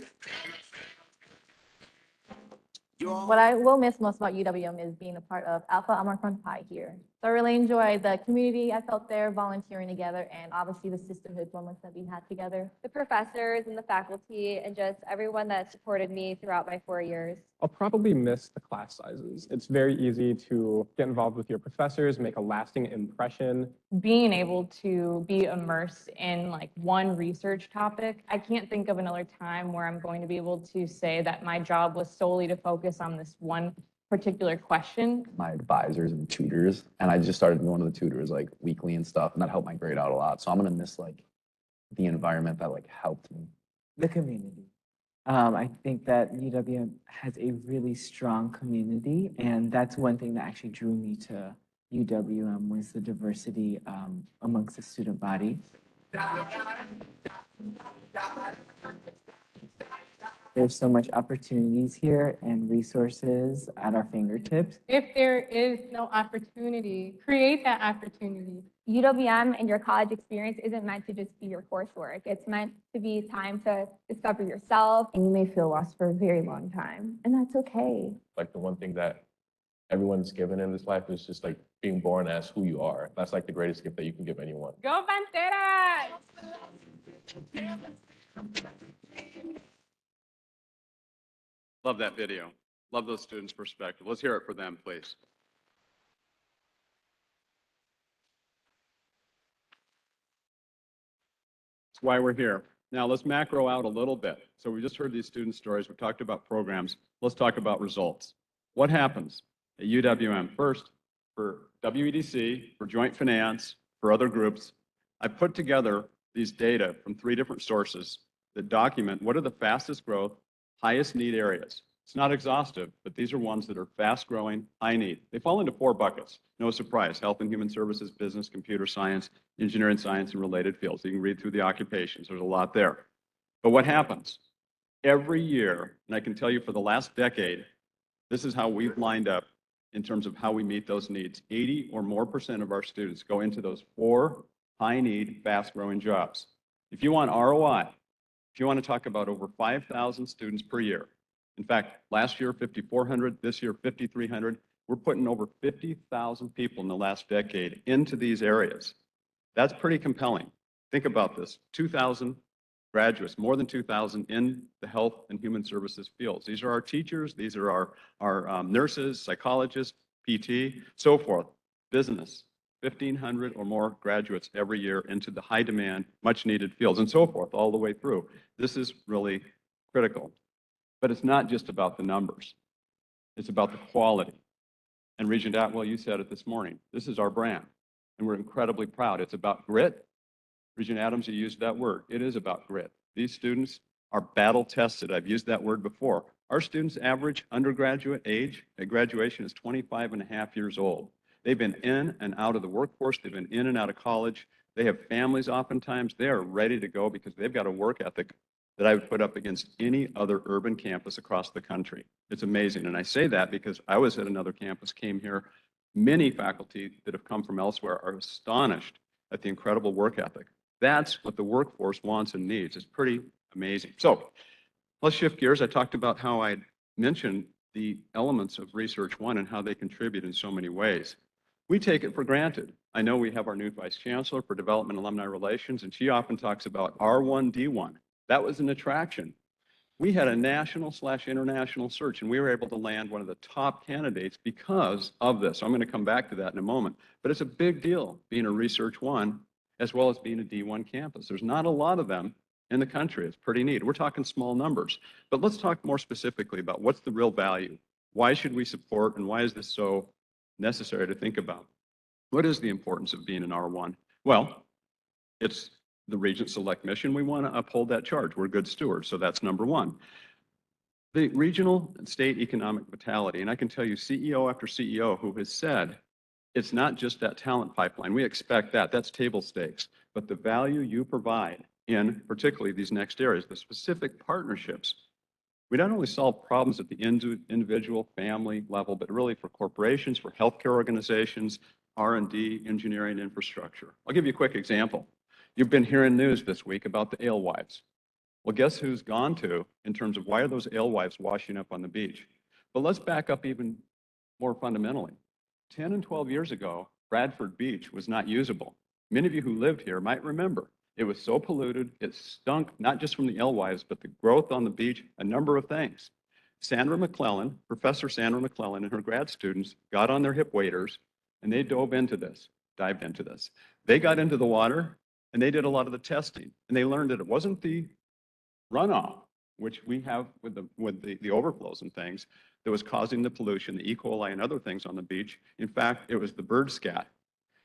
What I will miss most about UWM is being a part of Alpha Omicron Pi here. So I really enjoyed the community I felt there, volunteering together, and obviously the sisterhood moments that we had together. The professors and the faculty and just everyone that supported me throughout my 4 years. I'll probably miss the class sizes. It's very easy to get involved with your professors, make a lasting impression. Being able to be immersed in like one research topic, I can't think of another time where I'm going to be able to say that my job was solely to focus on this one particular question. My advisors and tutors, and I just started going to the tutors like weekly and stuff, and that helped my grade out a lot. So I'm gonna miss like the environment that like helped me. The community. I think that UWM has a really strong community, and that's one thing that actually drew me to UWM was the diversity amongst the student body. There's so much opportunities here and resources at our fingertips. If there is no opportunity, create that opportunity. UWM and your college experience isn't meant to just be your coursework. It's meant to be time to discover yourself. And you may feel lost for a very long time, and that's okay. Like the one thing that everyone's given in this life is just like being born as who you are. That's like the greatest gift that you can give anyone. Go Panteras! Love that video. Love those students' perspective. Let's hear it for them, please. That's why we're here. Now let's macro out a little bit. So we just heard these student stories. We talked about programs. Let's talk about results. What happens at UWM? First, for WEDC, for Joint Finance, for other groups, I put together these data from 3 different sources that document what are the fastest growth, highest need areas. It's not exhaustive, but these are ones that are fast growing, high need. They fall into 4 buckets. No surprise, health and human services, business, computer science, engineering science, and related fields. You can read through the occupations. There's a lot there. But what happens? Every year, and I can tell you for the last decade, this is how we've lined up in terms of how we meet those needs. 80% or more of our students go into those 4 high need, fast growing jobs. If you want ROI, if you want to talk about over 5,000 students per year, in fact, last year, 5,400, this year, 5,300, we're putting over 50,000 people in the last decade into these areas. That's pretty compelling. Think about this, 2,000 graduates, more than 2,000 in the health and human services fields. These are our teachers, these are our nurses, psychologists, PT, so forth, business. 1,500 or more graduates every year into the high demand, much needed fields and so forth all the way through. This is really critical. But it's not just about the numbers. It's about the quality. And Regent Atwell, you said it this morning. This is our brand, and we're incredibly proud. It's about grit. Regent Adams, you used that word. It is about grit. These students are battle tested. I've used that word before. Our students' average undergraduate age at graduation is 25 and a half years old. They've been in and out of the workforce. They've been in and out of college. They have families oftentimes. They are ready to go because they've got a work ethic that I would put up against any other urban campus across the country. It's amazing. And I say that because I was at another campus, came here. Many faculty that have come from elsewhere are astonished at the incredible work ethic. That's what the workforce wants and needs. It's pretty amazing. So let's shift gears. I talked about how I mentioned the elements of Research One and how they contribute in so many ways. We take it for granted. I know we have our new Vice Chancellor for Development and Alumni Relations, and she often talks about R1D1. That was an attraction. We had a national/international search, and we were able to land one of the top candidates because of this. So I'm going to come back to that in a moment. But it's a big deal being a Research One as well as being a D1 campus. There's not a lot of them in the country. It's pretty neat. We're talking small numbers. But let's talk more specifically about what's the real value. Why should we support, and why is this so necessary to think about? What is the importance of being an R1? Well, it's the Regent Select mission, we want to uphold that charge. We're good stewards, so that's number one. The regional and state economic vitality, and I can tell you CEO after CEO who has said, it's not just that talent pipeline. We expect that. That's table stakes. But the value you provide in particularly these next areas, the specific partnerships, we not only solve problems at the individual family level, but really for corporations, for healthcare organizations, R&D, engineering, infrastructure. I'll give you a quick example. You've been hearing news this week about the alewives. Well, guess who's gone to in terms of why are those alewives washing up on the beach? But let's back up even more fundamentally. 10 and 12 years ago, Bradford Beach was not usable. Many of you who lived here might remember. It was so polluted, it stunk, not just from the alewives, but the growth on the beach, a number of things. Sandra McClellan, Professor Sandra McClellan and her grad students got on their hip waders and they dived into this. They got into the water and they did a lot of the testing and they learned that it wasn't the runoff, which we have with the overflows and things, that was causing the pollution, the E. coli and other things on the beach. In fact, it was the bird scat.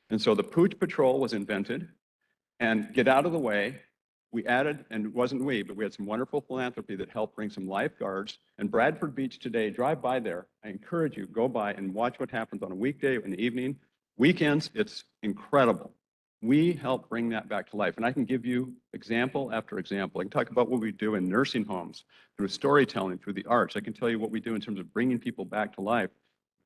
And so the Pooch Patrol was invented, and get out of the way, we added, and it wasn't we, but we had some wonderful philanthropy that helped bring some lifeguards. And Bradford Beach today, drive by there. I encourage you, go by and watch what happens on a weekday in the evening. Weekends, it's incredible. We help bring that back to life. And I can give you example after example. I can talk about what we do in nursing homes, through storytelling, through the arts. I can tell you what we do in terms of bringing people back to life,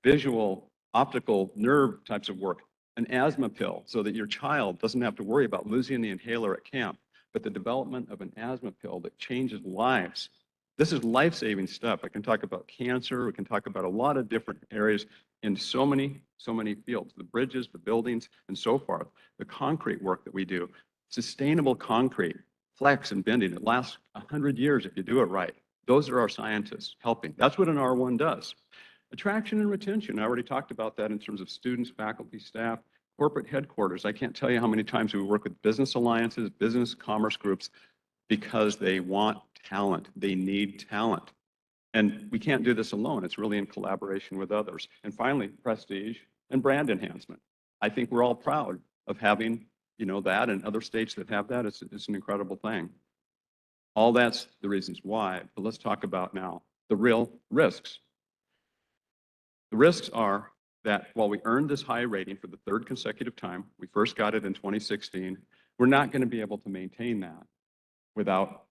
visual, optical, nerve types of work, an asthma pill so that your child doesn't have to worry about losing the inhaler at camp, but the development of an asthma pill that changes lives. This is life-saving stuff. I can talk about cancer. We can talk about a lot of different areas in so many fields, the bridges, the buildings, and so forth. The concrete work that we do, sustainable concrete, flex and bending. It lasts 100 years if you do it right. Those are our scientists helping. That's what an R1 does. Attraction and retention, I already talked about that in terms of students, faculty, staff, corporate headquarters. I can't tell you how many times we work with business alliances, business commerce groups, because they want talent. They need talent. And we can't do this alone. It's really in collaboration with others. And finally, prestige and brand enhancement. I think we're all proud of having, that, and other states that have that. It's an incredible thing. All that's the reasons why, but let's talk about now the real risks. The risks are that while we earned this high rating for the third consecutive time, we first got it in 2016, we're not going to be able to maintain that without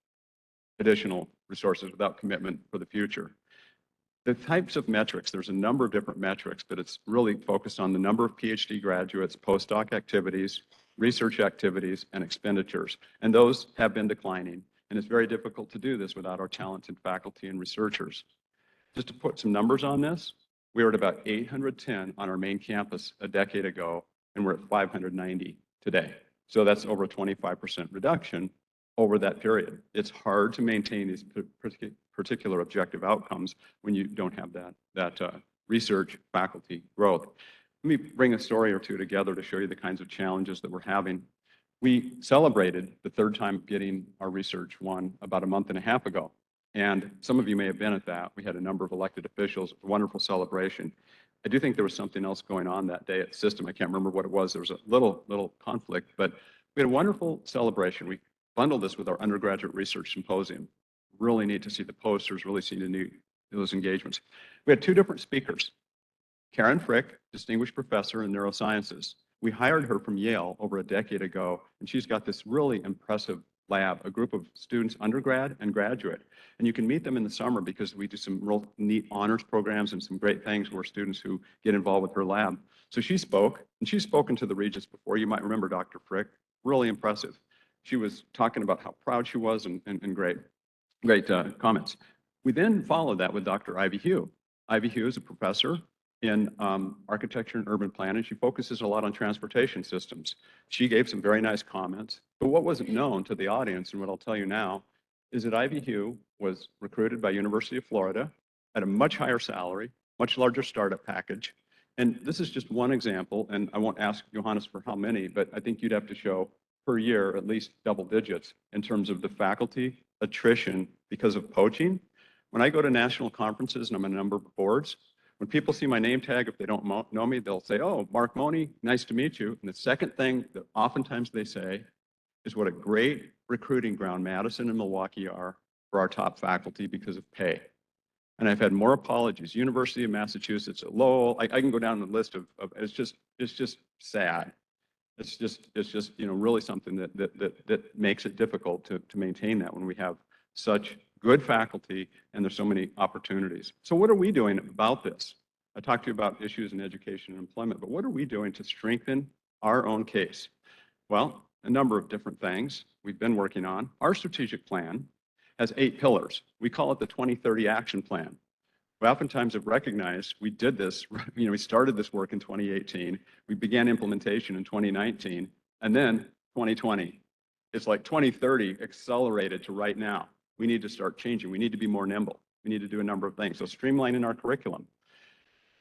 additional resources, without commitment for the future. The types of metrics, there's a number of different metrics, but it's really focused on the number of PhD graduates, postdoc activities, research activities, and expenditures. And those have been declining. And it's very difficult to do this without our talented faculty and researchers. Just to put some numbers on this, we were at about 810 on our main campus a decade ago, and we're at 590 today. So that's over a 25% reduction over that period. It's hard to maintain these particular objective outcomes when you don't have that research faculty growth. Let me bring a story or two together to show you the kinds of challenges that we're having. We celebrated the third time getting our research one about a month and a half ago. And some of you may have been at that. We had a number of elected officials, a wonderful celebration. I do think there was something else going on that day at System. I can't remember what it was. There was a little conflict, but we had a wonderful celebration. We bundled this with our undergraduate research symposium. Really neat to see the posters, really see those engagements. We had two different speakers. Karen Frick, distinguished professor in neurosciences. We hired her from Yale over a decade ago, and she's got this really impressive lab, a group of students, undergrad and graduate. And you can meet them in the summer because we do some real neat honors programs and some great things where students who get involved with her lab. So she spoke, and she's spoken to the Regents before. You might remember Dr. Frick, really impressive. She was talking about how proud she was and great comments. We then followed that with Dr. Ivy Hugh. Ivy Hugh is a professor in architecture and urban planning. She focuses a lot on transportation systems. She gave some very nice comments, but what wasn't known to the audience, and what I'll tell you now, is that Ivy Hugh was recruited by University of Florida at a much higher salary, much larger startup package. And this is just one example, and I won't ask Johannes for how many, but I think you'd have to show per year at least double digits in terms of the faculty attrition because of poaching. When I go to national conferences and I'm on a number of boards, when people see my name tag, if they don't know me, they'll say, "Oh, Mark Mone, nice to meet you." And the second thing that oftentimes they say is what a great recruiting ground Madison and Milwaukee are for our top faculty because of pay. And I've had more apologies. University of Massachusetts, Lowell, I can go down the list of it's just sad. It's just, you know, really something that makes it difficult to maintain that when we have such good faculty and there's so many opportunities. So what are we doing about this? I talked to you about issues in education and employment, but what are we doing to strengthen our own case? Well, a number of different things we've been working on. Our strategic plan has 8 pillars. We call it the 2030 Action Plan. We oftentimes have recognized we did this, you know, we started this work in 2018, we began implementation in 2019, and then 2020. It's like 2030 accelerated to right now. We need to start changing. We need to be more nimble. We need to do a number of things. So streamlining our curriculum.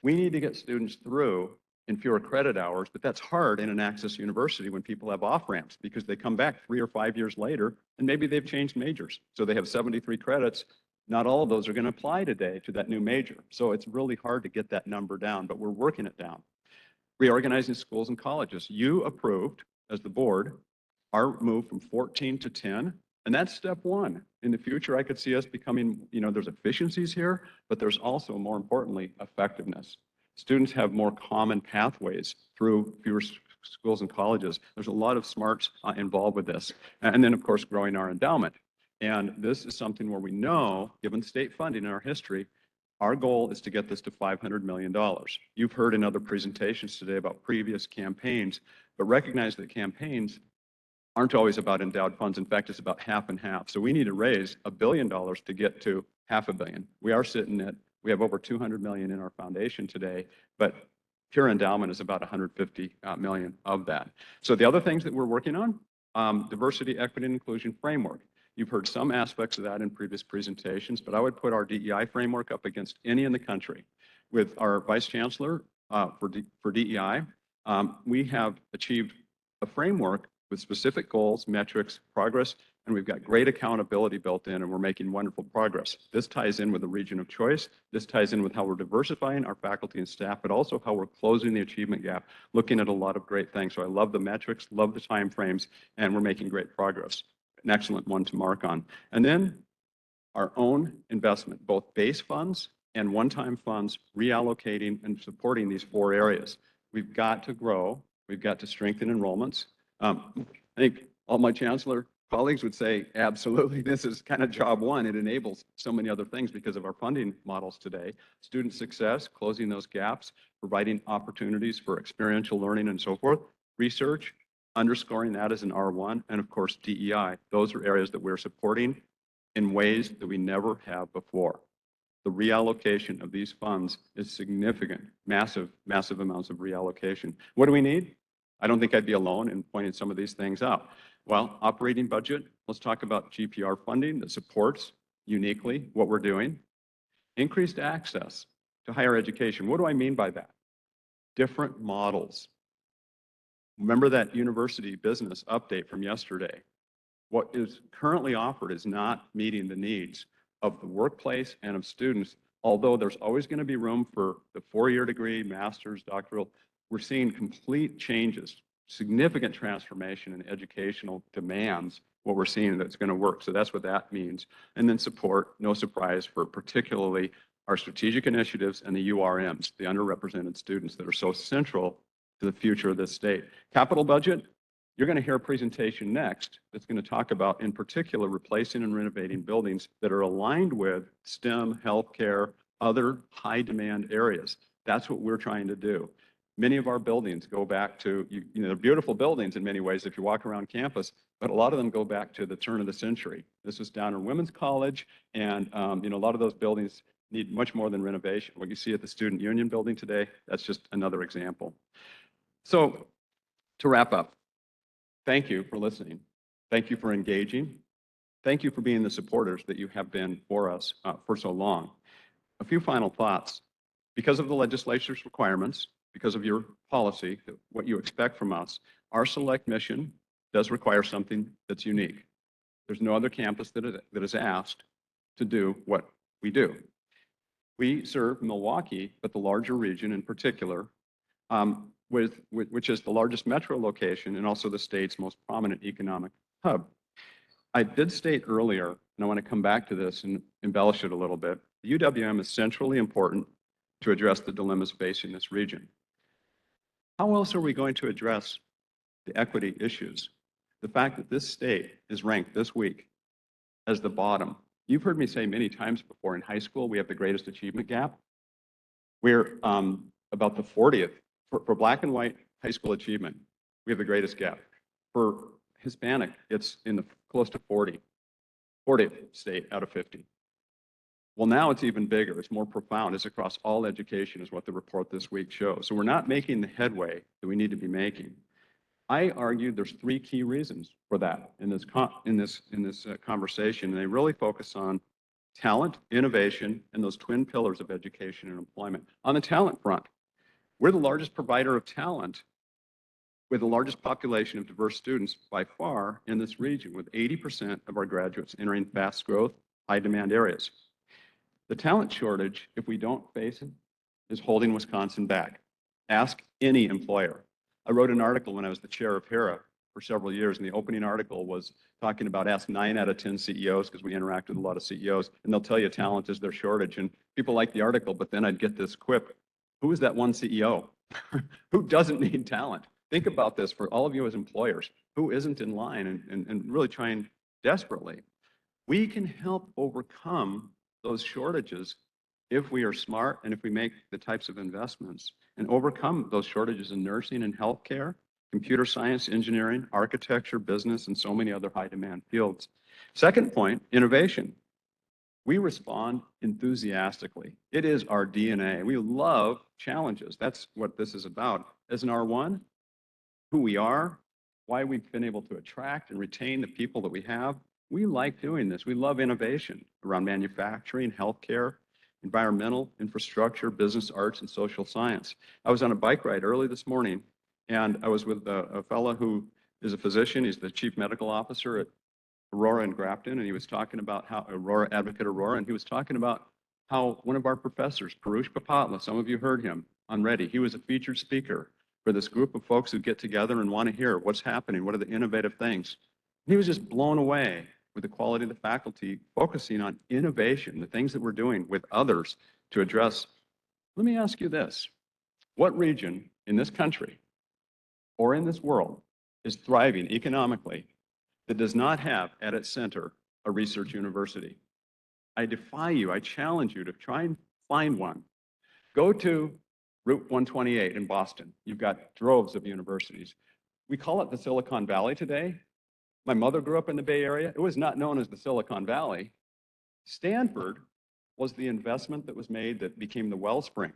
We need to get students through in fewer credit hours, but that's hard in an access university when people have off-ramps because they come back 3 or 5 years later and maybe they've changed majors. So they have 73 credits. Not all of those are going to apply today to that new major. So it's really hard to get that number down, but we're working it down. Reorganizing schools and colleges. You approved, as the board, our move from 14 to 10, and that's step one. In the future, I could see us becoming, you know, there's efficiencies here, but there's also, more importantly, effectiveness. Students have more common pathways through fewer schools and colleges. There's a lot of smarts involved with this. And then, of course, growing our endowment. And this is something where we know, given state funding in our history, our goal is to get this to $500 million. You've heard in other presentations today about previous campaigns, but recognize that campaigns aren't always about endowed funds. In fact, it's about half and half. So we need to raise $1 billion to get to $500 million. We are sitting at, we have over 200 million in our foundation today, but pure endowment is about 150 million of that. So the other things that we're working on, diversity, equity, and inclusion framework. You've heard some aspects of that in previous presentations, but I would put our DEI framework up against any in the country. With our Vice Chancellor for DEI, we have achieved a framework with specific goals, metrics, progress, and we've got great accountability built in, and we're making wonderful progress. This ties in with the region of choice. This ties in with how we're diversifying our faculty and staff, but also how we're closing the achievement gap, looking at a lot of great things. So I love the metrics, love the timeframes, and we're making great progress. An excellent one to mark on. And then our own investment, both base funds and one-time funds, reallocating and supporting these 4 areas. We've got to grow. We've got to strengthen enrollments. I think all my chancellor colleagues would say, absolutely, this is kind of job one. It enables so many other things because of our funding models today. Student success, closing those gaps, providing opportunities for experiential learning and so forth. Research, underscoring that as an R1, and of course, DEI. Those are areas that we're supporting in ways that we never have before. The reallocation of these funds is significant, massive, massive amounts of reallocation. What do we need? I don't think I'd be alone in pointing some of these things out. Well, operating budget, let's talk about GPR funding that supports uniquely what we're doing. Increased access to higher education. What do I mean by that? Different models. Remember that university business update from yesterday. What is currently offered is not meeting the needs of the workplace and of students, although there's always going to be room for the 4-year degree, master's, doctoral. We're seeing complete changes, significant transformation in educational demands, what we're seeing that's going to work. So that's what that means. And then support, no surprise, for particularly our strategic initiatives and the URMs, the underrepresented students that are so central to the future of this state. Capital budget, you're going to hear a presentation next that's going to talk about, in particular, replacing and renovating buildings that are aligned with STEM, healthcare, other high demand areas. That's what we're trying to do. Many of our buildings go back to, you know, they're beautiful buildings in many ways if you walk around campus, but a lot of them go back to the turn of the century. This is down in Women's College, and you know, a lot of those buildings need much more than renovation. What you see at the Student Union building today, that's just another example. So to wrap up, thank you for listening. Thank you for engaging. Thank you for being the supporters that you have been for us for so long. A few final thoughts. Because of the legislature's requirements, because of your policy, what you expect from us, our select mission does require something that's unique. There's no other campus that is asked to do what we do. We serve Milwaukee, but the larger region in particular, which is the largest metro location and also the state's most prominent economic hub. I did state earlier, and I want to come back to this and embellish it a little bit, the UWM is centrally important to address the dilemmas facing this region. How else are we going to address the equity issues? The fact that this state is ranked this week as the bottom. You've heard me say many times before, in high school, we have the greatest achievement gap. We're about the 40th. For black and white high school achievement, we have the greatest gap. For Hispanic, it's in the close to 40th state out of 50. Well, now it's even bigger. It's more profound. It's across all education is what the report this week shows. So we're not making the headway that we need to be making. I argued there's three key reasons for that in this conversation, and they really focus on talent, innovation, and those twin pillars of education and employment. On the talent front, we're the largest provider of talent with the largest population of diverse students by far in this region, with 80% of our graduates entering fast growth, high demand areas. The talent shortage, if we don't face it, is holding Wisconsin back. Ask any employer. I wrote an article when I was the chair of HERA for several years, and the opening article was talking about ask 9 out of 10 CEOs, because we interact with a lot of CEOs, and they'll tell you talent is their shortage. And people like the article, but then I'd get this quip: who is that one CEO who doesn't need talent? Think about this for all of you as employers. Who isn't in line and really trying desperately? We can help overcome those shortages if we are smart and if we make the types of investments and overcome those shortages in nursing and healthcare, computer science, engineering, architecture, business, and so many other high demand fields. Second point, innovation. We respond enthusiastically. It is our DNA. We love challenges. That's what this is about. As an R1, who we are, why we've been able to attract and retain the people that we have. We like doing this. We love innovation around manufacturing, healthcare, environmental, infrastructure, business, arts, and social science. I was on a bike ride early this morning, and I was with a fellow who is a physician. He's the chief medical officer at Aurora and Grafton, and he was talking about how Aurora, Advocate Aurora, and he was talking about how one of our professors, Parush Papatla, some of you heard him on Ready, he was a featured speaker for this group of folks who get together and want to hear what's happening, what are the innovative things. And he was just blown away with the quality of the faculty focusing on innovation, the things that we're doing with others to address. Let me ask you this: what region in this country or in this world is thriving economically that does not have at its center a research university? I defy you, I challenge you to try and find one. Go to Route 128 in Boston. You've got droves of universities. We call it the Silicon Valley today. My mother grew up in the Bay Area. It was not known as the Silicon Valley. Stanford was the investment that was made that became the wellspring.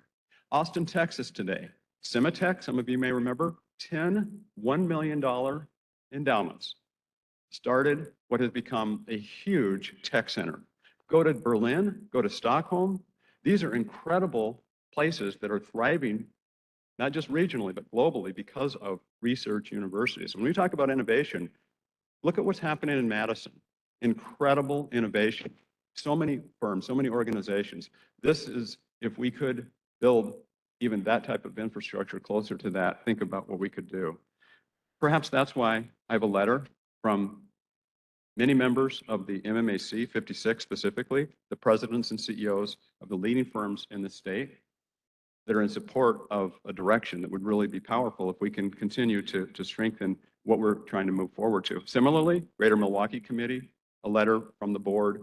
Austin, Texas today, Cimatech, some of you may remember, 10 $1 million endowments started what has become a huge tech center. Go to Berlin, go to Stockholm. These are incredible places that are thriving, not just regionally, but globally because of research universities. When we talk about innovation, look at what's happening in Madison. Incredible innovation. So many firms, so many organizations. This is, if we could build even that type of infrastructure closer to that, think about what we could do. Perhaps that's why I have a letter from many members of the MMAC, 56 specifically, the presidents and CEOs of the leading firms in the state, that are in support of a direction that would really be powerful if we can continue to strengthen what we're trying to move forward to. Similarly, Greater Milwaukee Committee, a letter from the board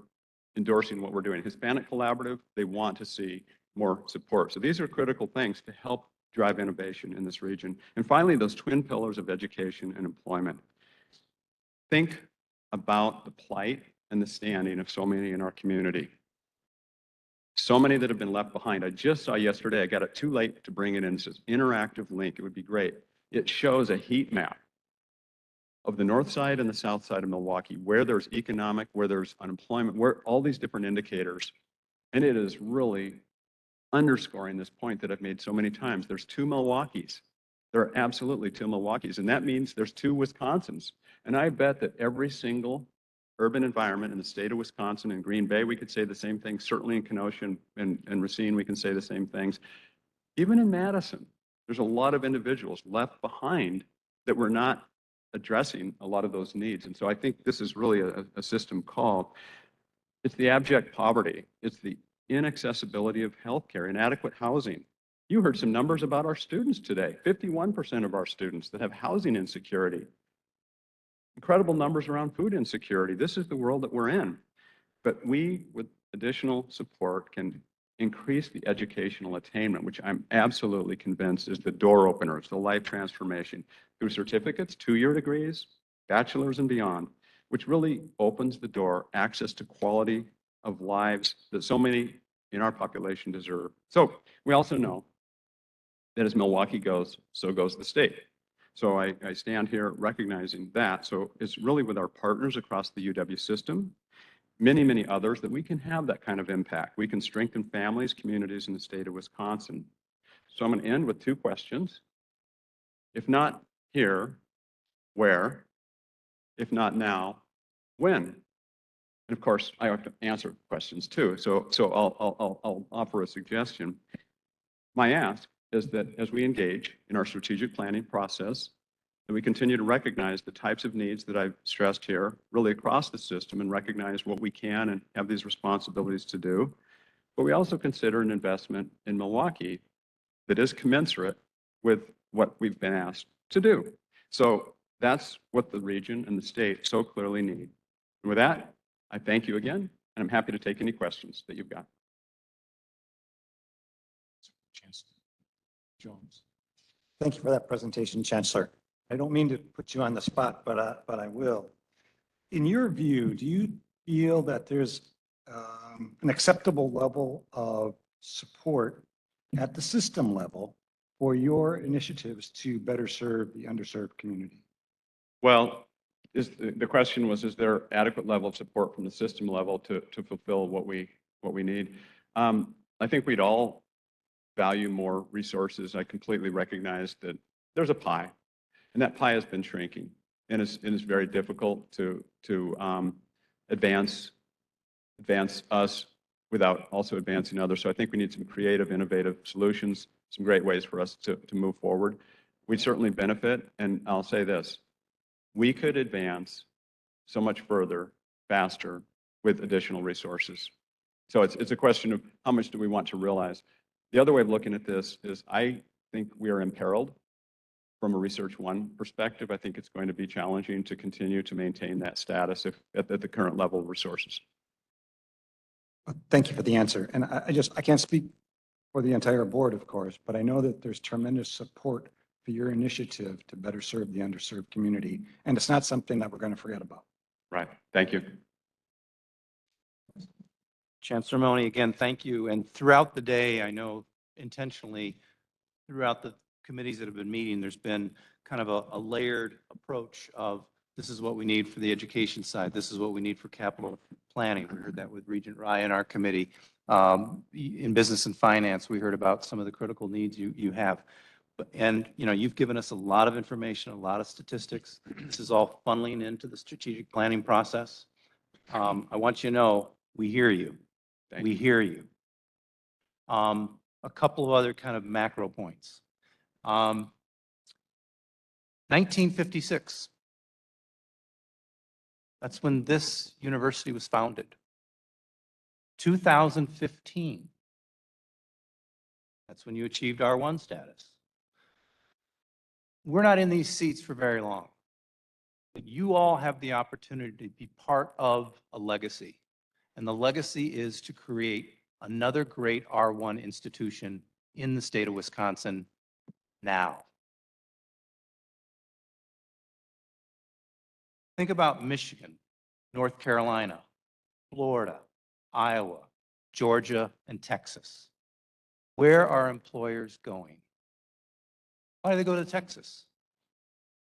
endorsing what we're doing. Hispanic Collaborative, they want to see more support. So these are critical things to help drive innovation in this region. And finally, those twin pillars of education and employment. Think about the plight and the standing of so many in our community. So many that have been left behind. I just saw yesterday, I got it too late to bring it in. It says interactive link. It would be great. It shows a heat map of the north side and the south side of Milwaukee, where there's economic, where there's unemployment, where all these different indicators. And it is really underscoring this point that I've made so many times. There's two Milwaukees. There are absolutely two Milwaukees. And that means there's two Wisconsins. And I bet that every single urban environment in the state of Wisconsin and Green Bay, we could say the same thing. Certainly in Kenosha and Racine, we can say the same things. Even in Madison, there's a lot of individuals left behind that were not addressing a lot of those needs. And so I think this is really a system call. It's the abject poverty. It's the inaccessibility of healthcare, inadequate housing. You heard some numbers about our students today. 51% of our students that have housing insecurity. Incredible numbers around food insecurity. This is the world that we're in. But we, with additional support, can increase the educational attainment, which I'm absolutely convinced is the door opener. It's the life transformation through certificates, 2-year degrees, bachelor's and beyond, which really opens the door, access to quality of lives that so many in our population deserve. So we also know that as Milwaukee goes, so goes the state. So I stand here recognizing that. So it's really with our partners across the UW system, many, many others, that we can have that kind of impact. We can strengthen families, communities in the state of Wisconsin. So I'm going to end with 2 questions. If not here, where? If not now, when? And of course, I have to answer questions too. So I'll offer a suggestion. My ask is that as we engage in our strategic planning process, that we continue to recognize the types of needs that I've stressed here, really across the system, and recognize what we can and have these responsibilities to do. But we also consider an investment in Milwaukee that is commensurate with what we've been asked to do. So that's what the region and the state so clearly need. And with that, I thank you again, and I'm happy to take any questions that you've got. Chancellor Jones. Thank you for that presentation, Chancellor. I don't mean to put you on the spot, but I will. In your view, do you feel that there's an acceptable level of support at the system level for your initiatives to better serve the underserved community? Well, the question was, is there adequate level of support from the system level to fulfill what we need? I think we'd all value more resources. I completely recognize that there's a pie, and that pie has been shrinking, and it's very difficult to advance us without also advancing others. So I think we need some creative, innovative solutions, some great ways for us to move forward. We'd certainly benefit, and I'll say this, we could advance so much further, faster, with additional resources. So it's a question of how much do we want to realize. The other way of looking at this is I think we are imperiled from a Research One perspective. I think it's going to be challenging to continue to maintain that status at the current level of resources. Thank you for the answer. And I can't speak for the entire board, of course, but I know that there's tremendous support for your initiative to better serve the underserved community. And it's not something that we're going to forget about. Right. Thank you. Chancellor Mone, again, thank you. And throughout the day, I know intentionally throughout the committees that have been meeting, there's been kind of a layered approach of this is what we need for the education side. This is what we need for capital planning. We heard that with Regent Rye in our committee. In business and finance, we heard about some of the critical needs you have. And, you know, you've given us a lot of information, a lot of statistics. This is all funneling into the strategic planning process. I want you to know, we hear you. We hear you. A couple of other kind of macro points. 1956. That's when this university was founded. 2015. That's when you achieved R1 status. We're not in these seats for very long. But you all have the opportunity to be part of a legacy. And the legacy is to create another great R1 institution in the state of Wisconsin now. Think about Michigan, North Carolina, Florida, Iowa, Georgia, and Texas. Where are employers going? Why do they go to Texas?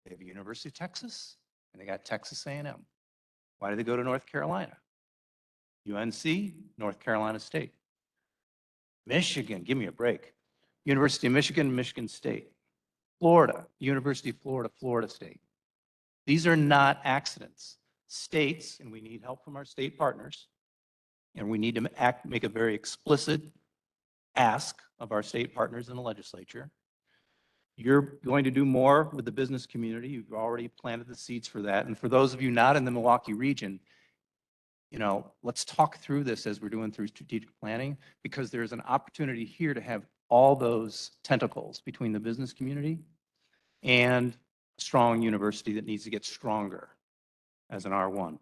They have University of Texas, and they got Texas A&M. Why do they go to North Carolina? UNC, North Carolina State. Michigan, give me a break. University of Michigan, Michigan State. Florida, University of Florida, Florida State. These are not accidents. States, and we need help from our state partners, and we need to make a very explicit ask of our state partners in the legislature. You're going to do more with the business community. You've already planted the seeds for that. And for those of you not in the Milwaukee region, let's talk through this as we're doing through strategic planning, because there's an opportunity here to have all those tentacles between the business community and a strong university that needs to get stronger as an R1.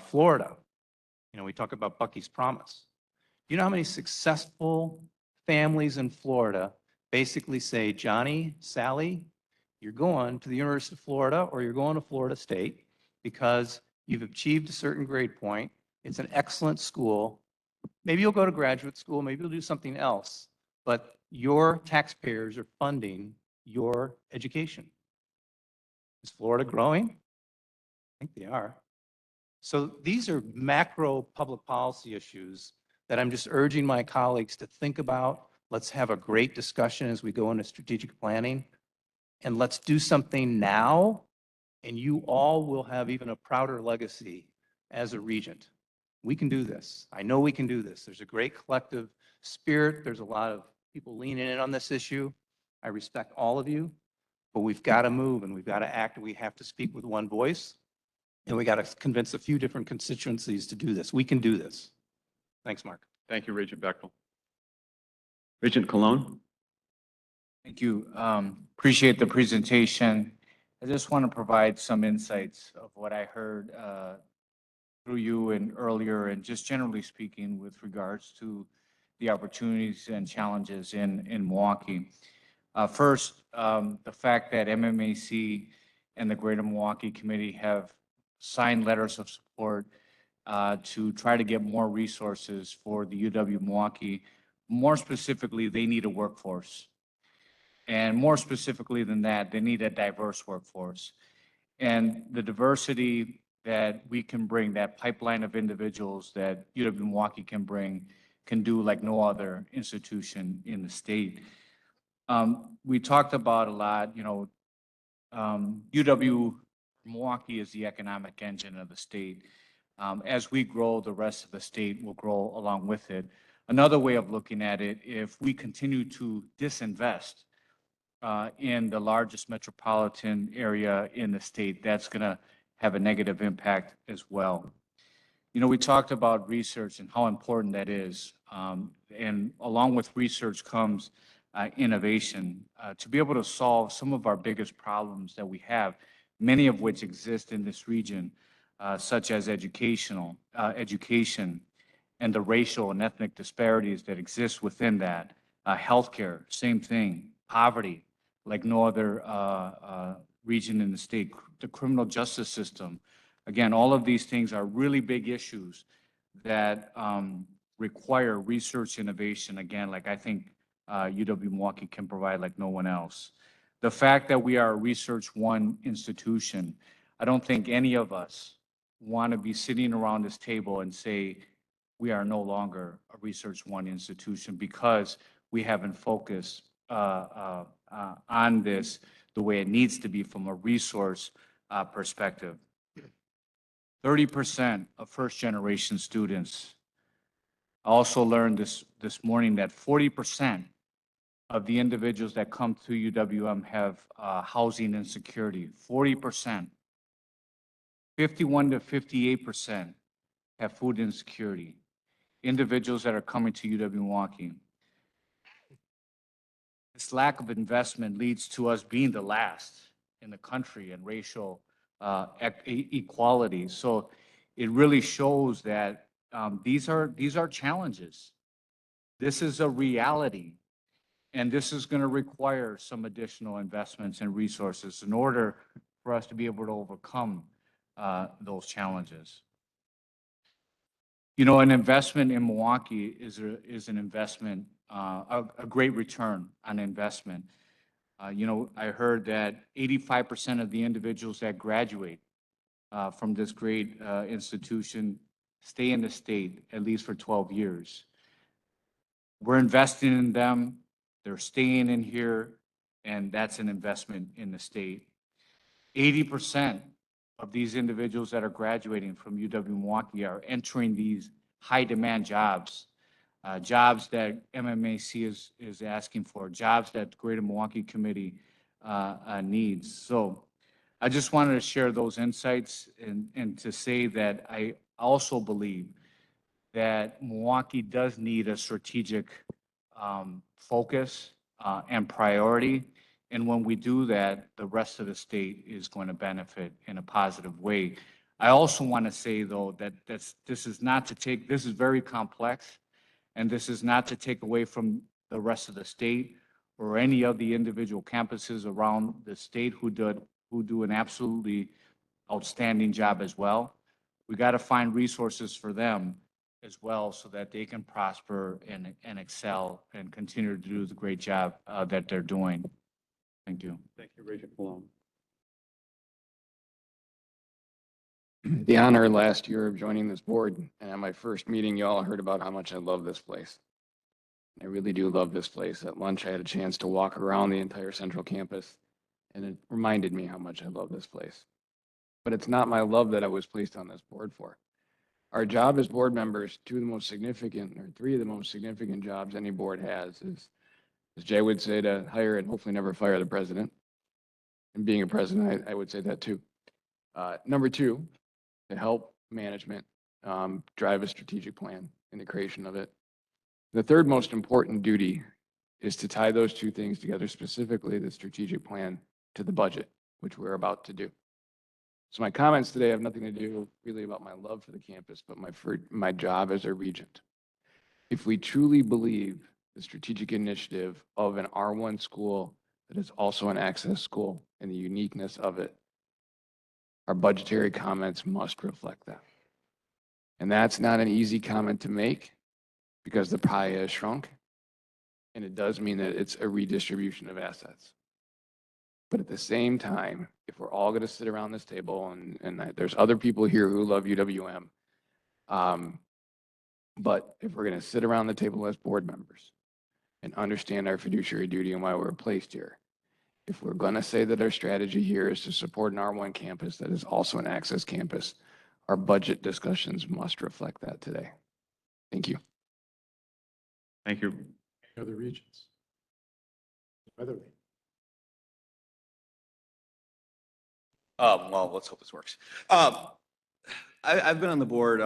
Florida, we talk about Bucky's Promise. You know how many successful families in Florida basically say, Johnny, Sally, you're going to the University of Florida or you're going to Florida State because you've achieved a certain grade point. It's an excellent school. Maybe you'll go to graduate school, maybe you'll do something else, but your taxpayers are funding your education. Is Florida growing? I think they are. So these are macro public policy issues that I'm just urging my colleagues to think about. Let's have a great discussion as we go into strategic planning. And let's do something now, and you all will have even a prouder legacy as a regent. We can do this. I know we can do this. There's a great collective spirit. There's a lot of people leaning in on this issue. I respect all of you, but we've got to move and we've got to act. We have to speak with one voice, and we got to convince a few different constituencies to do this. We can do this. Thanks, Mark. Thank you, Regent Bechtel. Regent Cologne. Thank you. Appreciate the presentation. I just want to provide some insights of what I heard through you and earlier, and just generally speaking with regards to the opportunities and challenges in Milwaukee. First, the fact that MMAC and the Greater Milwaukee Committee have signed letters of support to try to get more resources for the UW-Milwaukee. More specifically, they need a workforce. And more specifically than that, they need a diverse workforce. And the diversity that we can bring, that pipeline of individuals that UW-Milwaukee can bring, can do like no other institution in the state. We talked about a lot, UW-Milwaukee is the economic engine of the state. As we grow, the rest of the state will grow along with it. Another way of looking at it, if we continue to disinvest in the largest metropolitan area in the state, that's going to have a negative impact as well. We talked about research and how important that is. And along with research comes innovation to be able to solve some of our biggest problems that we have, many of which exist in this region, such as education, and the racial and ethnic disparities that exist within that. Healthcare, same thing. Poverty, like no other region in the state. The criminal justice system. Again, all of these things are really big issues that require research innovation. Again, like I think UW-Milwaukee can provide like no one else. The fact that we are a Research One institution, I don't think any of us want to be sitting around this table and say, we are no longer a Research One institution because we haven't focused on this the way it needs to be from a resource perspective. 30% of first-generation students. I also learned this morning that 40% of the individuals that come to UWM have housing insecurity. 40%. 51 to 58% have food insecurity. Individuals that are coming to UW-Milwaukee. This lack of investment leads to us being the last in the country in racial equality. So it really shows that these are challenges. This is a reality, and this is going to require some additional investments and resources in order for us to be able to overcome those challenges. An investment in Milwaukee is an investment, a great return on investment. I heard that 85% of the individuals that graduate from this great institution stay in the state at least for 12 years. We're investing in them, they're staying in here, and that's an investment in the state. 80% of these individuals that are graduating from UW-Milwaukee are entering these high-demand jobs jobs that MMAC is asking for, jobs that the Greater Milwaukee Committee needs. So I just wanted to share those insights and to say that I also believe that Milwaukee does need a strategic focus and priority. And when we do that, the rest of the state is going to benefit in a positive way. I also want to say, though, that this is not to take, this is very complex, and this is not to take away from the rest of the state or any of the individual campuses around the state who do an absolutely outstanding job as well. We got to find resources for them as well so that they can prosper and excel and continue to do the great job that they're doing. Thank you. Thank you, Regent Cologne. The honor last year of joining this board, and at my first meeting, you all heard about how much I love this place. I really do love this place. At lunch, I had a chance to walk around the entire central campus, and it reminded me how much I love this place. But it's not my love that I was placed on this board for. Our job as board members, three of the most significant jobs any board has is, as Jay would say, to hire and hopefully never fire the president. And being a president, I would say that too. Number two, to help management drive a strategic plan and the creation of it. The third most important duty is to tie those two things together, specifically the strategic plan to the budget, which we're about to do. So my comments today have nothing to do really about my love for the campus, but my job as a regent. If we truly believe the strategic initiative of an R1 school that is also an access school and the uniqueness of it, our budgetary comments must reflect that. And that's not an easy comment to make because the pie has shrunk. And it does mean that it's a redistribution of assets. But at the same time, if we're all going to sit around this table, and there's other people here who love UWM, but if we're going to sit around the table as board members and understand our fiduciary duty and why we're placed here, if we're going to say that our strategy here is to support an R1 campus that is also an access campus, our budget discussions must reflect that today. Thank you. Thank you. Other regions. Weatherly. Well, let's hope this works. I've been on the board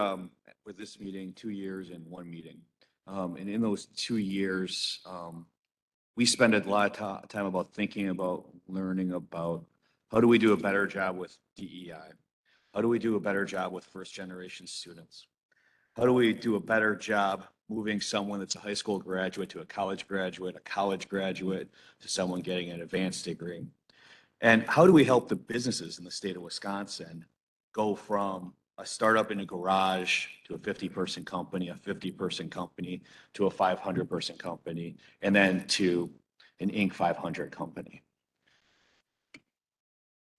with this meeting 2 years and 1 meeting. And in those 2 years, we spend a lot of time about thinking about, learning about how do we do a better job with DEI? How do we do a better job with first generation students? How do we do a better job moving someone that's a high school graduate to a college graduate to someone getting an advanced degree? And how do we help the businesses in the state of Wisconsin go from a startup in a garage to a 50-person company, a 50-person company, to a 500-person company, and then to an Inc. 500 company?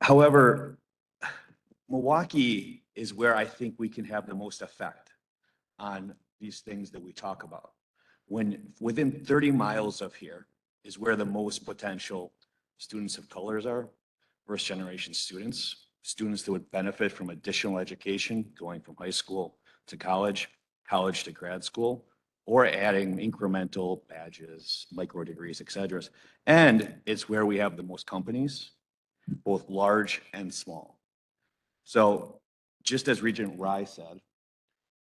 However, Milwaukee is where I think we can have the most effect on these things that we talk about. When within 30 miles of here is where the most potential students of colors are, first generation students that would benefit from additional education going from high school to college to grad school, or adding incremental badges, micro degrees, et cetera. And it's where we have the most companies, both large and small. So just as Regent Rye said,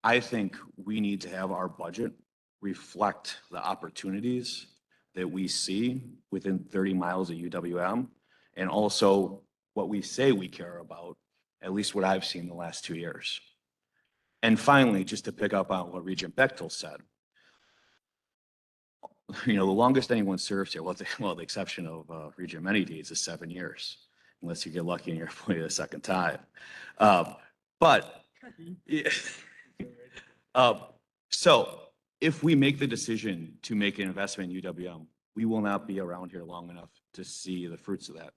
I think we need to have our budget reflect the opportunities that we see within 30 miles of UWM, and also what we say we care about, at least what I've seen the last 2 years. And finally, just to pick up on what Regent Bechtel said, the longest anyone serves here, well, the exception of Regent Manydeeds, is 7 years, unless you get lucky and you're appointed a second time. So if we make the decision to make an investment in UWM, we will not be around here long enough to see the fruits of that.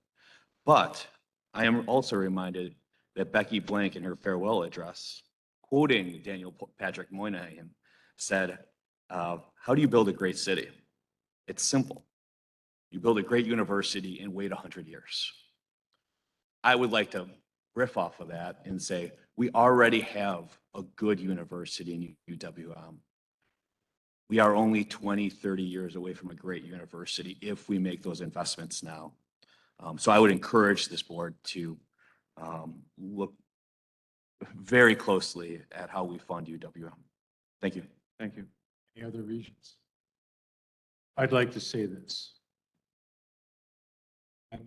But I am also reminded that Becky Blank, in her farewell address, quoting Daniel Patrick Moynihan, said, how do you build a great city? It's simple. You build a great university and wait 100 years. I would like to riff off of that and say, we already have a good university in UWM. we are only 20, 30 years away from a great university if we make those investments now. So I would encourage this board to look very closely at how we fund UWM. Thank you. Thank you. Any other regions? I'd like to say this. And,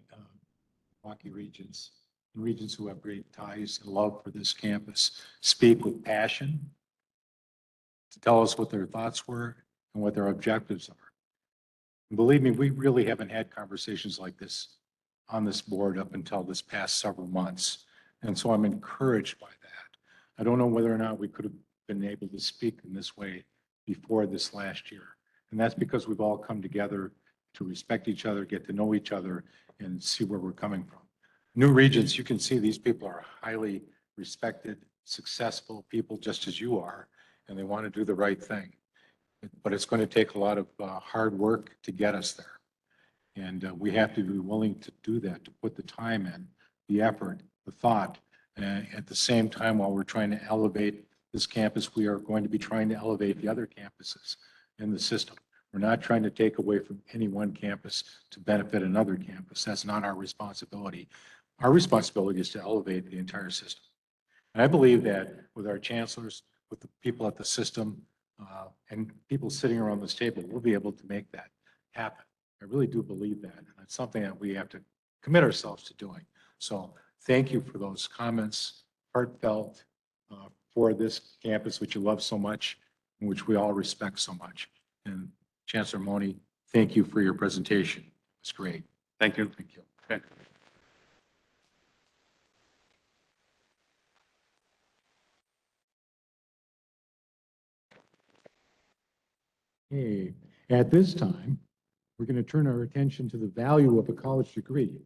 Milwaukee Regents and Regents who have great ties and love for this campus speak with passion to tell us what their thoughts were and what their objectives are. And believe me, we really haven't had conversations like this on this board up until this past several months. And so I'm encouraged by that. I don't know whether or not we could have been able to speak in this way before this last year. And that's because we've all come together to respect each other, get to know each other, and see where we're coming from. New Regents, you can see these people are highly respected, successful people just as you are, and they want to do the right thing. But it's going to take a lot of hard work to get us there. And we have to be willing to do that, to put the time in, the effort, the thought. At the same time, while we're trying to elevate this campus, we are going to be trying to elevate the other campuses in the system. We're not trying to take away from any one campus to benefit another campus. That's not our responsibility. Our responsibility is to elevate the entire system. And I believe that with our chancellors, with the people at the system, and people sitting around this table, we'll be able to make that happen. I really do believe that. And it's something that we have to commit ourselves to doing. So thank you for those comments, heartfelt, for this campus, which you love so much, and which we all respect so much. And Chancellor Mone, thank you for your presentation. It's great. Thank you. Thank you. Okay. Okay. At this time, we're going to turn our attention to the value of a college degree.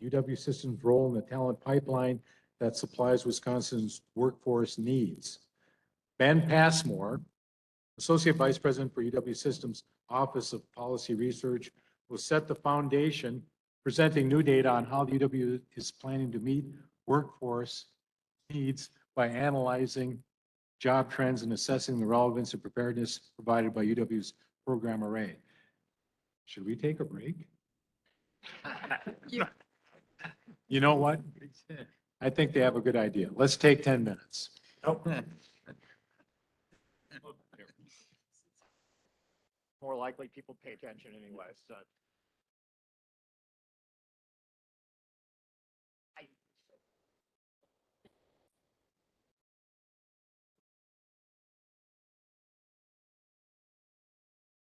UW System's role in the talent pipeline that supplies Wisconsin's workforce needs. Ben Passmore, Associate Vice President for UW Systems Office of Policy Research, will set the foundation, presenting new data on how the UW is planning to meet workforce needs by analyzing job trends and assessing the relevance and preparedness provided by UW's program array. Should we take a break? You know what? I think they have a good idea. Let's take 10 minutes. More likely people pay attention anyway, so.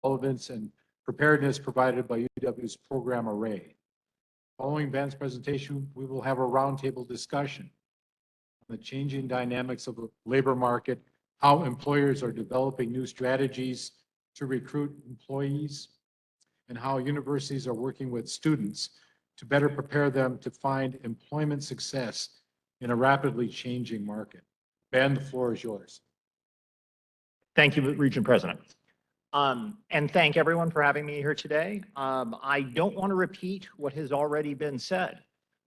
Relevance and preparedness provided by UW's program array. Following Ben's presentation, we will have a roundtable discussion on the changing dynamics of the labor market, how employers are developing new strategies to recruit employees, and how universities are working with students to better prepare them to find employment success in a rapidly changing market. Ben, the floor is yours. Thank you, Regent President. And thank everyone for having me here today. I don't want to repeat what has already been said,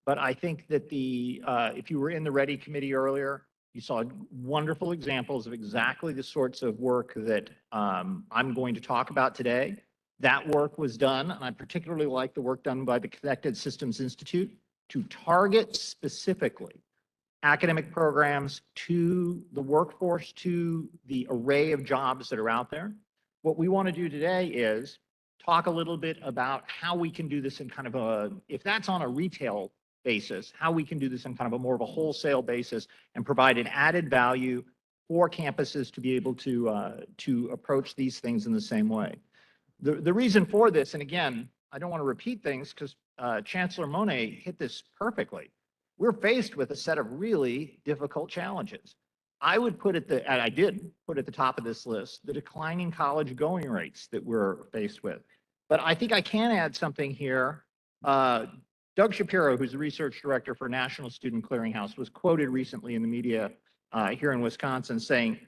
but I think that if you were in the Ready Committee earlier, you saw wonderful examples of exactly the sorts of work that I'm going to talk about today. That work was done, and I particularly like the work done by the Connected Systems Institute to target specifically academic programs to the workforce, to the array of jobs that are out there. What we want to do today is talk a little bit about how we can do this in kind of if that's on a retail basis, how we can do this in kind of a more of a wholesale basis and provide an added value for campuses to be able to approach these things in the same way. The reason for this, and again, I don't want to repeat things because Chancellor Mone hit this perfectly. We're faced with a set of really difficult challenges. I would put and I did put at the top of this list, the declining college going rates that we're faced with. But I think I can add something here. Doug Shapiro, who's the research director for National Student Clearinghouse, was quoted recently in the media here in Wisconsin saying,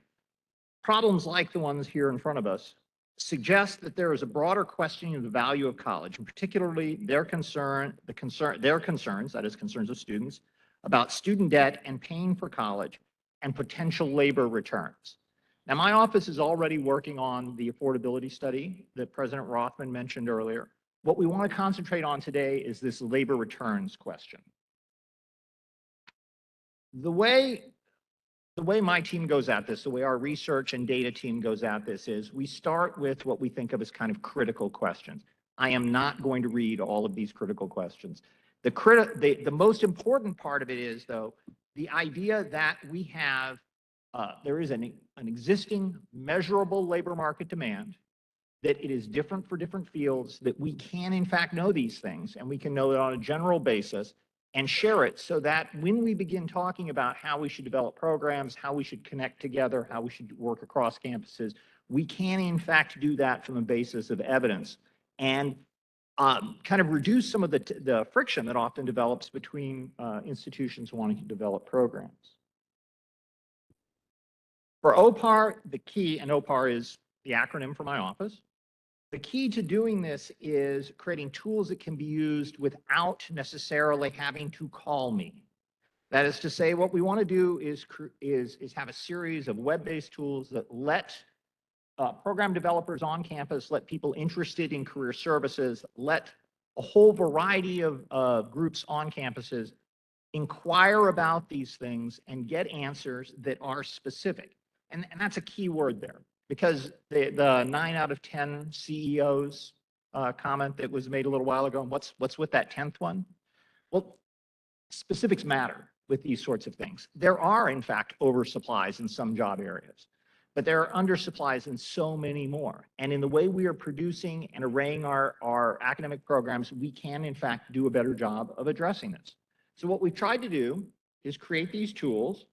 problems like the ones here in front of us suggest that there is a broader questioning of the value of college, and particularly their concerns, that is concerns of students, about student debt and paying for college and potential labor returns. Now, my office is already working on the affordability study that President Rothman mentioned earlier. What we want to concentrate on today is this labor returns question. The way my team goes at this, the way our research and data team goes at this is we start with what we think of as kind of critical questions. I am not going to read all of these critical questions. The most important part of it is, though, the idea that we have, there is an existing measurable labor market demand, that it is different for different fields, that we can in fact know these things, and we can know it on a general basis and share it so that when we begin talking about how we should develop programs, how we should connect together, how we should work across campuses, we can in fact do that from a basis of evidence and kind of reduce some of the friction that often develops between institutions wanting to develop programs. For OPAR, the key, and OPAR is the acronym for my office, the key to doing this is creating tools that can be used without necessarily having to call me. That is to say, what we want to do is have a series of web-based tools that let program developers on campus, let people interested in career services, let a whole variety of groups on campuses inquire about these things and get answers that are specific. And that's a key word there, because the 9 out of 10 CEOs comment that was made a little while ago, and what's with that 10th one? Well, specifics matter with these sorts of things. There are, in fact, oversupplies in some job areas, but there are undersupplies in so many more. And in the way we are producing and arraying our academic programs, we can, in fact, do a better job of addressing this. So what we've tried to do is create these tools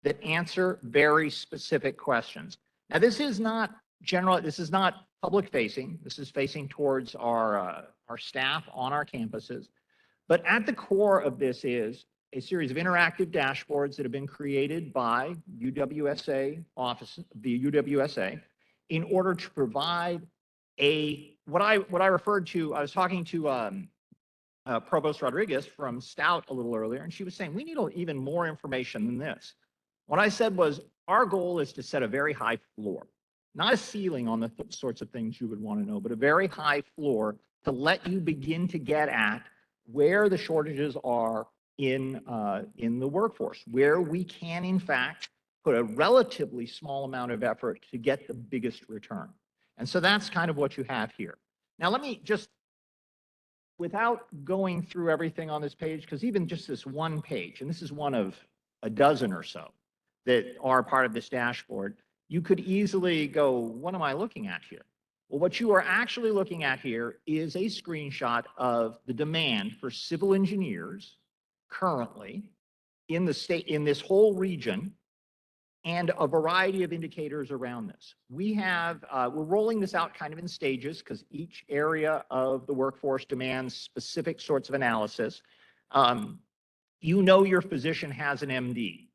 that answer very specific questions. Now, this is not general, this is not public facing. This is facing towards our staff on our campuses. But at the core of this is a series of interactive dashboards that have been created by UWSA office, the UWSA, in order to provide what I referred to. I was talking to Provost Rodriguez from Stout a little earlier, and she was saying we need even more information than this. What I said was our goal is to set a very high floor, not a ceiling on the sorts of things you would want to know, but a very high floor to let you begin to get at where the shortages are in the workforce, where we can in fact put a relatively small amount of effort to get the biggest return. And so that's kind of what you have here. Now let me just, without going through everything on this page, because even just this one page, and this is one of a dozen or so that are part of this dashboard, you could easily go, what am I looking at here? Well, what you are actually looking at here is a screenshot of the demand for civil engineers currently in the state, in this whole region, and a variety of indicators around this. We have, we're rolling this out kind of in stages because each area of the workforce demands specific sorts of analysis. You know your physician has an MD,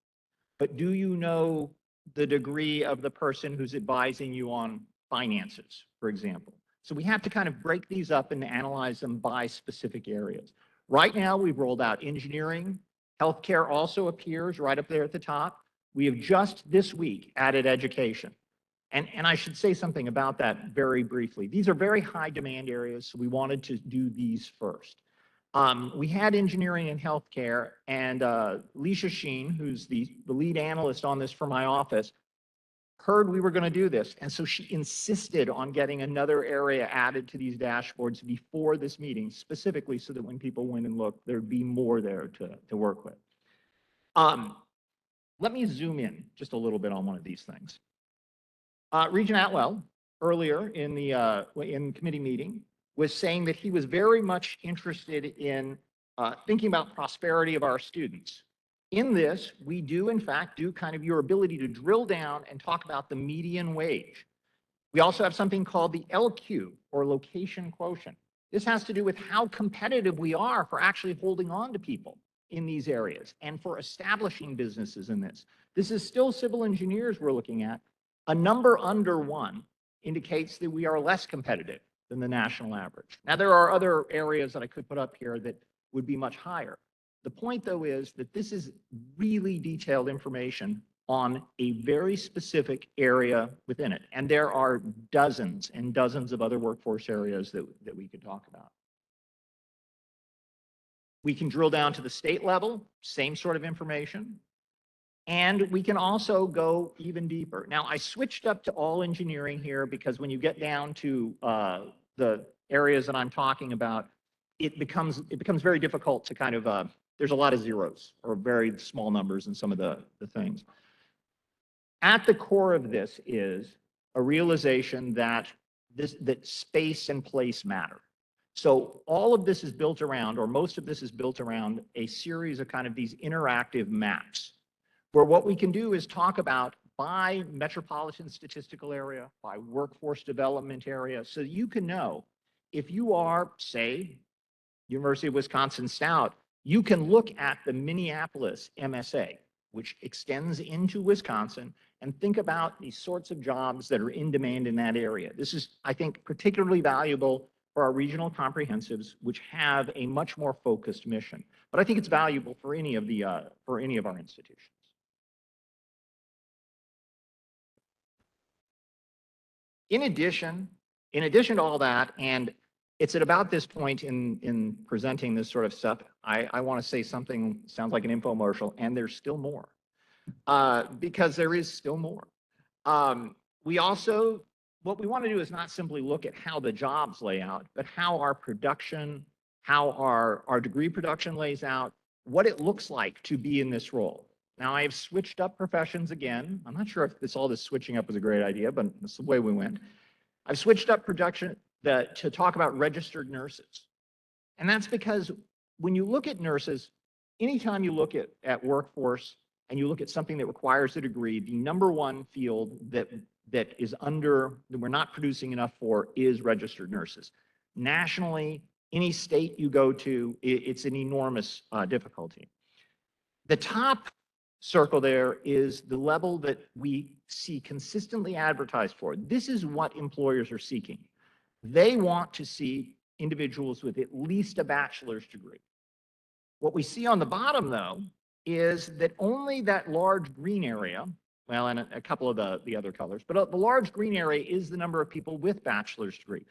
but do you know the degree of the person who's advising you on finances, for example? So we have to kind of break these up and analyze them by specific areas. Right now, we've rolled out engineering. Healthcare also appears right up there at the top. We have just this week added education. And I should say something about that very briefly. These are very high demand areas, so we wanted to do these first. We had engineering and healthcare, and Leisha Sheen, who's the lead analyst on this for my office, heard we were going to do this. And so she insisted on getting another area added to these dashboards before this meeting, specifically so that when people went and looked, there'd be more there to work with. Let me zoom in just a little bit on one of these things. Regent Atwell, earlier in the committee meeting, was saying that he was very much interested in thinking about prosperity of our students. In this, we do in fact do kind of your ability to drill down and talk about the median wage. We also have something called the LQ, or location quotient. This has to do with how competitive we are for actually holding on to people in these areas and for establishing businesses in this. This is still civil engineers we're looking at. A number under 1 indicates that we are less competitive than the national average. Now, there are other areas that I could put up here that would be much higher. The point, though, is that this is really detailed information on a very specific area within it. And there are dozens and dozens of other workforce areas that we could talk about. We can drill down to the state level, same sort of information. And we can also go even deeper. Now, I switched up to all engineering here because when you get down to the areas that I'm talking about, it becomes very difficult to kind of, there's a lot of zeros or very small numbers in some of the things. At the core of this is a realization that space and place matter. So all of this is built around, or most of this is built around a series of kind of these interactive maps, where what we can do is talk about by metropolitan statistical area, by workforce development area, so you can know if you are, say, University of Wisconsin Stout, you can look at the Minneapolis MSA, which extends into Wisconsin, and think about the sorts of jobs that are in demand in that area. This is, I think, particularly valuable for our regional comprehensives, which have a much more focused mission. But I think it's valuable for any of our institutions. In addition to all that, and it's at about this point in presenting this sort of stuff, I want to say something sounds like an infomercial, and there's still more, because there is still more. We also, what we want to do is not simply look at how the jobs lay out, but how our production, how our degree production lays out, what it looks like to be in this role. Now, I have switched up professions again. I'm not sure if all this switching up is a great idea, but that's the way we went. I've switched up production to talk about registered nurses. And that's because when you look at nurses, anytime you look at workforce and you look at something that requires a degree, the number one field that we're not producing enough for is registered nurses. Nationally, any state you go to, it's an enormous difficulty. The top circle there is the level that we see consistently advertised for. This is what employers are seeking. They want to see individuals with at least a bachelor's degree. What we see on the bottom, though, is that only that large green area, well, and a couple of the other colors, but the large green area is the number of people with bachelor's degree.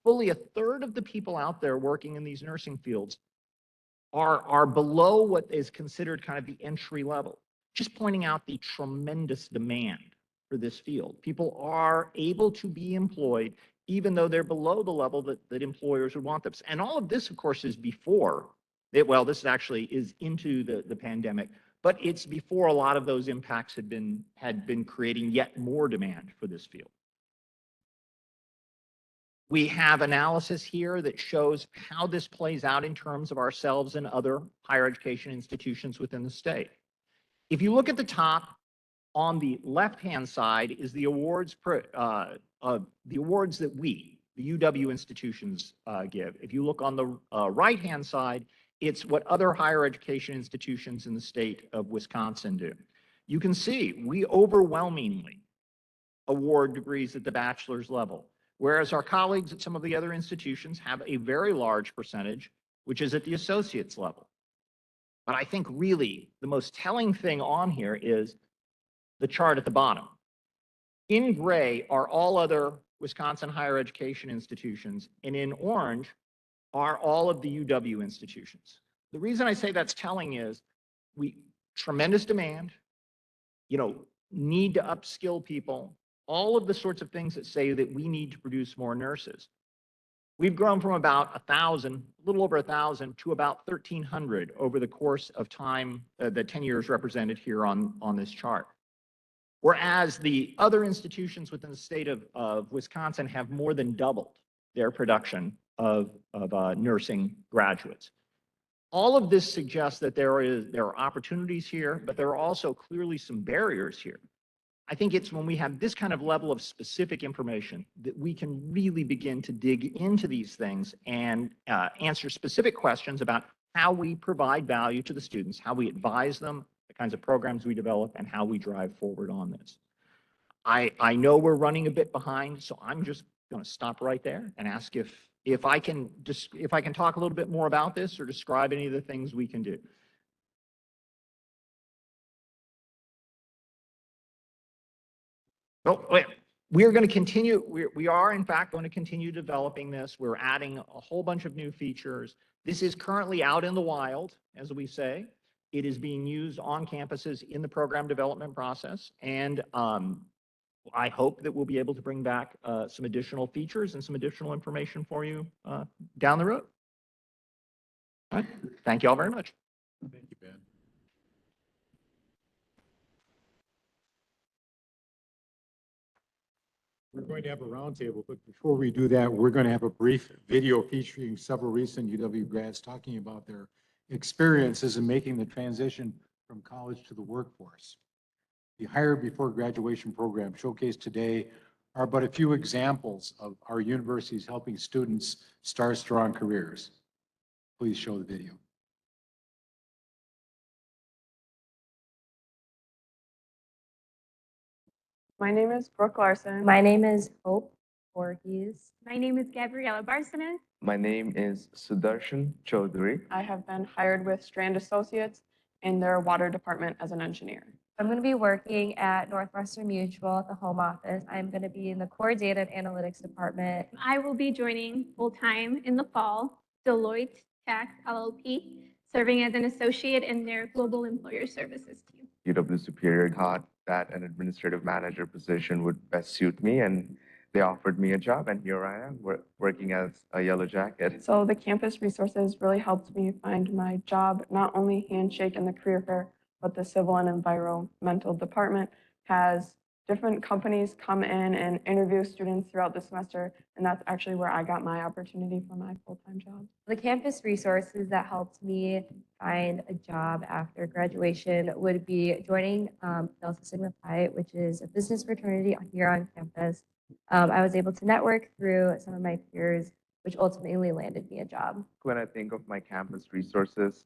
Fully a third of the people out there working in these nursing fields are below what is considered kind of the entry level. Just pointing out the tremendous demand for this field. People are able to be employed even though they're below the level that employers would want them. And all of this, of course, is before, well, this actually is into the pandemic, but it's before a lot of those impacts had been creating yet more demand for this field. We have analysis here that shows how this plays out in terms of ourselves and other higher education institutions within the state. If you look at the top, on the left-hand side is the awards that we, the UW institutions, give. If you look on the right-hand side, it's what other higher education institutions in the state of Wisconsin do. You can see we overwhelmingly award degrees at the bachelor's level, whereas our colleagues at some of the other institutions have a very large percentage, which is at the associate's level. But I think really the most telling thing on here is the chart at the bottom. In gray are all other Wisconsin higher education institutions, and in orange are all of the UW institutions. The reason I say that's telling is tremendous demand, need to upskill people, all of the sorts of things that say that we need to produce more nurses. We've grown from about 1,000, a little over 1,000, to about 1,300 over the course of time, the 10 years represented here on this chart. Whereas the other institutions within the state of Wisconsin have more than doubled their production of nursing graduates. All of this suggests that there are opportunities here, but there are also clearly some barriers here. I think it's when we have this kind of level of specific information that we can really begin to dig into these things and answer specific questions about how we provide value to the students, how we advise them, the kinds of programs we develop, and how we drive forward on this. I know we're running a bit behind, so I'm just going to stop right there and ask if I can talk a little bit more about this or describe any of the things we can do. Well, we're going to continue, we are in fact going to continue developing this. We're adding a whole bunch of new features. This is currently out in the wild, as we say. It is being used on campuses in the program development process. And I hope that we'll be able to bring back some additional features and some additional information for you down the road. All right. Thank you all very much. Thank you, Ben. We're going to have a roundtable, but before we do that, we're going to have a brief video featuring several recent UW grads talking about their experiences in making the transition from college to the workforce. The Hire Before Graduation program showcased today are but a few examples of our universities helping students start strong careers. Please show the video. My name is Brooke Larson. My name is Hope Voorhees. My name is Gabriela Barcenas. My name is Sudarshan Chaudhary. I have been hired with Strand Associates in their water department as an engineer. I'm going to be working at Northwestern Mutual at the home office. I'm going to be in the core data and analytics department. I will be joining full-time in the fall, Deloitte Tax LLP, serving as an associate in their global employer services team. UW Superior thought that an administrative manager position would best suit me, and they offered me a job, and here I am working as a yellow jacket. So the campus resources really helped me find my job, not only Handshake and the career fair, but the civil and environmental department has different companies come in and interview students throughout the semester, and that's actually where I got my opportunity for my full-time job. The campus resources that helped me find a job after graduation would be joining Delta Sigma Pi, which is a business fraternity here on campus. I was able to network through some of my peers, which ultimately landed me a job. When I think of my campus resources,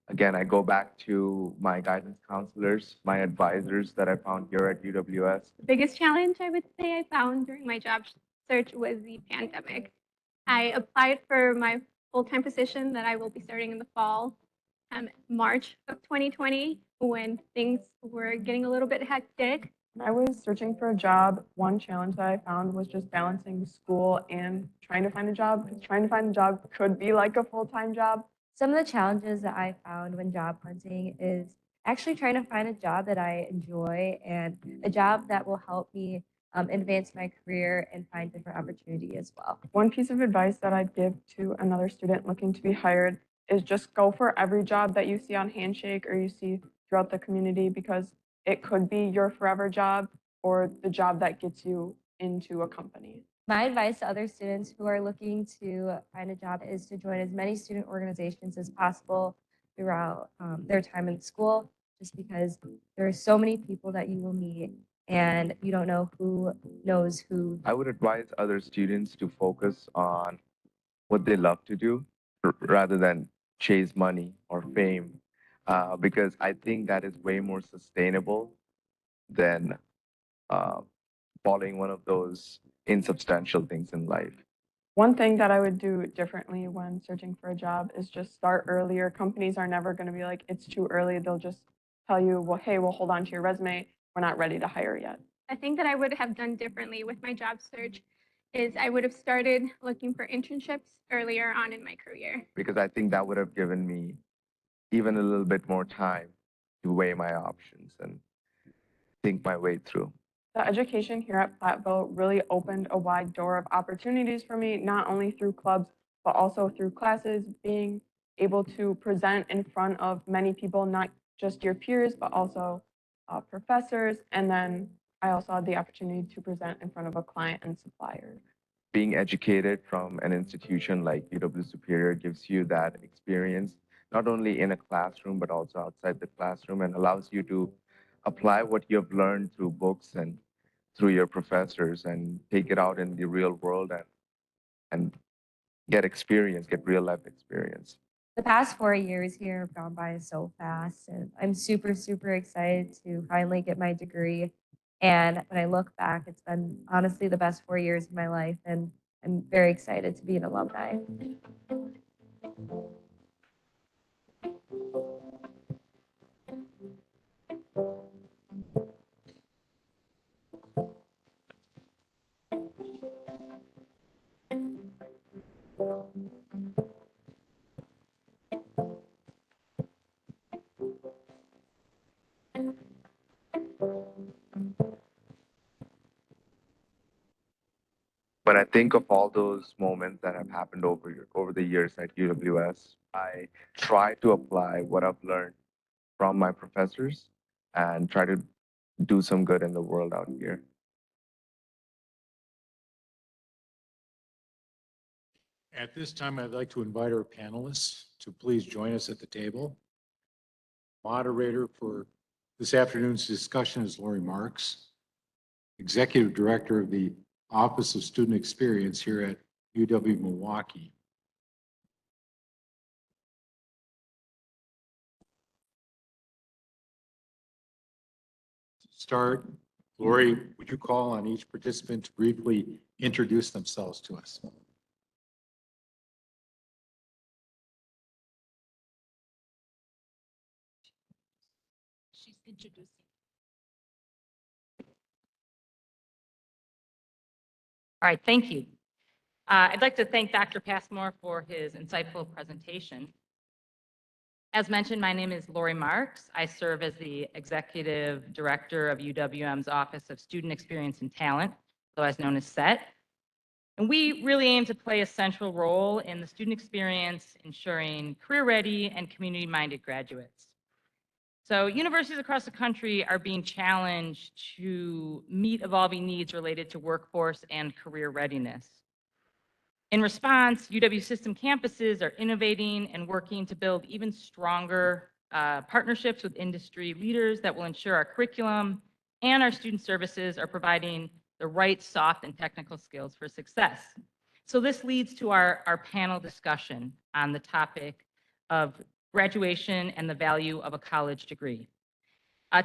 again, I go back to my guidance counselors, my advisors that I found here at UWS. The biggest challenge I would say I found during my job search was the pandemic. I applied for my full-time position that I will be starting in the fall, March of 2020, when things were getting a little bit hectic. When I was searching for a job, one challenge that I found was just balancing school and trying to find a job, because trying to find a job could be like a full-time job. Some of the challenges that I found when job hunting is actually trying to find a job that I enjoy and a job that will help me advance my career and find different opportunity as well. One piece of advice that I'd give to another student looking to be hired is just go for every job that you see on Handshake or you see throughout the community, because it could be your forever job or the job that gets you into a company. My advice to other students who are looking to find a job is to join as many student organizations as possible throughout their time in school, just because there are so many people that you will meet and you don't know who knows who. I would advise other students to focus on what they love to do rather than chase money or fame, because I think that is way more sustainable than following one of those insubstantial things in life. One thing that I would do differently when searching for a job is just start earlier. Companies are never going to be like, it's too early. They'll just tell you, well, hey, we'll hold on to your resume. We're not ready to hire yet. I think that I would have done differently with my job search is I would have started looking for internships earlier on in my career. Because I think that would have given me even a little bit more time to weigh my options and think my way through. The education here at Platteville really opened a wide door of opportunities for me, not only through clubs, but also through classes, being able to present in front of many people, not just your peers, but also professors. And then I also had the opportunity to present in front of a client and supplier. Being educated from an institution like UW Superior gives you that experience, not only in a classroom, but also outside the classroom, and allows you to apply what you have learned through books and through your professors and take it out in the real world and get experience, get real life experience. The past 4 years here have gone by so fast, and I'm super, super excited to finally get my degree. And when I look back, it's been honestly the best 4 years of my life, and I'm very excited to be an alumni. when I think of all those moments that have happened over the years at UWS, I try to apply what I've learned from my professors and try to do some good in the world out here. At this time, I'd like to invite our panelists to please join us at the table. Moderator for this afternoon's discussion is Lori Marks, Executive Director of the Office of Student Experience here at UW-Milwaukee. To start, Lori, would you call on each participant to briefly introduce themselves to us? She's introducing. All right, thank you. I'd like to thank Dr. Passmore for his insightful presentation. As mentioned, my name is Lori Marks. I serve as the Executive Director of UWM's Office of Student Experience and Talent, otherwise known as SET. And we really aim to play a central role in the student experience, ensuring career-ready and community-minded graduates. So universities across the country are being challenged to meet evolving needs related to workforce and career readiness. In response, UW system campuses are innovating and working to build even stronger partnerships with industry leaders that will ensure our curriculum and our student services are providing the right soft and technical skills for success. So this leads to our panel discussion on the topic of graduation and the value of a college degree.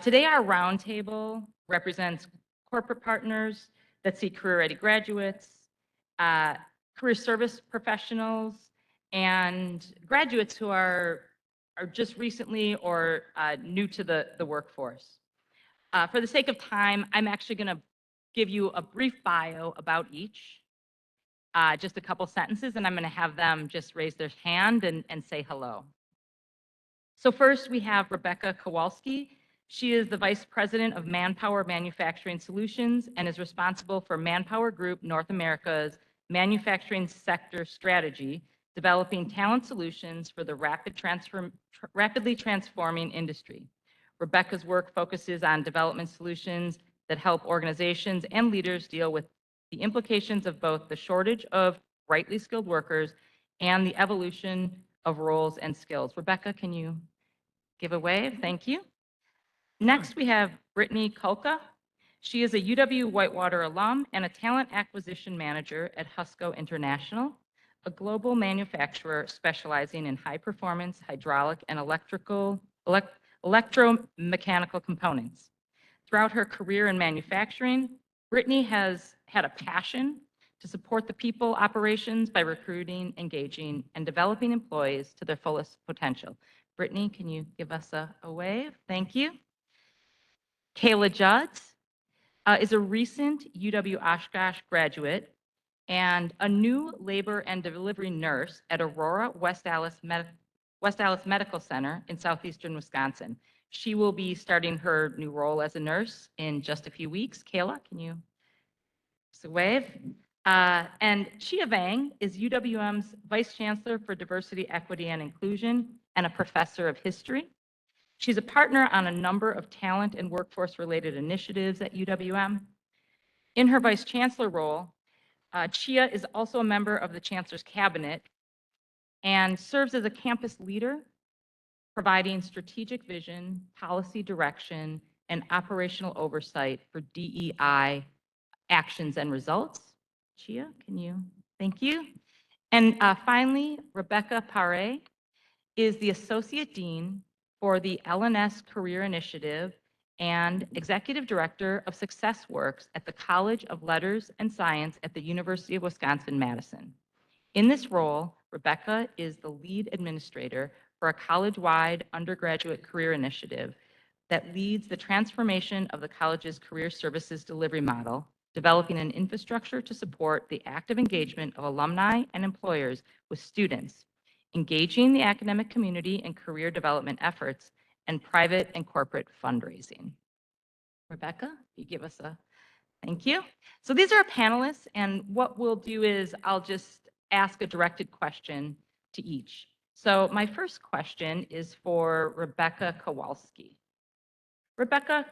Today, our roundtable represents corporate partners that see career-ready graduates, career service professionals, and graduates who are just recently or new to the workforce. For the sake of time, I'm actually going to give you a brief bio about each, just a couple sentences, and I'm going to have them just raise their hand and say hello. So first, we have Rebecca Kowalski. She is the Vice President of Manpower Manufacturing Solutions and is responsible for Manpower Group North America's manufacturing sector strategy, developing talent solutions for the rapidly transforming industry. Rebecca's work focuses on development solutions that help organizations and leaders deal with the implications of both the shortage of brightly skilled workers and the evolution of roles and skills. Rebecca, can you give a wave? Thank you. Next, we have Brittany Kulka. She is a UW-Whitewater alum and a talent acquisition manager at Husco International, a global manufacturer specializing in high-performance hydraulic and electromechanical components. Throughout her career in manufacturing, Brittany has had a passion to support the people operations by recruiting, engaging, and developing employees to their fullest potential. Brittany, can you give us a wave? Thank you. Kayla Judds is a recent UW-Oshkosh graduate and a new labor and delivery nurse at Aurora West Allis Medical Center in southeastern Wisconsin. She will be starting her new role as a nurse in just a few weeks. Kayla, can you just a wave? And Chia Vang is UWM's Vice Chancellor for Diversity, Equity, and Inclusion and a professor of history. She's a partner on a number of talent and workforce-related initiatives at UWM. In her Vice Chancellor role, Chia is also a member of the Chancellor's Cabinet and serves as a campus leader, providing strategic vision, policy direction, and operational oversight for DEI actions and results. Chia, can you? Thank you. And finally, Rebecca Pare is the Associate Dean for the LNS Career Initiative and Executive Director of Success Works at the College of Letters and Science at the University of Wisconsin-Madison. In this role, Rebecca is the lead administrator for a college-wide undergraduate career initiative that leads the transformation of the college's career services delivery model, developing an infrastructure to support the active engagement of alumni and employers with students, engaging the academic community in career development efforts, and private and corporate fundraising. Rebecca, you give us a Thank you. So these are our panelists, and what we'll do is I'll just ask a directed question to each. So my first question is for Rebecca Kowalski. Rebecca,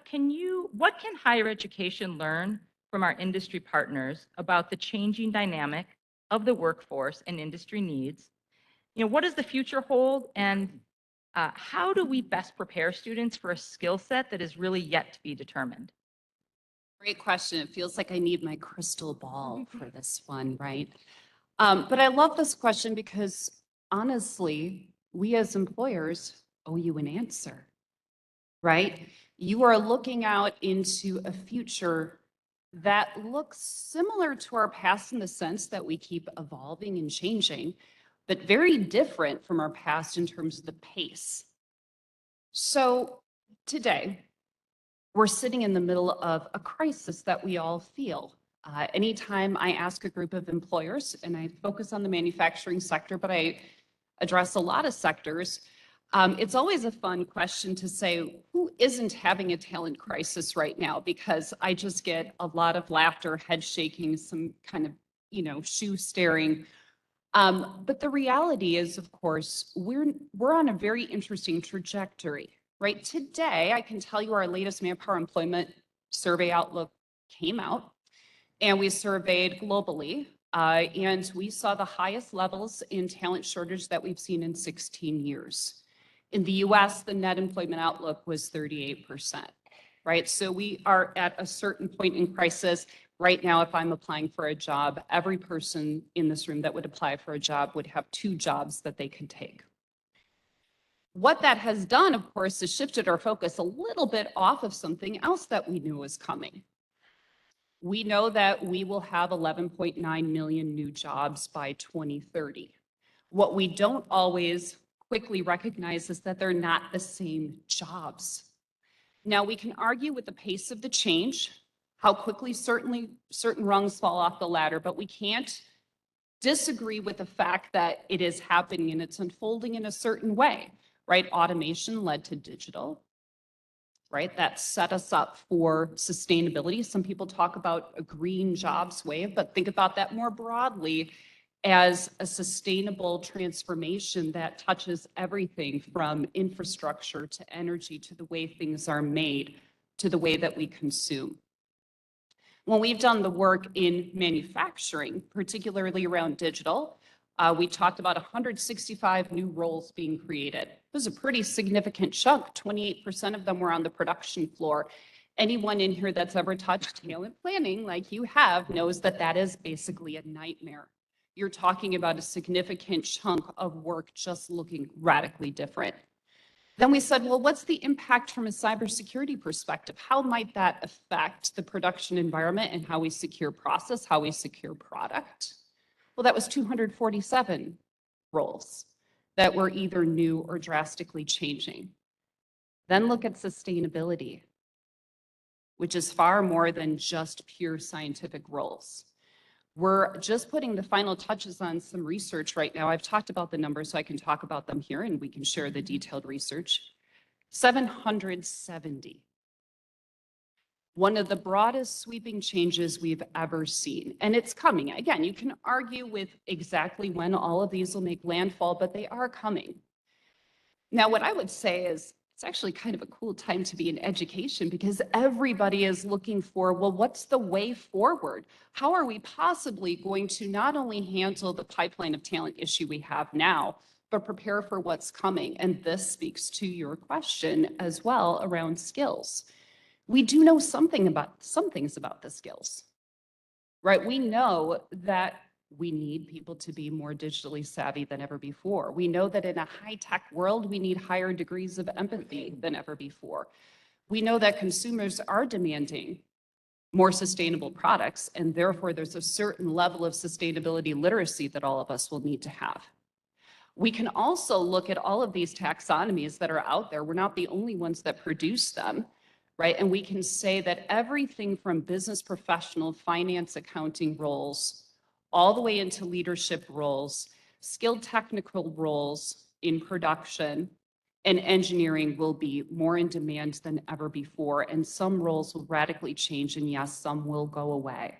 what can higher education learn from our industry partners about the changing dynamic of the workforce and industry needs? What does the future hold, and how do we best prepare students for a skill set that is really yet to be determined? Great question. It feels like I need my crystal ball for this one, right? But I love this question because honestly, we as employers owe you an answer, right? You are looking out into a future that looks similar to our past in the sense that we keep evolving and changing, but very different from our past in terms of the pace. So today, we're sitting in the middle of a crisis that we all feel. Anytime I ask a group of employers, and I focus on the manufacturing sector, but I address a lot of sectors, it's always a fun question to say, who isn't having a talent crisis right now? Because I just get a lot of laughter, head shaking, some kind of, shoe staring. But the reality is, of course, we're on a very interesting trajectory, right? Today, I can tell you our latest Manpower Employment Survey Outlook came out, and we surveyed globally, and we saw the highest levels in talent shortage that we've seen in 16 years. In the US, the net employment outlook was 38%, right? So we are at a certain point in crisis. Right now, if I'm applying for a job, every person in this room that would apply for a job would have 2 jobs that they could take. What that has done, of course, is shifted our focus a little bit off of something else that we knew was coming. We know that we will have 11.9 million new jobs by 2030. What we don't always quickly recognize is that they're not the same jobs. Now, we can argue with the pace of the change, how quickly certain rungs fall off the ladder, but we can't disagree with the fact that it is happening and it's unfolding in a certain way, right? Automation led to digital, right? That set us up for sustainability. Some people talk about a green jobs wave, but think about that more broadly as a sustainable transformation that touches everything from infrastructure to energy to the way things are made to the way that we consume. When we've done the work in manufacturing, particularly around digital, we talked about 165 new roles being created. It was a pretty significant chunk. 28% of them were on the production floor. Anyone in here that's ever touched talent planning like you have knows that that is basically a nightmare. You're talking about a significant chunk of work just looking radically different. Then we said, well, what's the impact from a cybersecurity perspective? How might that affect the production environment and how we secure process, how we secure product? Well, that was 247 roles that were either new or drastically changing. Then look at sustainability, which is far more than just pure scientific roles. We're just putting the final touches on some research right now. I've talked about the numbers, so I can talk about them here and we can share the detailed research. 770. One of the broadest sweeping changes we've ever seen. And it's coming. Again, you can argue with exactly when all of these will make landfall, but they are coming. Now, what I would say is it's actually kind of a cool time to be in education because everybody is looking for, well, what's the way forward? How are we possibly going to not only handle the pipeline of talent issue we have now, but prepare for what's coming? And this speaks to your question as well around skills. We do know some things about the skills, right? We know that we need people to be more digitally savvy than ever before. We know that in a high-tech world, we need higher degrees of empathy than ever before. We know that consumers are demanding more sustainable products, and therefore there's a certain level of sustainability literacy that all of us will need to have. We can also look at all of these taxonomies that are out there. We're not the only ones that produce them, right? And we can say that everything from business professional, finance, accounting roles, all the way into leadership roles, skilled technical roles in production, and engineering will be more in demand than ever before, and some roles will radically change, and yes, some will go away.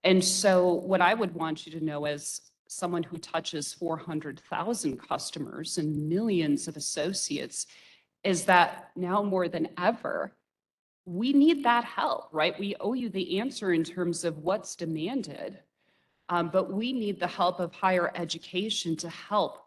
And so what I would want you to know as someone who touches 400,000 customers and millions of associates is that now more than ever, we need that help, right? We owe you the answer in terms of what's demanded, but we need the help of higher education to help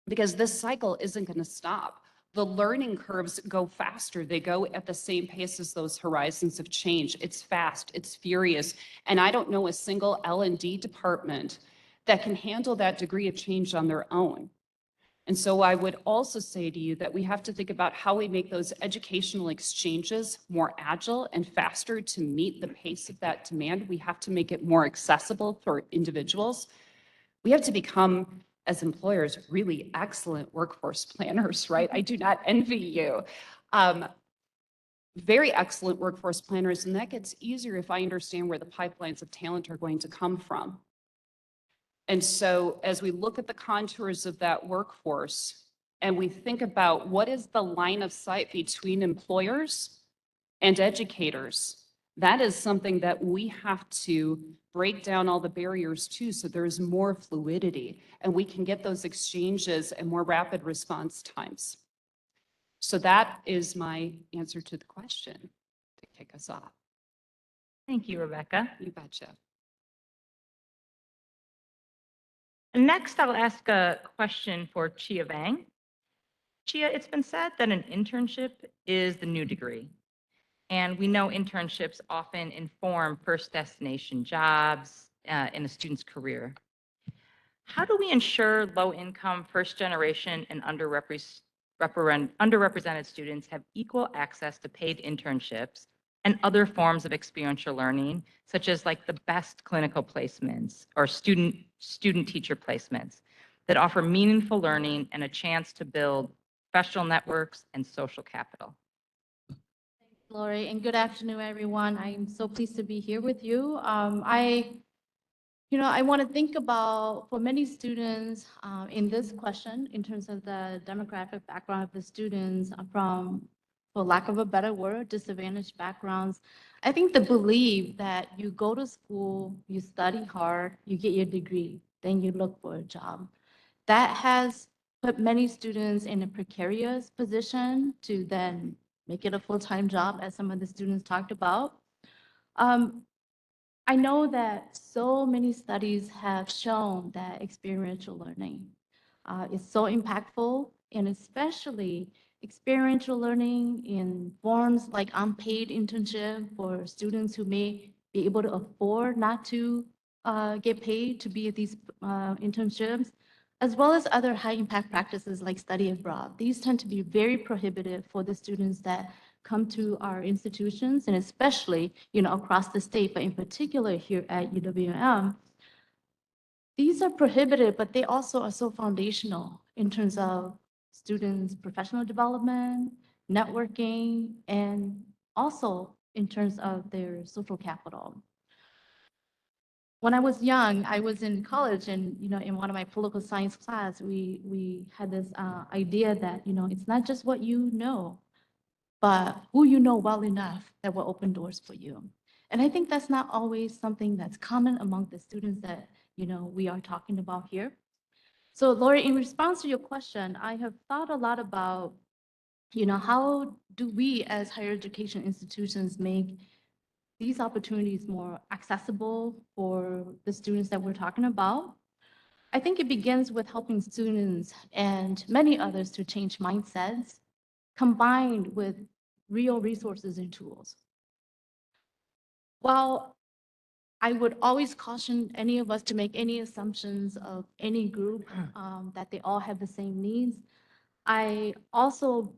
because this cycle isn't going to stop. The learning curves go faster. They go at the same pace as those horizons of change. It's fast, it's furious. And I don't know a single L&D department that can handle that degree of change on their own. And so I would also say to you that we have to think about how we make those educational exchanges more agile and faster to meet the pace of that demand. We have to make it more accessible for individuals. We have to become, as employers, really excellent workforce planners, right? I do not envy you. Very excellent workforce planners, and that gets easier if I understand where the pipelines of talent are going to come from. And so as we look at the contours of that workforce and we think about what is the line of sight between employers and educators, that is something that we have to break down all the barriers to so there's more fluidity and we can get those exchanges and more rapid response times. So that is my answer to the question to kick us off. Thank you, Rebecca. You betcha. Next, I'll ask a question for Chia Vang. Chia, it's been said that an internship is the new degree. And we know internships often inform first destination jobs in a student's career. How do we ensure low-income, first-generation, and underrepresented students have equal access to paid internships and other forms of experiential learning, such as like the best clinical placements or student-teacher placements that offer meaningful learning and a chance to build professional networks and social capital? Lori, and good afternoon, everyone. I'm so pleased to be here with you. I want to think about, for many students in this question, in terms of the demographic background of the students from, for lack of a better word, disadvantaged backgrounds. I think the belief that you go to school, you study hard, you get your degree, then you look for a job. That has put many students in a precarious position to then make it a full-time job, as some of the students talked about. I know that so many studies have shown that experiential learning is so impactful, and especially experiential learning in forms like unpaid internship for students who may be able to afford not to get paid to be at these internships, as well as other high impact practices like study abroad. These tend to be very prohibitive for the students that come to our institutions, and especially, across the state, but in particular here at UW-M. These are prohibited, but they also are so foundational in terms of students' professional development, networking, and also in terms of their social capital. When I was young, I was in college, and in one of my political science class, we had this idea that it's not just what you know, but who you know well enough that will open doors for you. And I think that's not always something that's common among the students that we are talking about here. So Lori, in response to your question, I have thought a lot about how do we as higher education institutions make these opportunities more accessible for the students that we're talking about. I think it begins with helping students and many others to change mindsets, combined with real resources and tools. While I would always caution any of us to make any assumptions of any group that they all have the same needs, I also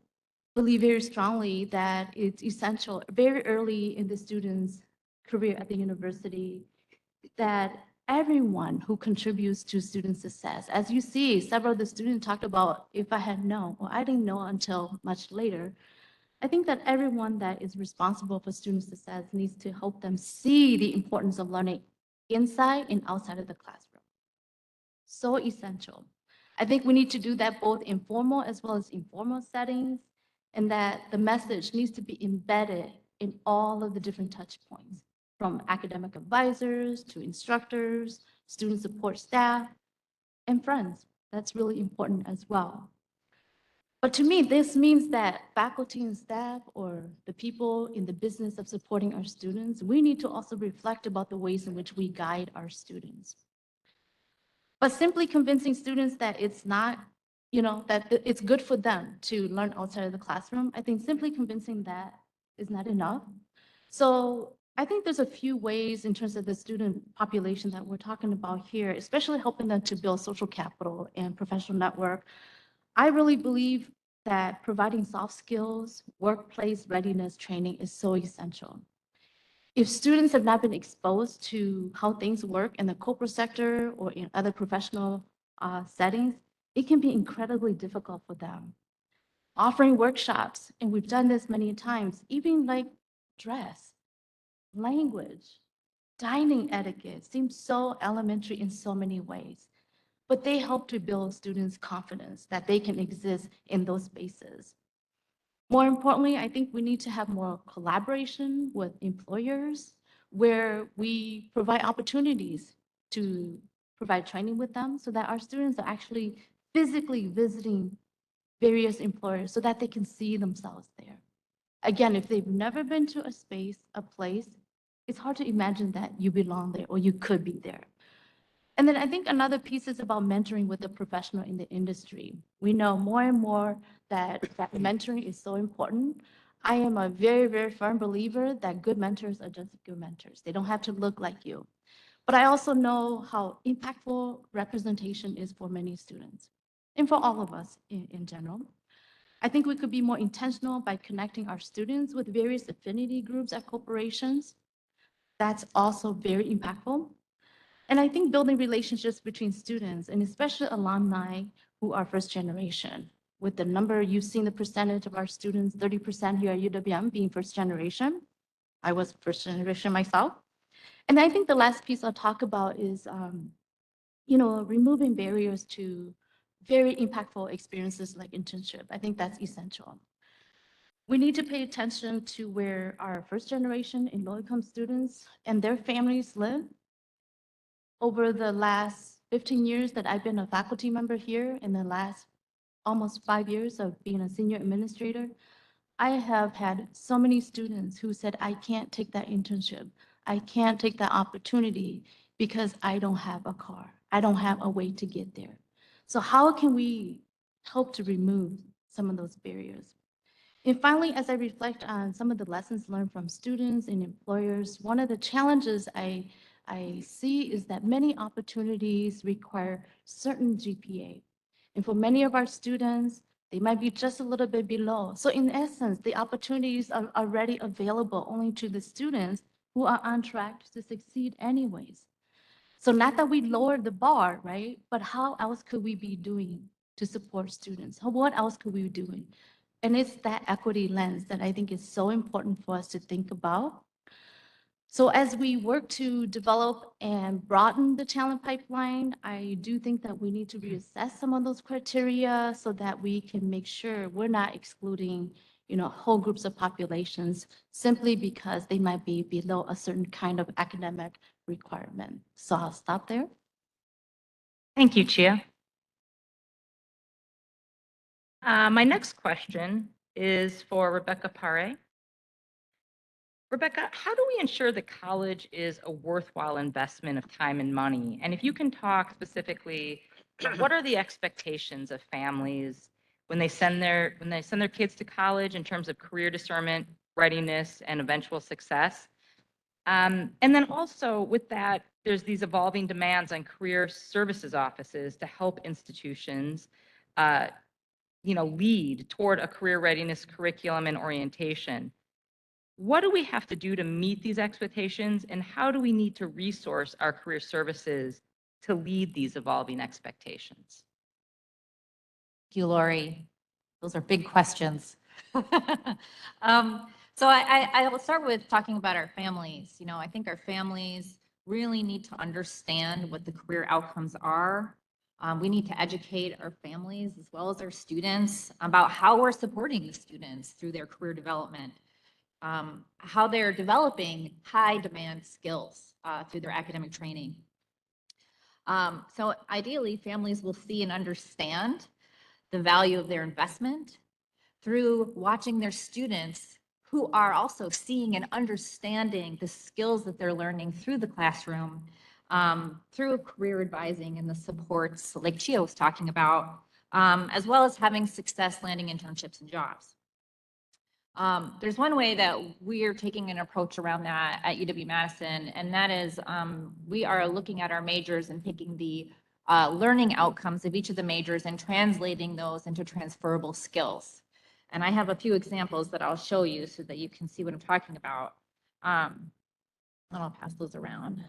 believe very strongly that it's essential very early in the student's career at the university that everyone who contributes to student success, as you see, several of the students talked about, if I had known, well, I didn't know until much later. I think that everyone that is responsible for student success needs to help them see the importance of learning inside and outside of the classroom. So essential. I think we need to do that both in formal as well as informal settings, and that the message needs to be embedded in all of the different touch points, from academic advisors to instructors, student support staff, and friends. That's really important as well. But to me, this means that faculty and staff, or the people in the business of supporting our students, we need to also reflect about the ways in which we guide our students. But simply convincing students that it's not, that it's good for them to learn outside of the classroom, I think simply convincing that is not enough. So I think there's a few ways in terms of the student population that we're talking about here, especially helping them to build social capital and professional network. I really believe that providing soft skills, workplace readiness training is so essential. If students have not been exposed to how things work in the corporate sector or in other professional settings, it can be incredibly difficult for them. Offering workshops, and we've done this many times, even like dress, language, dining etiquette seems so elementary in so many ways, but they help to build students' confidence that they can exist in those spaces. More importantly, I think we need to have more collaboration with employers where we provide opportunities to provide training with them so that our students are actually physically visiting various employers so that they can see themselves there. Again, if they've never been to a space, a place, it's hard to imagine that you belong there or you could be there. And then I think another piece is about mentoring with the professional in the industry. We know more and more that mentoring is so important. I am a very, very firm believer that good mentors are just good mentors. They don't have to look like you. But I also know how impactful representation is for many students and for all of us in general. I think we could be more intentional by connecting our students with various affinity groups at corporations. That's also very impactful. And I think building relationships between students and especially alumni who are first generation. With the number, you've seen the percentage of our students, 30% here at UWM being first generation. I was first generation myself. And I think the last piece I'll talk about is, removing barriers to very impactful experiences like internship. I think that's essential. We need to pay attention to where our first generation and low-income students and their families live. Over the last 15 years that I've been a faculty member here, in the last almost 5 years of being a senior administrator, I have had so many students who said, I can't take that internship. I can't take that opportunity because I don't have a car. I don't have a way to get there. So how can we help to remove some of those barriers? And finally, as I reflect on some of the lessons learned from students and employers, one of the challenges I see is that many opportunities require certain GPA. And for many of our students, they might be just a little bit below. So in essence, the opportunities are already available only to the students who are on track to succeed anyways. So not that we lowered the bar, right? But how else could we be doing to support students? What else could we be doing? And it's that equity lens that I think is so important for us to think about. So as we work to develop and broaden the talent pipeline, I do think that we need to reassess some of those criteria so that we can make sure we're not excluding, whole groups of populations simply because they might be below a certain kind of academic requirement. So I'll stop there. Thank you, Chia. My next question is for Rebecca Pare. Rebecca, how do we ensure that college is a worthwhile investment of time and money? And if you can talk specifically, what are the expectations of families when they send their kids to college in terms of career discernment, readiness, and eventual success? And then also with that, there's these evolving demands on career services offices to help institutions, lead toward a career readiness curriculum and orientation. What do we have to do to meet these expectations, and how do we need to resource our career services to lead these evolving expectations? Thank you, Lori. Those are big questions. So I will start with talking about our families. I think our families really need to understand what the career outcomes are We need to educate our families as well as our students about how we're supporting the students through their career development, how they're developing high demand skills through their academic training. So ideally, families will see and understand the value of their investment through watching their students who are also seeing and understanding the skills that they're learning through the classroom, through career advising and the supports like Chia was talking about, as well as having success landing internships and jobs. There's one way that we are taking an approach around that at UW-Madison, and that is we are looking at our majors and taking the learning outcomes of each of the majors and translating those into transferable skills. And I have a few examples that I'll show you so that you can see what I'm talking about. And I'll pass those around.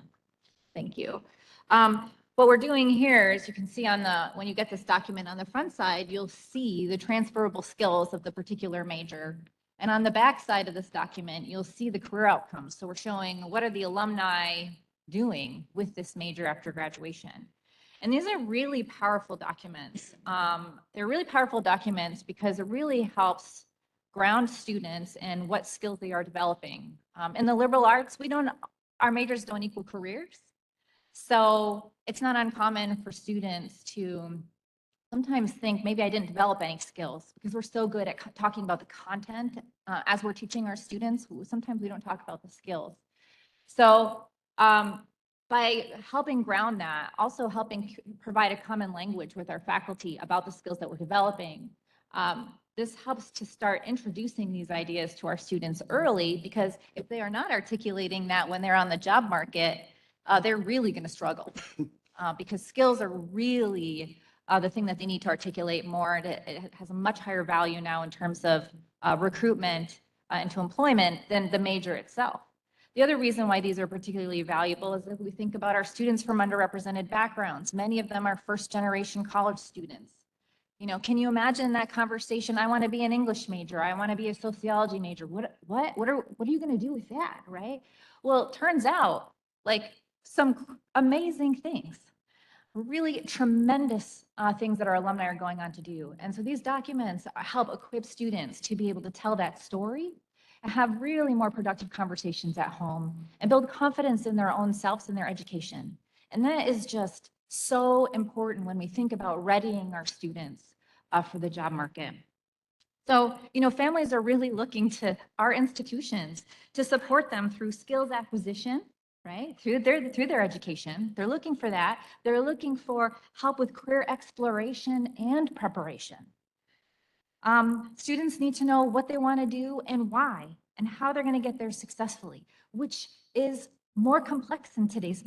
Thank you. What we're doing here is you can see on the, when you get this document on the front side, you'll see the transferable skills of the particular major. And on the back side of this document, you'll see the career outcomes. So we're showing what are the alumni doing with this major after graduation. And these are really powerful documents. They're really powerful documents because it really helps ground students in what skills they are developing. In the liberal arts, our majors don't equal careers. So it's not uncommon for students to sometimes think maybe I didn't develop any skills because we're so good at talking about the content as we're teaching our students. Sometimes we don't talk about the skills. So by helping ground that, also helping provide a common language with our faculty about the skills that we're developing, this helps to start introducing these ideas to our students early, because if they are not articulating that when they're on the job market, they're really going to struggle because skills are really the thing that they need to articulate more. It has a much higher value now in terms of recruitment into employment than the major itself. The other reason why these are particularly valuable is if we think about our students from underrepresented backgrounds. Many of them are first-generation college students. You know, can you imagine that conversation? I want to be an English major. I want to be a sociology major. What are you going to do with that, right? Well, it turns out like some amazing things, really tremendous things that our alumni are going on to do. And so these documents help equip students to be able to tell that story and have really more productive conversations at home and build confidence in their own selves and their education. And that is just so important when we think about readying our students for the job market. So, you know, families are really looking to our institutions to support them through skills acquisition, right? Through their education. They're looking for that. They're looking for help with career exploration and preparation. Students need to know what they want to do and why, and how they're going to get there successfully, which is more complex in today's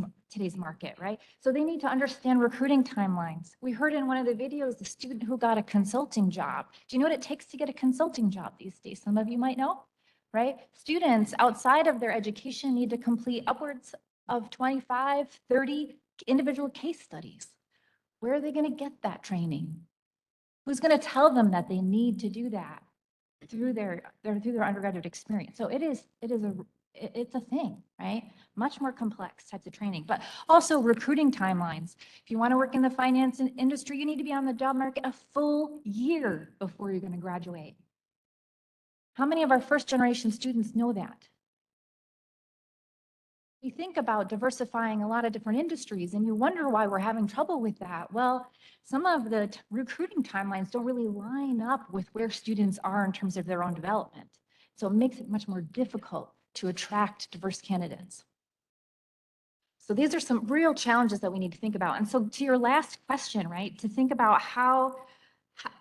market, right? So they need to understand recruiting timelines. We heard in one of the videos, the student who got a consulting job. Do you know what it takes to get a consulting job these days? Some of you might know, right? Students outside of their education need to complete upwards of 25, 30 individual case studies. Where are they going to get that training? Who's going to tell them that they need to do that through their undergraduate experience? So it's a thing, right? Much more complex types of training, but also recruiting timelines. If you want to work in the finance industry, you need to be on the job market a full year before you're going to graduate. How many of our first generation students know that? We think about diversifying a lot of different industries and you wonder why we're having trouble with that. Well, some of the recruiting timelines don't really line up with where students are in terms of their own development. So it makes it much more difficult to attract diverse candidates. So these are some real challenges that we need to think about. And so to your last question, right, to think about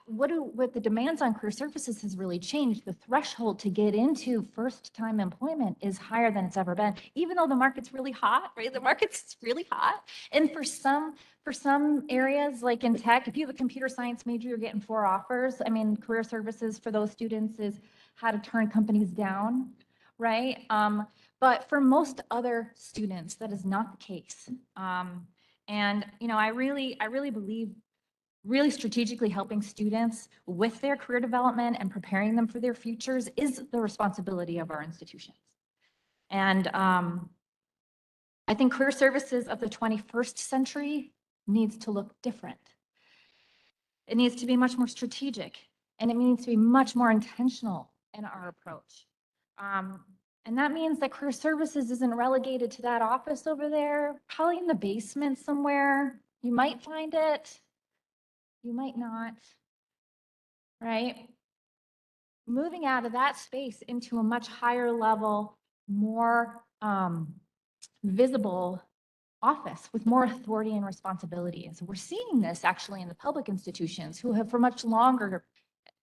what the demands on career services has really changed. The threshold to get into first-time employment is higher than it's ever been, even though the market's really hot, right? The market's really hot. And for some areas, like in tech, if you have a computer science major, you're getting 4 offers. I mean, career services for those students is how to turn companies down, right? But for most other students, that is not the case. And you know, I really believe really strategically helping students with their career development and preparing them for their futures is the responsibility of our institutions. And I think career services of the 21st century needs to look different. It needs to be much more strategic, and it needs to be much more intentional in our approach. And that means that career services isn't relegated to that office over there, probably in the basement somewhere. You might find it, you might not, right? Moving out of that space into a much higher level, more visible office with more authority and responsibility. And so we're seeing this actually in the public institutions who have for much longer,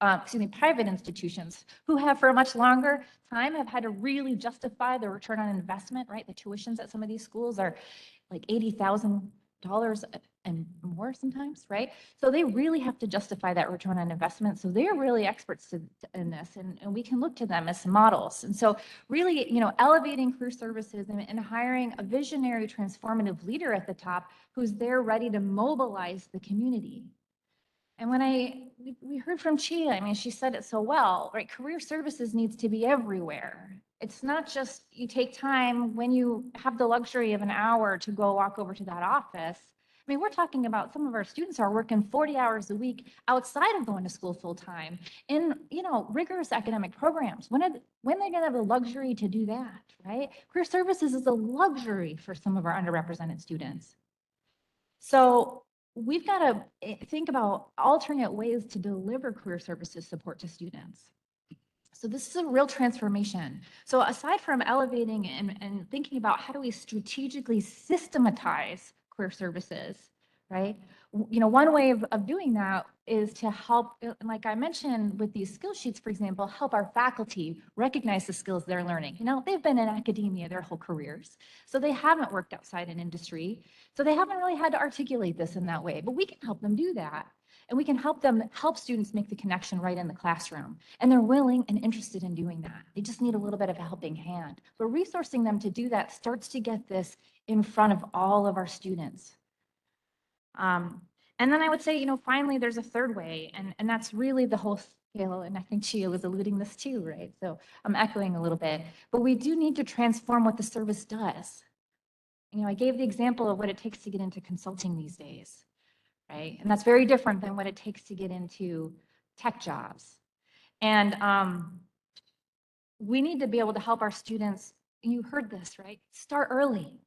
private institutions who have for a much longer time have had to really justify their return on investment, right? The tuitions at some of these schools are like $80,000 and more sometimes, right? So they really have to justify that return on investment. So they're really experts in this, and we can look to them as models. And so really, elevating career services and hiring a visionary, transformative leader at the top who's there ready to mobilize the community. And when we heard from Chia, I mean, she said it so well, right? Career services needs to be everywhere. It's not just you take time when you have the luxury of an hour to go walk over to that office. I mean, we're talking about some of our students are working 40 hours a week outside of going to school full time in, rigorous academic programs. When are they going to have the luxury to do that, right? Career services is a luxury for some of our underrepresented students. So we've got to think about alternate ways to deliver career services support to students. So this is a real transformation. So aside from elevating and thinking about how do we strategically systematize career services, right? One way of doing that is to help, like I mentioned with these skill sheets, for example, help our faculty recognize the skills they're learning. They've been in academia their whole careers, so they haven't worked outside in industry. So they haven't really had to articulate this in that way, but we can help them do that. And we can help students make the connection right in the classroom. And they're willing and interested in doing that. They just need a little bit of a helping hand. But resourcing them to do that starts to get this in front of all of our students. And then I would say, finally, there's a third way, and that's really the whole scale. And I think Chia was alluding this too, right? So I'm echoing a little bit, but we do need to transform what the service does. I gave the example of what it takes to get into consulting these days, right? And that's very different than what it takes to get into tech jobs. And we need to be able to help our students. You heard this, right? Start early.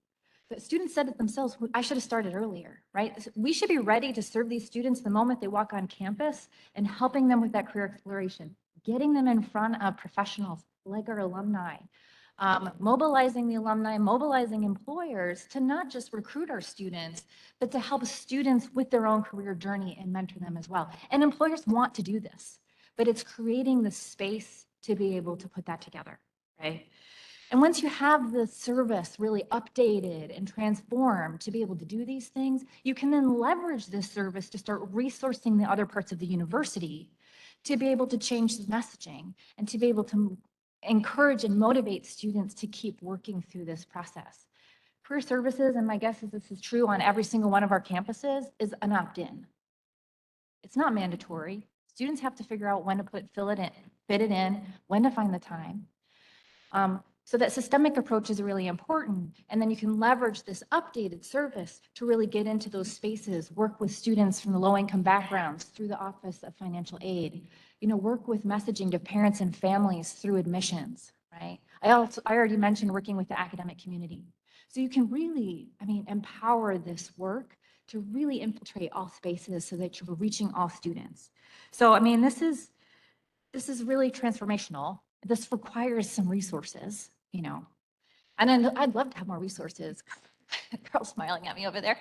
The students said it themselves, I should have started earlier, right? We should be ready to serve these students the moment they walk on campus and helping them with that career exploration, getting them in front of professionals like our alumni, mobilizing the alumni, mobilizing employers to not just recruit our students, but to help students with their own career journey and mentor them as well. And employers want to do this, but it's creating the space to be able to put that together, right? And once you have the service really updated and transformed to be able to do these things, you can then leverage this service to start resourcing the other parts of the university to be able to change the messaging and to be able to encourage and motivate students to keep working through this process. Career services, and my guess is this is true on every single one of our campuses, is an opt-in. It's not mandatory. Students have to figure out when to fit it in, when to find the time. So that systemic approach is really important. And then you can leverage this updated service to really get into those spaces, work with students from the low-income backgrounds through the Office of Financial Aid, work with messaging to parents and families through admissions, right? I already mentioned working with the academic community. So you can really, empower this work to really infiltrate all spaces so that you're reaching all students. So, this is really transformational. This requires some resources, and then I'd love to have more resources. Carl's smiling at me over there.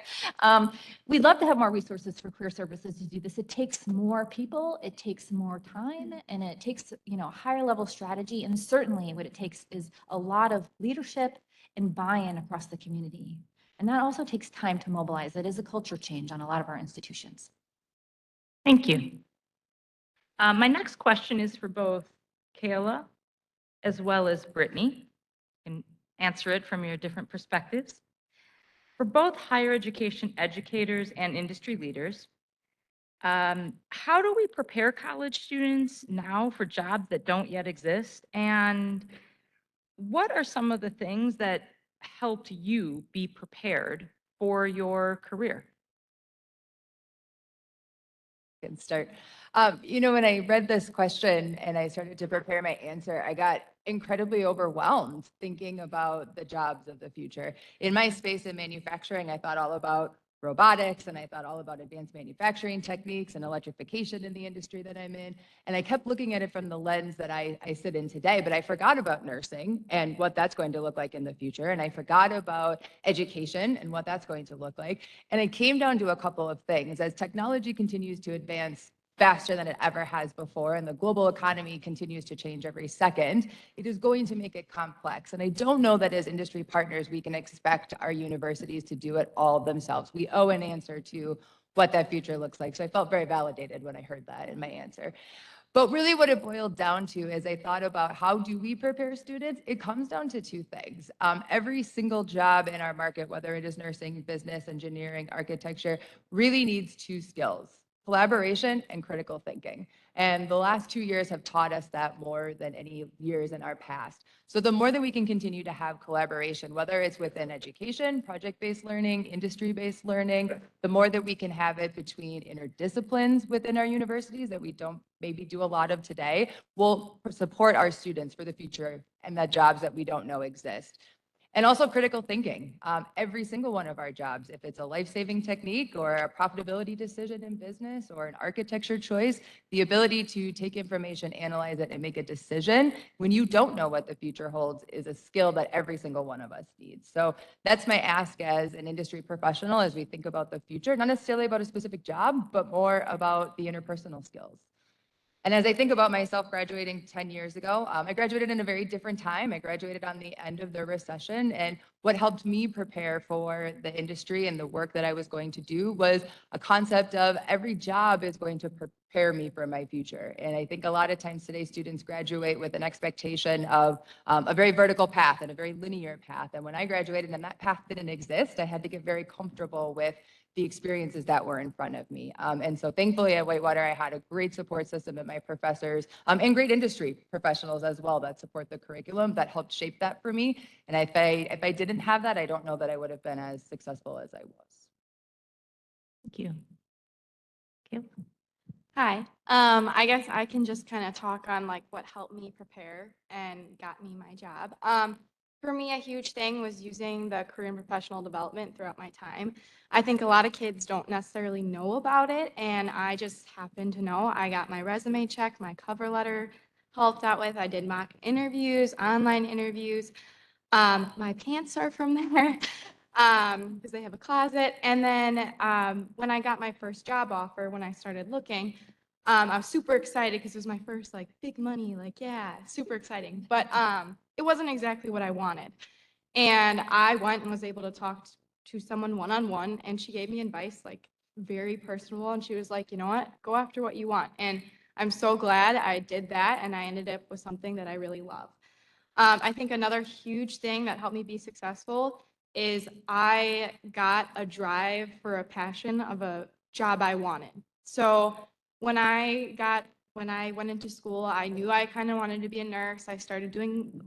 We'd love to have more resources for career services to do this. It takes more people, it takes more time, and it takes, higher level strategy. And certainly what it takes is a lot of leadership and buy-in across the community. And that also takes time to mobilize. It is a culture change on a lot of our institutions. Thank you. My next question is for both Kayla as well as Brittany. You can answer it from your different perspectives. For both higher education educators and industry leaders, how do we prepare college students now for jobs that don't yet exist? And what are some of the things that helped you be prepared for your career? can start. When I read this question and I started to prepare my answer, I got incredibly overwhelmed thinking about the jobs of the future. In my space in manufacturing, I thought all about robotics and I thought all about advanced manufacturing techniques and electrification in the industry that I'm in. And I kept looking at it from the lens that I sit in today, but I forgot about nursing and what that's going to look like in the future. And I forgot about education and what that's going to look like. And it came down to a couple of things. As technology continues to advance faster than it ever has before, and the global economy continues to change every second, it is going to make it complex. And I don't know that as industry partners, we can expect our universities to do it all themselves. We owe an answer to what that future looks like. So I felt very validated when I heard that in my answer. But really what it boiled down to is I thought about how do we prepare students? It comes down to two things. Every single job in our market, whether it is nursing, business, engineering, architecture, really needs two skills: collaboration and critical thinking. And the last 2 years have taught us that more than any years in our past. So the more that we can continue to have collaboration, whether it's within education, project-based learning, industry-based learning, the more that we can have it between interdisciplines within our universities that we don't maybe do a lot of today, will support our students for the future and the jobs that we don't know exist. And also critical thinking. Every single one of our jobs, if it's a life-saving technique or a profitability decision in business or an architecture choice, the ability to take information, analyze it, and make a decision when you don't know what the future holds is a skill that every single one of us needs. So that's my ask as an industry professional as we think about the future, not necessarily about a specific job, but more about the interpersonal skills. And as I think about myself graduating 10 years ago, I graduated in a very different time. I graduated on the end of the recession. And what helped me prepare for the industry and the work that I was going to do was a concept of every job is going to prepare me for my future. And I think a lot of times today students graduate with an expectation of a very vertical path and a very linear path. And when I graduated and that path didn't exist, I had to get very comfortable with the experiences that were in front of me. And so thankfully at Whitewater, I had a great support system and my professors and great industry professionals as well that support the curriculum that helped shape that for me. And if I didn't have that, I don't know that I would have been as successful as I was. Thank you. Hi. I guess I can just kind of talk on like what helped me prepare and got me my job. For me, a huge thing was using the career and professional development throughout my time. I think a lot of kids don't necessarily know about it, and I just happened to know. I got my resume checked, my cover letter helped out with. I did mock interviews, online interviews. My pants are from there because they have a closet. And then when I got my first job offer, when I started looking, I was super excited because it was my first like big money, like, yeah, super exciting. But it wasn't exactly what I wanted. And I went and was able to talk to someone one-on-one, and she gave me advice, like very personal. And she was like, you know what, go after what you want. And I'm so glad I did that. And I ended up with something that I really love. I think another huge thing that helped me be successful is I got a drive for a passion of a job I wanted. So when I went into school, I knew I kind of wanted to be a nurse. I started doing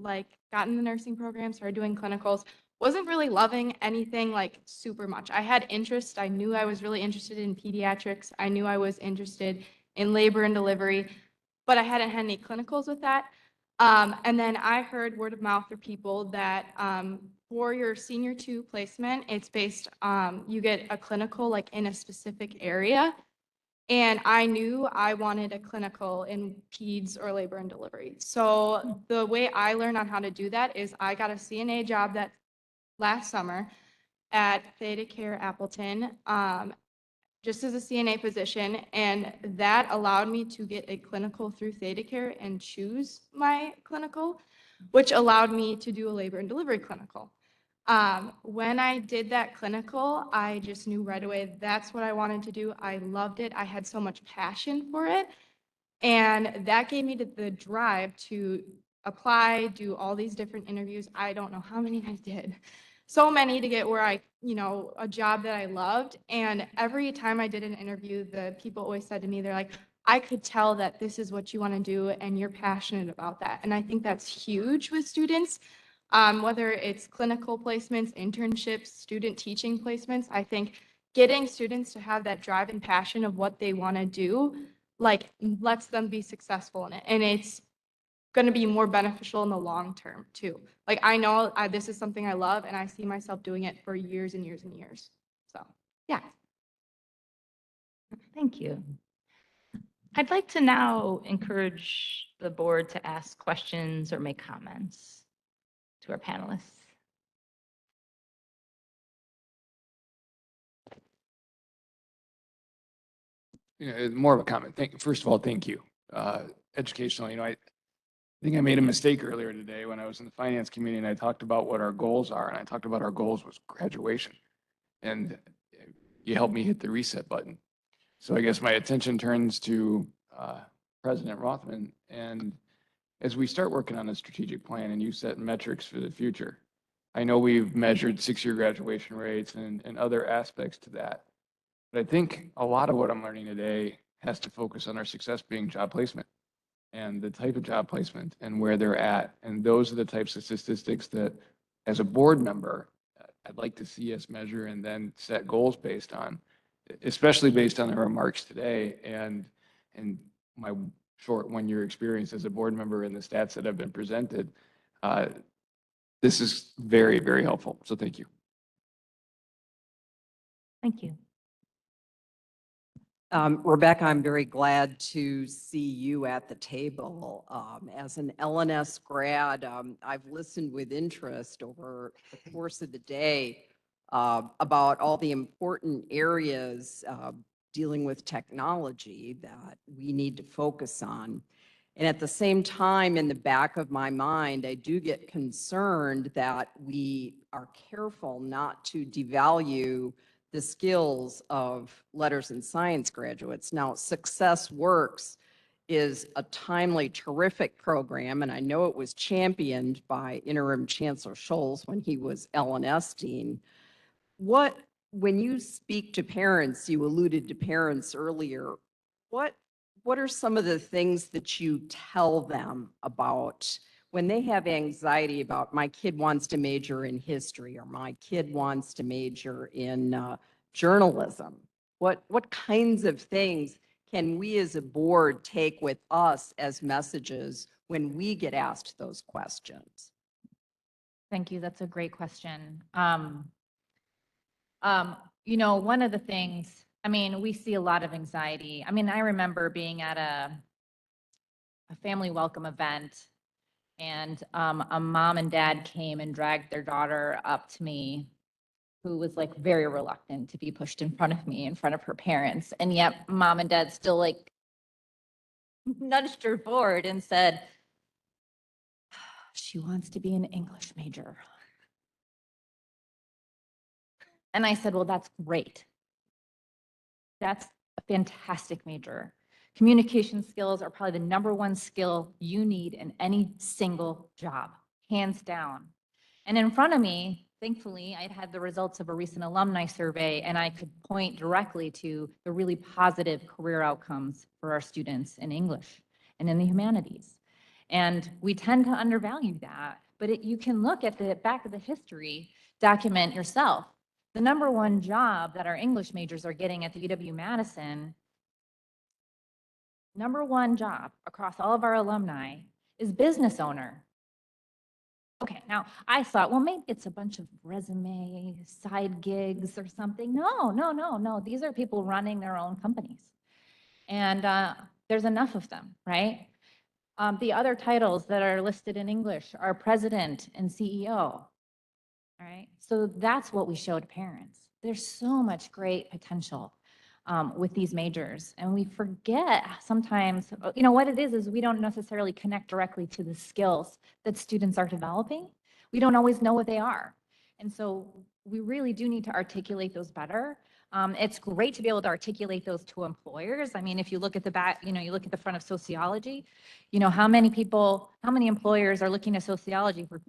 got in the nursing program, started doing clinicals. Wasn't really loving anything like super much. I had interest. I knew I was really interested in pediatrics. I knew I was interested in labor and delivery, but I hadn't had any clinicals with that. And then I heard word of mouth for people that for your senior 2 placement, it's based, you get a clinical like in a specific area. And I knew I wanted a clinical in peds or labor and delivery. So the way I learned on how to do that is I got a CNA job that last summer at Theta Care Appleton, just as a CNA position. And that allowed me to get a clinical through Theta Care and choose my clinical, which allowed me to do a labor and delivery clinical. When I did that clinical, I just knew right away that's what I wanted to do. I loved it. I had so much passion for it. And that gave me the drive to apply, do all these different interviews. I don't know how many I did. So many to get where a job that I loved. And every time I did an interview, the people always said to me, they're like, I could tell that this is what you want to do and you're passionate about that. And I think that's huge with students. Whether it's clinical placements, internships, student teaching placements, I think getting students to have that drive and passion of what they want to do, like lets them be successful in it. And it's going to be more beneficial in the long term too. Like I know this is something I love and I see myself doing it for years and years and years. So yeah. Thank you. I'd like to now encourage the board to ask questions or make comments to our panelists. More of a comment. First of all, thank you. Educational, I think I made a mistake earlier today when I was in the finance committee and I talked about what our goals are, and I talked about our goals was graduation. And you helped me hit the reset button. So I guess my attention turns to President Rothman. And as we start working on a strategic plan and you set metrics for the future, I know we've measured 6-year graduation rates and other aspects to that. But I think a lot of what I'm learning today has to focus on our success being job placement and the type of job placement and where they're at. And those are the types of statistics that, as a board member, I'd like to see us measure and then set goals based on, especially based on the remarks today and my short 1-year experience as a board member and the stats that have been presented. This is very, very helpful. So thank you. Thank you. Rebecca, I'm very glad to see you at the table. As an LNS grad, I've listened with interest over the course of the day about all the important areas dealing with technology that we need to focus on. And at the same time, in the back of my mind, I do get concerned that we are careful not to devalue the skills of letters and science graduates. Now, Success Works is a timely, terrific program, and I know it was championed by Interim Chancellor Scholes when he was LNS Dean. When you speak to parents, you alluded to parents earlier, what are some of the things that you tell them about when they have anxiety about my kid wants to major in history or my kid wants to major in journalism? What kinds of things can we as a board take with us as messages when we get asked those questions? Thank you. That's a great question. One of the things, we see a lot of anxiety. I remember being at a family welcome event and a mom and dad came and dragged their daughter up to me, who was like very reluctant to be pushed in front of me, in front of her parents. And yet mom and dad still like nudged her forward and said, she wants to be an English major. And I said, well, that's great. That's a fantastic major. Communication skills are probably the #1 skill you need in any single job, hands down. And in front of me, thankfully, I'd had the results of a recent alumni survey, and I could point directly to the really positive career outcomes for our students in English and in the humanities. And we tend to undervalue that, but you can look at the back of the history, document yourself. The #1 job that our English majors are getting at the UW-Madison, #1 job across all of our alumni is business owner. Okay, now I thought, well, maybe it's a bunch of resume side gigs or something. No. These are people running their own companies. And there's enough of them, right? The other titles that are listed in English are president and CEO. All right, so that's what we show to parents. There's so much great potential with these majors, and we forget sometimes, what it is we don't necessarily connect directly to the skills that students are developing. We don't always know what they are. And so we really do need to articulate those better. It's great to be able to articulate those to employers. If you look at the back, you look at the front of sociology, how many employers are looking to sociology for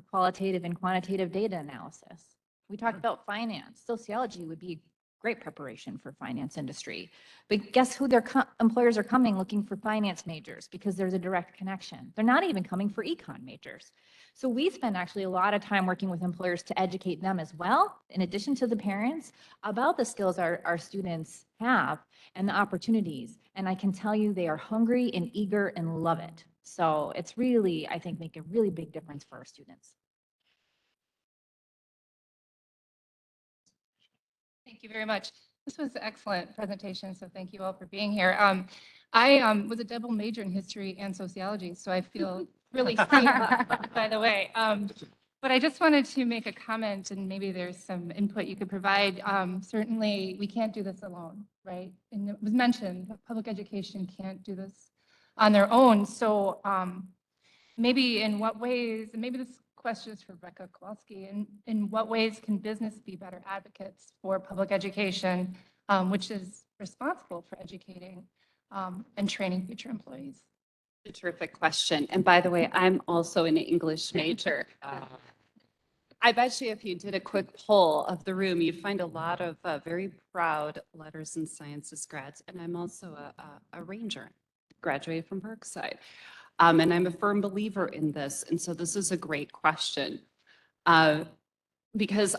qualitative and quantitative data analysis? We talked about finance. Sociology would be great preparation for finance industry. But guess who their employers are coming looking for finance majors because there's a direct connection. They're not even coming for econ majors. So we spend actually a lot of time working with employers to educate them as well, in addition to the parents, about the skills our students have and the opportunities. And I can tell you they are hungry and eager and love it. So it's really, I think, make a really big difference for our students. Thank you very much. This was an excellent presentation, so thank you all for being here. I was a double major in history and sociology, so I feel really seen, by the way. But I just wanted to make a comment, and maybe there's some input you could provide. Certainly, we can't do this alone, right? And it was mentioned that public education can't do this on their own. So maybe in what ways, and maybe this question is for Rebecca Kowalski, in what ways can business be better advocates for public education, which is responsible for educating and training future employees? A terrific question. And by the way, I'm also an English major. I bet you if you did a quick poll of the room, you'd find a lot of very proud letters and sciences grads. And I'm also a Ranger, graduated from Berkside. And I'm a firm believer in this. And so this is a great question. Because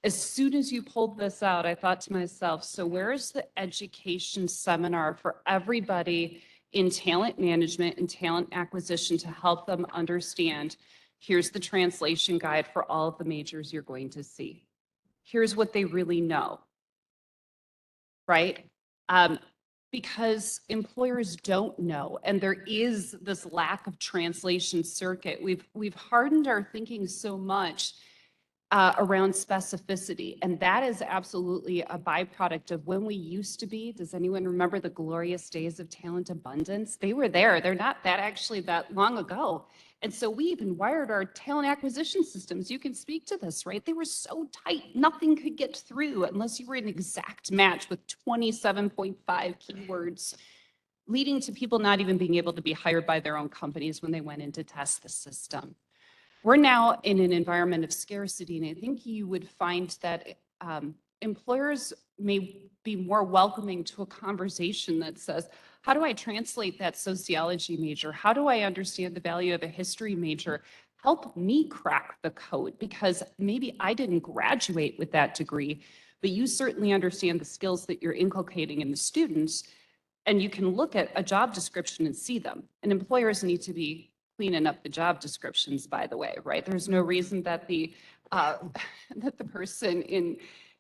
as soon as you pulled this out, I thought to myself, so where's the education seminar for everybody in talent management and talent acquisition to help them understand, here's the translation guide for all of the majors you're going to see. Here's what they really know, right? Because employers don't know, and there is this lack of translation circuit. We've hardened our thinking so much around specificity, and that is absolutely a byproduct of when we used to be. Does anyone remember the glorious days of talent abundance? They were there. They're not that actually that long ago. And so we even wired our talent acquisition systems. You can speak to this, right? They were so tight, nothing could get through unless you were an exact match with 27.5 keywords, leading to people not even being able to be hired by their own companies when they went in to test the system. We're now in an environment of scarcity, and I think you would find that employers may be more welcoming to a conversation that says, how do I translate that sociology major? How do I understand the value of a history major? Help me crack the code, because maybe I didn't graduate with that degree, but you certainly understand the skills that you're inculcating in the students, and you can look at a job description and see them. And employers need to be cleaning up the job descriptions, by the way, right? There's no reason that the that the person in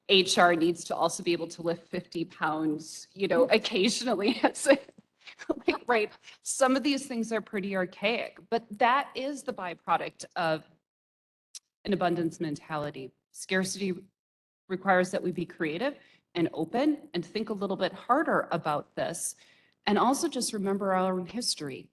HR needs to also be able to lift 50 pounds, you know, occasionally. Like, right? Some of these things are pretty archaic, but that is the byproduct of an abundance mentality. Scarcity requires that we be creative and open and think a little bit harder about this. And also just remember our own history.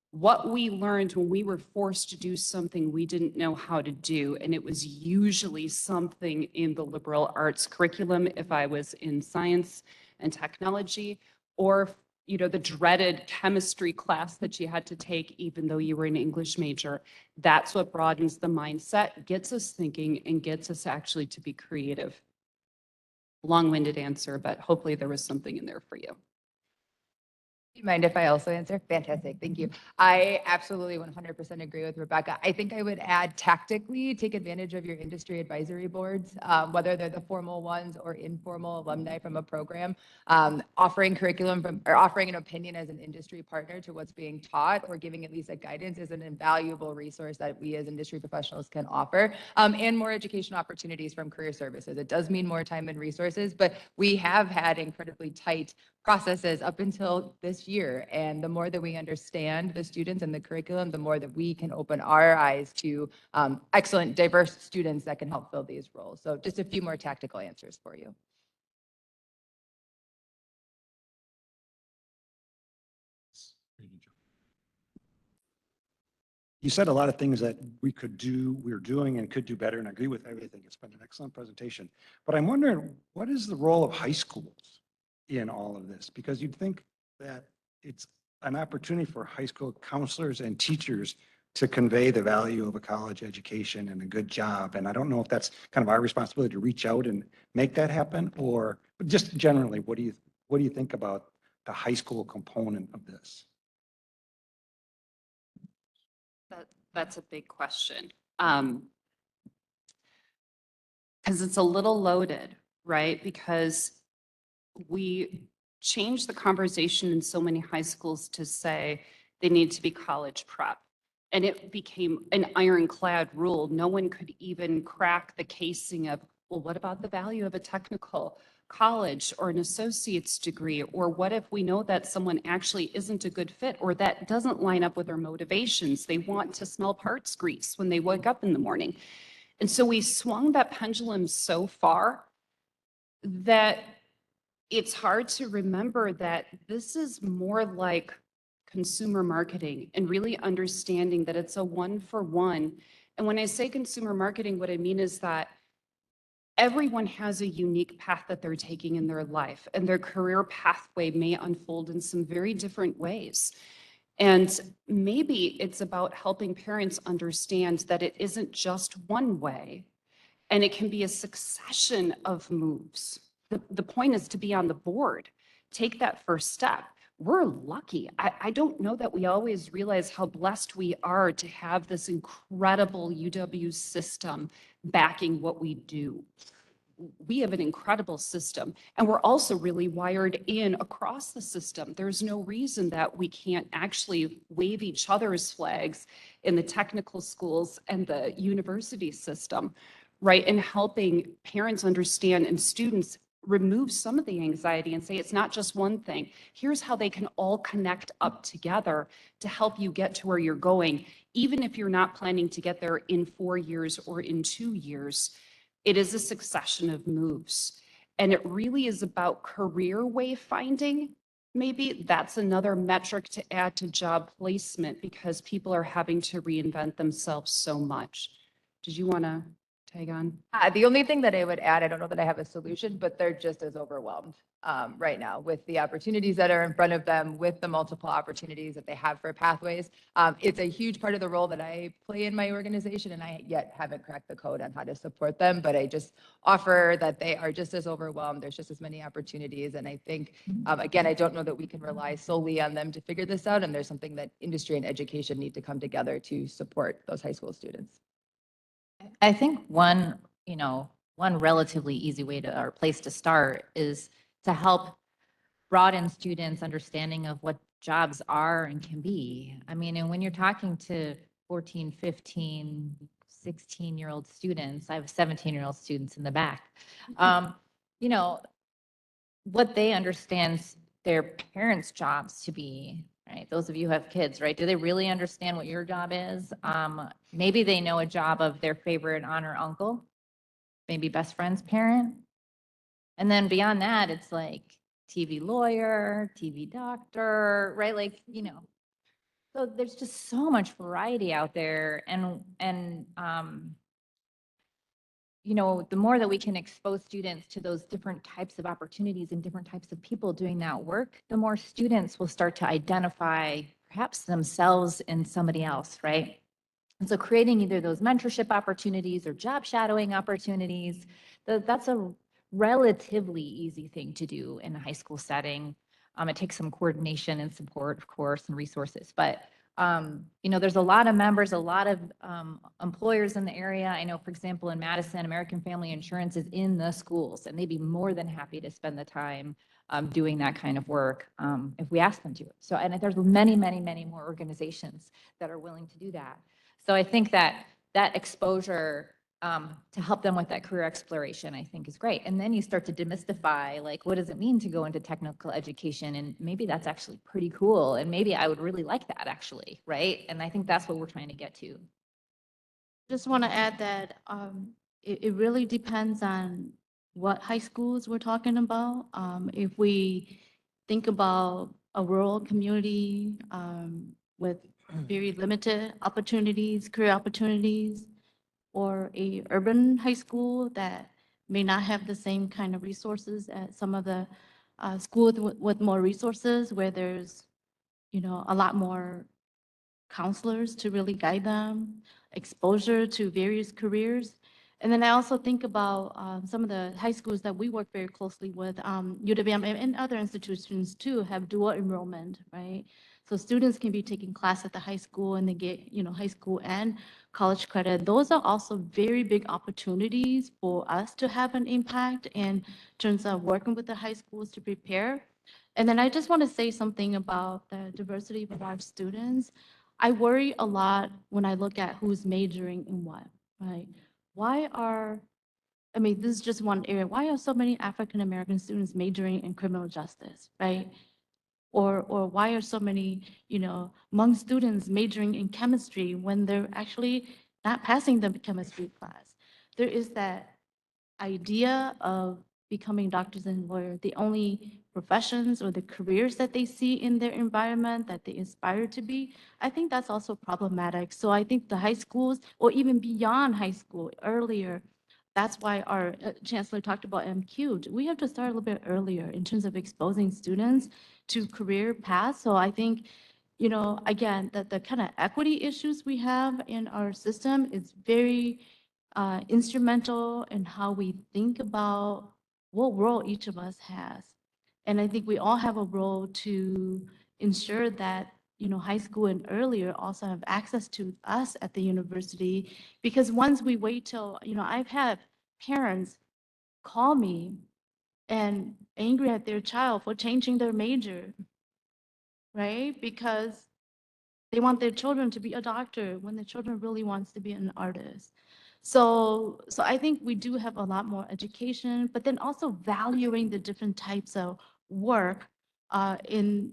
What we learned when we were forced to do something we didn't know how to do, and it was usually something in the liberal arts curriculum if I was in science and technology, or you know, the dreaded chemistry class that you had to take even though you were an English major. That's what broadens the mindset, gets us thinking, and gets us actually to be creative. Long-winded answer, but hopefully there was something in there for you. Do you mind if I also answer? Fantastic, thank you. I absolutely 100% agree with Rebecca. I think I would add tactically, take advantage of your industry advisory boards, whether they're the formal ones or informal alumni from a program, offering curriculum from, or offering an opinion as an industry partner to what's being taught, or giving at least a guidance is an invaluable resource that we as industry professionals can offer, and more education opportunities from career services. It does mean more time and resources, but we have had incredibly tight processes up until this year. And the more that we understand the students and the curriculum, the more that we can open our eyes to excellent, diverse students that can help fill these roles. So just a few more tactical answers for you. You said a lot of things that we could do, we're doing and could do better, and I agree with everything. It's been an excellent presentation. But I'm wondering, what is the role of high schools in all of this? Because you'd think that it's an opportunity for high school counselors and teachers to convey the value of a college education and a good job. And I don't know if that's kind of our responsibility to reach out and make that happen, or just generally, what do you think about the high school component of this? That's a big question. Because it's a little loaded, right? Because we changed the conversation in so many high schools to say they need to be college prep. And it became an ironclad rule. No one could even crack the casing of, well, what about the value of a technical college or an associate's degree? Or what if we know that someone actually isn't a good fit or that doesn't line up with their motivations? They want to smell parts grease when they wake up in the morning. And so we swung that pendulum so far that it's hard to remember that this is more like consumer marketing and really understanding that it's a one-for-one. And when I say consumer marketing, what I mean is that everyone has a unique path that they're taking in their life, and their career pathway may unfold in some very different ways. And maybe it's about helping parents understand that it isn't just one way, and it can be a succession of moves. The point is to be on the board, take that first step. We're lucky. I don't know that we always realize how blessed we are to have this incredible UW system backing what we do. We have an incredible system, and we're also really wired in across the system. There's no reason that we can't actually wave each other's flags in the technical schools and the university system, right? And helping parents understand and students remove some of the anxiety and say, it's not just one thing. Here's how they can all connect up together to help you get to where you're going, even if you're not planning to get there in 4 years or in 2 years. It is a succession of moves. And it really is about career wayfinding. Maybe that's another metric to add to job placement because people are having to reinvent themselves so much. Did you want to tag on? The only thing that I would add, I don't know that I have a solution, but they're just as overwhelmed right now with the opportunities that are in front of them, with the multiple opportunities that they have for pathways. It's a huge part of the role that I play in my organization, and I yet haven't cracked the code on how to support them, but I just offer that they are just as overwhelmed. There's just as many opportunities. And I think, again, I don't know that we can rely solely on them to figure this out. And there's something that industry and education need to come together to support those high school students. I think one relatively easy way to, or place to start is to help broaden students' understanding of what jobs are and can be. I mean, and when you're talking to 14, 15, 16-year-old students, I have 17-year-old students in the back, what they understand their parents' jobs to be, right? Those of you who have kids, right? Do they really understand what your job is? Maybe they know a job of their favorite aunt or uncle, maybe best friend's parent. And then beyond that, it's like TV lawyer, TV doctor, right? Like, so there's just so much variety out there. And the more that we can expose students to those different types of opportunities and different types of people doing that work, the more students will start to identify perhaps themselves in somebody else, right? And so creating either those mentorship opportunities or job shadowing opportunities, that's a relatively easy thing to do in a high school setting. It takes some coordination and support, of course, and resources, but there's a lot of members, a lot of employers in the area. I know, for example, in Madison, American Family Insurance is in the schools, and they'd be more than happy to spend the time doing that kind of work if we ask them to. So, and there's many, many, many more organizations that are willing to do that. So I think that exposure to help them with that career exploration, I think is great. And then you start to demystify, like, what does it mean to go into technical education? And maybe that's actually pretty cool. And maybe I would really like that actually, right? And I think that's what we're trying to get to. Just want to add that it really depends on what high schools we're talking about. If we think about a rural community with very limited opportunities, career opportunities, or a urban high school that may not have the same kind of resources as some of the schools with more resources, where there's, a lot more counselors to really guide them, exposure to various careers. And then I also think about some of the high schools that we work very closely with, UWM and other institutions too have dual enrollment, right? So students can be taking class at the high school and they get, high school and college credit. Those are also very big opportunities for us to have an impact in terms of working with the high schools to prepare. And then I just want to say something about the diversity of our students. I worry a lot when I look at who's majoring in what, right? Why are, I mean, this is just one area. Why are so many African American students majoring in criminal justice, right? Or why are so many, Hmong students majoring in chemistry when they're actually not passing the chemistry class? There is that idea of becoming doctors and lawyers, the only professions or the careers that they see in their environment that they aspire to be. I think that's also problematic. So I think the high schools, or even beyond high school, earlier, that's why our chancellor talked about MQ. We have to start a little bit earlier in terms of exposing students to career paths. So I think, again, that the kind of equity issues we have in our system is very instrumental in how we think about what role each of us has. And I think we all have a role to ensure that, high school and earlier also have access to us at the university. Because once we wait till, I've had parents call me and angry at their child for changing their major, right? Because they want their children to be a doctor when the children really wants to be an artist. So I think we do have a lot more education, but then also valuing the different types of work in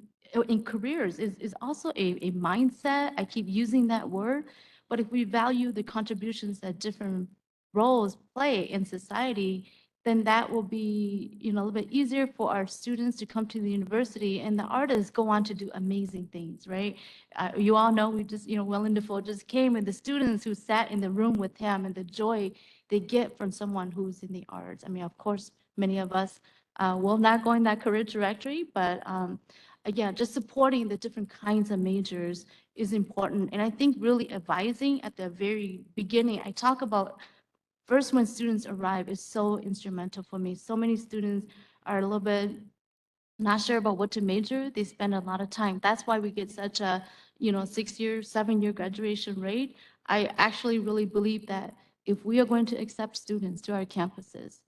careers is also a mindset. I keep using that word, but if we value the contributions that different roles play in society, then that will be, a little bit easier for our students to come to the university, and the artists go on to do amazing things, right? You all know we just, Willem Dafoe just came, and the students who sat in the room with him and the joy they get from someone who's in the arts. I mean, of course, many of us will not go in that career trajectory, but again, just supporting the different kinds of majors is important. And I think really advising at the very beginning, I talk about first when students arrive is so instrumental for me. So many students are a little bit not sure about what to major. They spend a lot of time. That's why we get such a, 6-year, 7-year graduation rate. I actually really believe that if we are going to accept students to our campuses,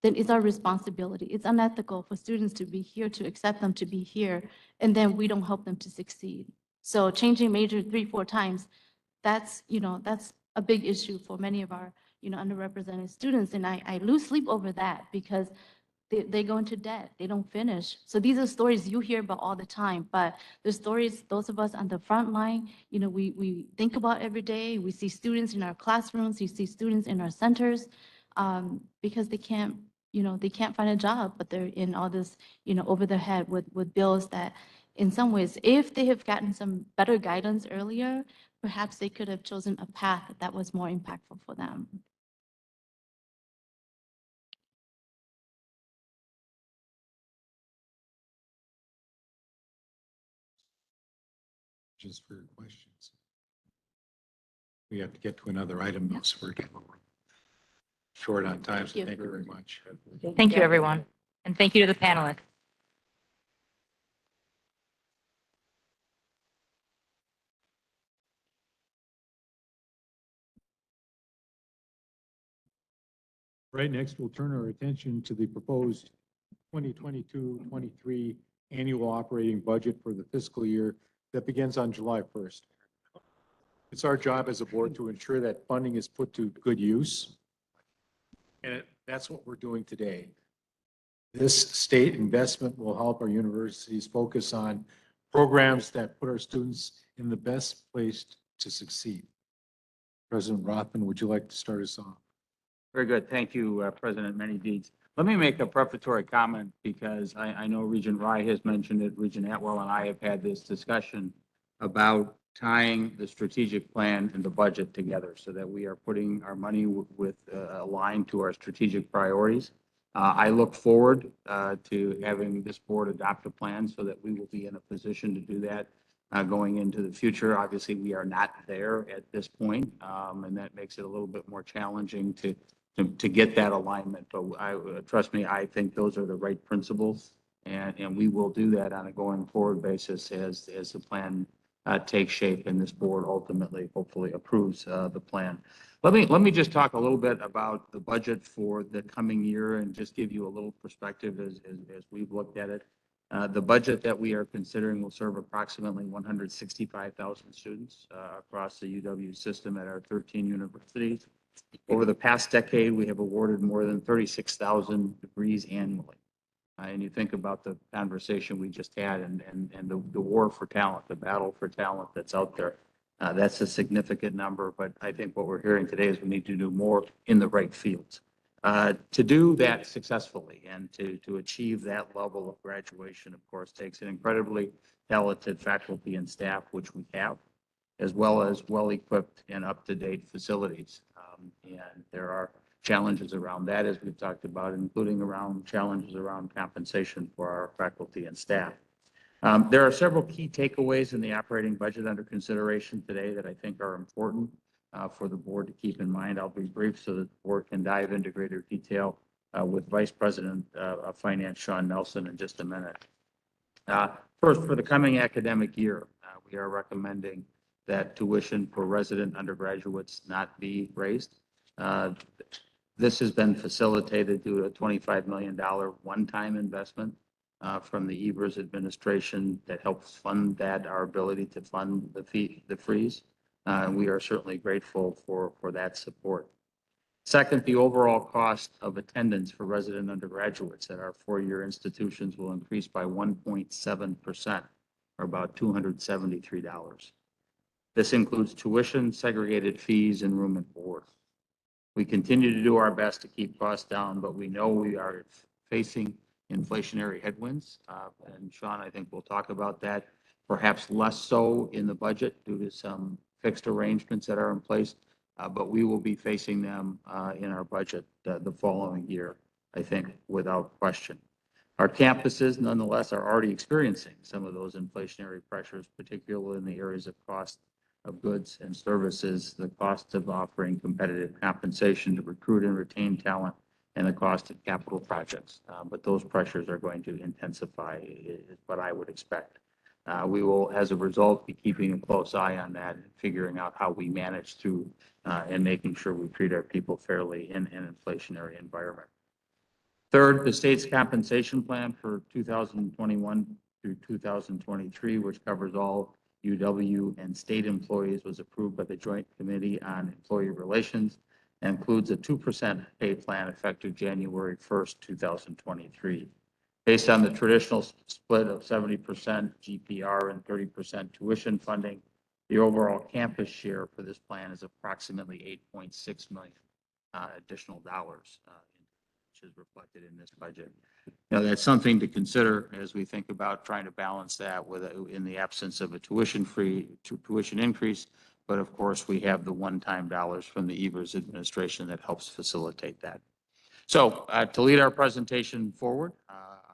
then it's our responsibility. It's unethical for students to be here, to accept them to be here, and then we don't help them to succeed. So changing major 3, 4 times, that's a big issue for many of our, underrepresented students. And I lose sleep over that because they go into debt, they don't finish. So these are stories you hear about all the time, but the stories those of us on the front line, we think about every day. We see students in our classrooms, we see students in our centers, because they can't find a job, but they're in all this, over their head with bills that in some ways, if they have gotten some better guidance earlier, perhaps they could have chosen a path that was more impactful for them. Just for your questions. We have to get to another item, though, so we're short on time, so thank you very much. Thank you, everyone. And thank you to the panelists. Right, next we'll turn our attention to the proposed 2022-23 annual operating budget for the fiscal year that begins on July 1st. It's our job as a board to ensure that funding is put to good use. And that's what we're doing today. This state investment will help our universities focus on programs that put our students in the best place to succeed. President Rothman, would you like to start us off? Very good. Thank you, President Many Deeds. Let me make a prefatory comment because I know Regent Rye has mentioned it, Regent Atwell and I have had this discussion about tying the strategic plan and the budget together so that we are putting our money aligned to our strategic priorities. I look forward to having this board adopt a plan so that we will be in a position to do that going into the future. Obviously, we are not there at this point, and that makes it a little bit more challenging to get that alignment. But trust me, I think those are the right principles, and we will do that on a going forward basis as the plan takes shape and this board ultimately, hopefully approves the plan. Let me just talk a little bit about the budget for the coming year and just give you a little perspective as we've looked at it. The budget that we are considering will serve approximately 165,000 students across the UW system at our 13 universities. Over the past decade, we have awarded more than 36,000 degrees annually. And you think about the conversation we just had and the war for talent, the battle for talent that's out there. That's a significant number, but I think what we're hearing today is we need to do more in the right fields. To do that successfully and to achieve that level of graduation, of course, takes an incredibly talented faculty and staff, which we have, as well as well-equipped and up-to-date facilities. And there are challenges around that, as we've talked about, including around challenges around compensation for our faculty and staff. There are several key takeaways in the operating budget under consideration today that I think are important for the board to keep in mind. I'll be brief so that the board can dive into greater detail with Vice President of Finance, Sean Nelson, in just a minute. First, for the coming academic year, we are recommending that tuition for resident undergraduates not be raised. This has been facilitated through a $25 million one-time investment from the Evers administration that helps fund that, our ability to fund the freeze. We are certainly grateful for that support. Second, the overall cost of attendance for resident undergraduates at our four-year institutions will increase by 1.7%, or about $273. This includes tuition, segregated fees, and room and board. We continue to do our best to keep costs down, but we know we are facing inflationary headwinds. And Sean, I think we'll talk about that, perhaps less so in the budget due to some fixed arrangements that are in place, but we will be facing them in our budget the following year, I think, without question. Our campuses, nonetheless, are already experiencing some of those inflationary pressures, particularly in the areas of cost of goods and services, the cost of offering competitive compensation to recruit and retain talent, and the cost of capital projects. But those pressures are going to intensify, is what I would expect. We will, as a result, be keeping a close eye on that and figuring out how we manage through and making sure we treat our people fairly in an inflationary environment. Third, the state's compensation plan for 2021 through 2023, which covers all UW and state employees, was approved by the Joint Committee on Employee Relations and includes a 2% pay plan effective January 1st, 2023. Based on the traditional split of 70% GPR and 30% tuition funding, the overall campus share for this plan is approximately $8.6 million additional dollars, which is reflected in this budget. Now, that's something to consider as we think about trying to balance that with, in the absence of a tuition increase. But of course, we have the one-time dollars from the Evers administration that helps facilitate that. So to lead our presentation forward,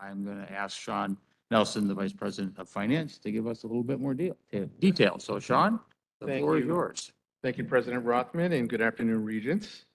I'm going to ask Sean Nelson, the Vice President of Finance, to give us a little bit more detail. So Sean, the floor is yours. Thank you, President Rothman, and good afternoon, Regents.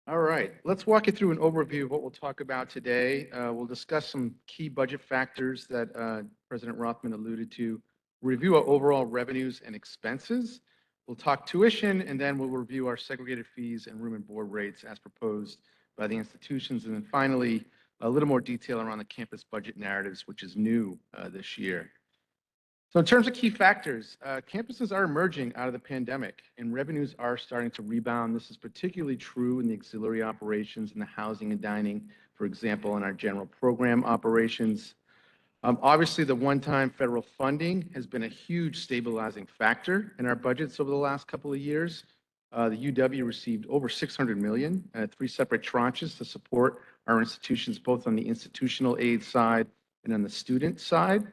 All right, let's walk you through an overview of what we'll talk about today. We'll discuss some key budget factors that President Rothman alluded to, review our overall revenues and expenses. We'll talk tuition, and then we'll review our segregated fees and room and board rates as proposed by the institutions. And then finally, a little more detail around the campus budget narratives, which is new this year. So in terms of key factors, campuses are emerging out of the pandemic and revenues are starting to rebound. This is particularly true in the auxiliary operations and the housing and dining, for example, in our general program operations. Obviously, the one-time federal funding has been a huge stabilizing factor in our budgets over the last couple of years. The UW received over $600 million, 3 separate tranches to support our institutions, both on the institutional aid side and on the student side.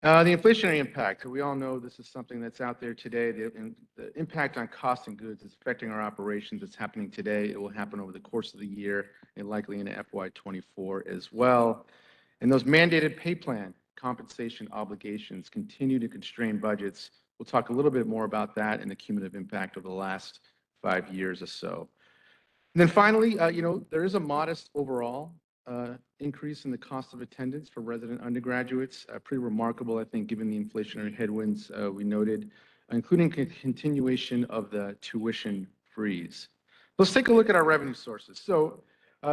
The inflationary impact, we all know this is something that's out there today. The impact on cost and goods is affecting our operations. It's happening today. It will happen over the course of the year and likely into FY24 as well. And those mandated pay plan compensation obligations continue to constrain budgets. We'll talk a little bit more about that and the cumulative impact over the last 5 years or so. And then finally, there is a modest overall increase in the cost of attendance for resident undergraduates. Pretty remarkable, I think, given the inflationary headwinds we noted, including continuation of the tuition freeze. Let's take a look at our revenue sources. So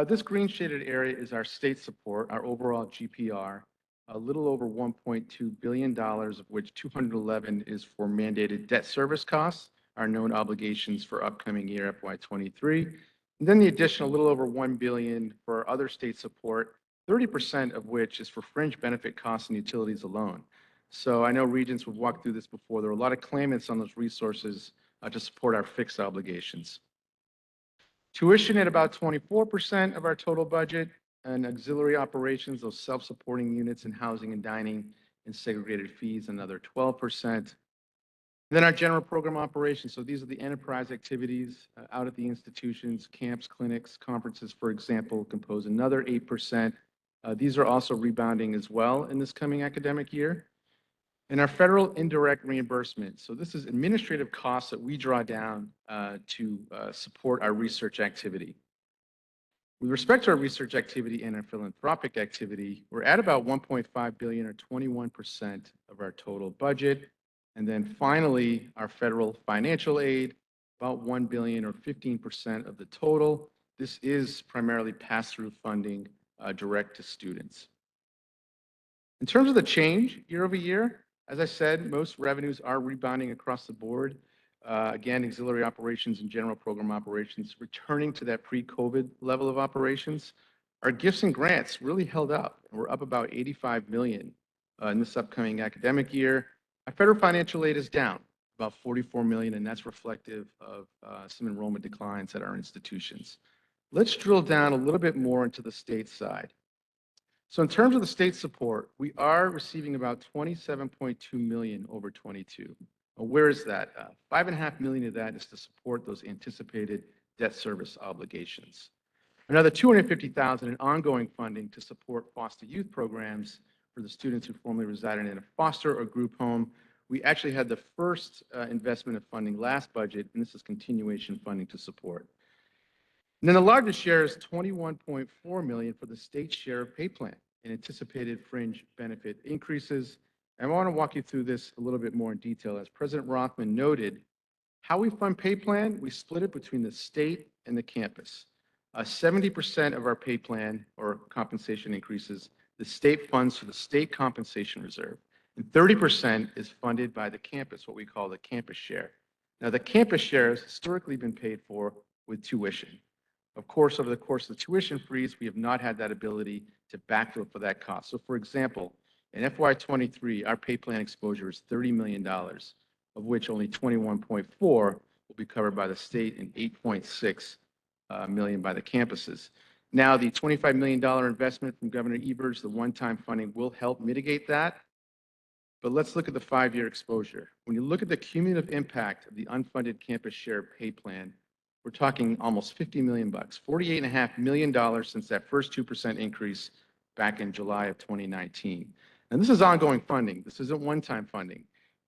this green shaded area is our state support, our overall GPR, a little over $1.2 billion, of which 211 is for mandated debt service costs, our known obligations for upcoming year FY23. And then the additional little over $1 billion for other state support, 30% of which is for fringe benefit costs and utilities alone. So I know Regents would walk through this before. There are a lot of claimants on those resources to support our fixed obligations. Tuition at about 24% of our total budget, and auxiliary operations, those self-supporting units in housing and dining and segregated fees, another 12%. Then our general program operations. So these are the enterprise activities out at the institutions, camps, clinics, conferences, for example, compose another 8%. These are also rebounding as well in this coming academic year. And our federal indirect reimbursement. So this is administrative costs that we draw down to support our research activity. With respect to our research activity and our philanthropic activity, we're at about $1.5 billion or 21% of our total budget. And then finally, our federal financial aid, about $1 billion or 15% of the total. This is primarily pass-through funding direct to students. In terms of the change year over year, as I said, most revenues are rebounding across the board. Again, auxiliary operations and general program operations returning to that pre-COVID level of operations. Our gifts and grants really held up. We're up about $85 million in this upcoming academic year. Our federal financial aid is down about $44 million, and that's reflective of some enrollment declines at our institutions. Let's drill down a little bit more into the state side. So in terms of the state support, we are receiving about $27.2 million over 22. Where is that? $5.5 million of that is to support those anticipated debt service obligations. Another $250,000 in ongoing funding to support foster youth programs for the students who formerly resided in a foster or group home. We actually had the first investment of funding last budget, and this is continuation funding to support. And then the largest share is $21.4 million for the state share of pay plan and anticipated fringe benefit increases. And I want to walk you through this a little bit more in detail. As President Rothman noted, how we fund pay plan, we split it between the state and the campus. 70% of our pay plan or compensation increases, the state funds for the state compensation reserve. And 30% is funded by the campus, what we call the campus share. Now, the campus share has historically been paid for with tuition. Of course, over the course of the tuition freeze, we have not had that ability to backfill for that cost. So for example, in FY23, our pay plan exposure is $30 million, of which only 21.4 will be covered by the state and 8.6 million by the campuses. Now, the $25 million investment from Governor Evers, the one-time funding, will help mitigate that. But let's look at the 5-year exposure. When you look at the cumulative impact of the unfunded campus share pay plan, we're talking almost $50 million, $48.5 million since that first 2% increase back in July of 2019. And this is ongoing funding. This isn't one-time funding.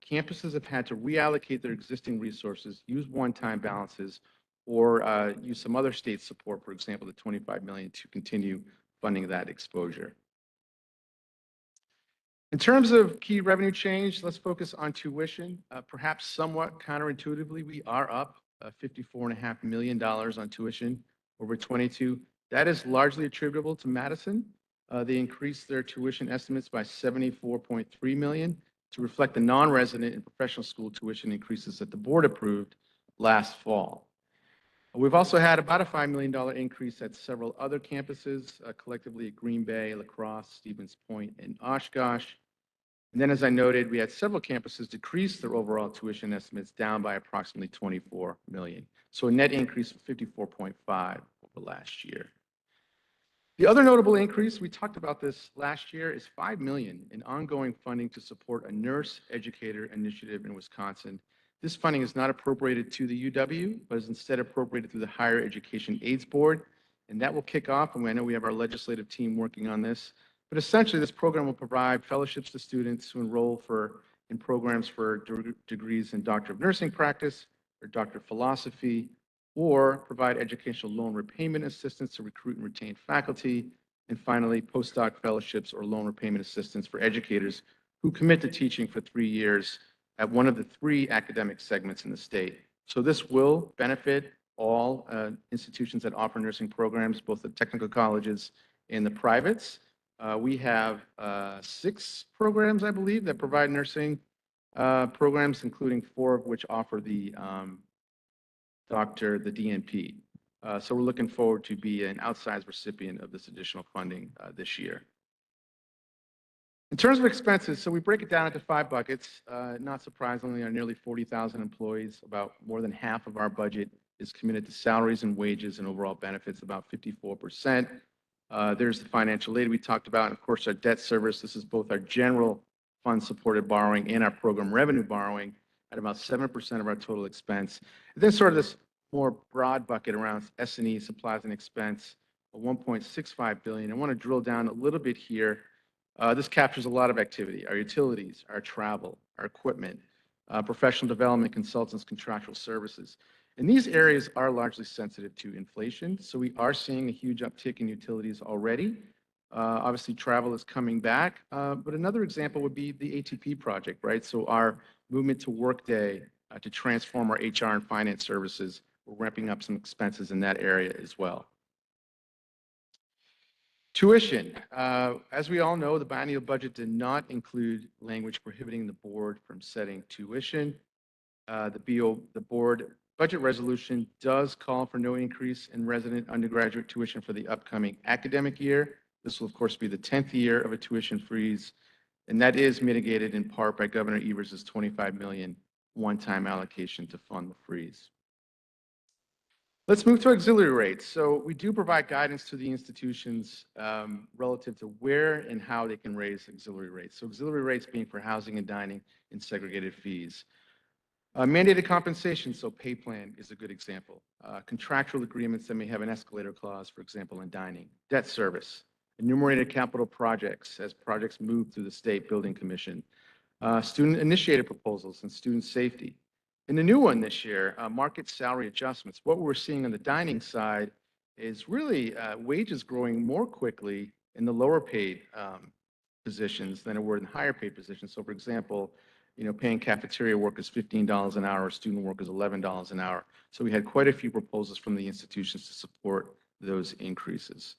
Campuses have had to reallocate their existing resources, use one-time balances, or use some other state support, for example, the $25 million to continue funding that exposure. In terms of key revenue change, let's focus on tuition. Perhaps somewhat counterintuitively, we are up $54.5 million on tuition over 22. That is largely attributable to Madison. They increased their tuition estimates by $74.3 million to reflect the non-resident and professional school tuition increases that the board approved last fall. We've also had about a $5 million increase at several other campuses, collectively at Green Bay, La Crosse, Stevens Point, and Oshkosh. And then, as I noted, we had several campuses decrease their overall tuition estimates down by approximately $24 million. So a net increase of 54.5 over last year. The other notable increase, we talked about this last year, is $5 million in ongoing funding to support a nurse educator initiative in Wisconsin. This funding is not appropriated to the UW, but is instead appropriated through the Higher Education Aids Board, and that will kick off, and I know we have our legislative team working on this, But essentially, this program will provide fellowships to students who enroll in programs for degrees in Doctor of Nursing Practice or Doctor of Philosophy, or provide educational loan repayment assistance to recruit and retain faculty, and finally, postdoc fellowships or loan repayment assistance for educators who commit to teaching for 3 years at one of the 3 academic segments in the state. So this will benefit all institutions that offer nursing programs, both the technical colleges and the privates. We have 6 programs, I believe, that provide nursing programs, including 4 of which offer the the DNP. So we're looking forward to be an outsized recipient of this additional funding this year. In terms of expenses, so we break it down into 5 buckets. Not surprisingly, our nearly 40,000 employees, about more than half of our budget is committed to salaries and wages and overall benefits, about 54%. There's the financial aid we talked about, and of course, our debt service. This is both our general fund-supported borrowing and our program revenue borrowing at about 7% of our total expense. And then sort of this more broad bucket around S&E, supplies and expense, of $1.65 billion. I want to drill down a little bit here. This captures a lot of activity: our utilities, our travel, our equipment, professional development, consultants, contractual services. And these areas are largely sensitive to inflation, so we are seeing a huge uptick in utilities already. Obviously, travel is coming back, but another example would be the ATP project, right? So our movement to Workday to transform our HR and finance services, we're ramping up some expenses in that area as well. Tuition. As we all know, the biennial budget did not include language prohibiting the board from setting tuition. The board budget resolution does call for no increase in resident undergraduate tuition for the upcoming academic year. This will, of course, be the 10th year of a tuition freeze, and that is mitigated in part by Governor Evers' $25 million one-time allocation to fund the freeze. Let's move to auxiliary rates. So we do provide guidance to the institutions relative to where and how they can raise auxiliary rates. So auxiliary rates being for housing and dining and segregated fees. Mandated compensation, so pay plan is a good example. Contractual agreements that may have an escalator clause, for example, in dining. Debt service. Enumerated capital projects as projects move through the State Building Commission. Student-initiated proposals and student safety. And the new one this year, market salary adjustments. What we're seeing on the dining side is really wages growing more quickly in the lower paid positions than it were in higher paid positions. So for example, paying cafeteria workers $15 an hour, student workers $11 an hour. So we had quite a few proposals from the institutions to support those increases.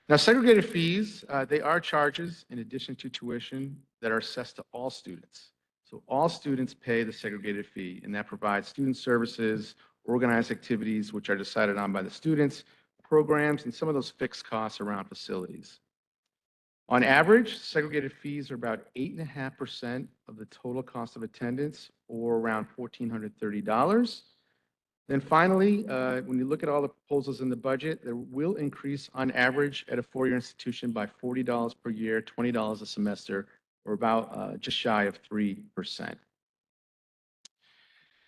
Now, segregated fees, they are charges in addition to tuition that are assessed to all students. So all students pay the segregated fee, and that provides student services, organized activities, which are decided on by the students, programs, and some of those fixed costs around facilities. On average, segregated fees are about 8.5% of the total cost of attendance, or around $1,430. Then finally, when you look at all the proposals in the budget, there will increase on average at a 4-year institution by $40 per year, $20 a semester, or about just shy of 3%.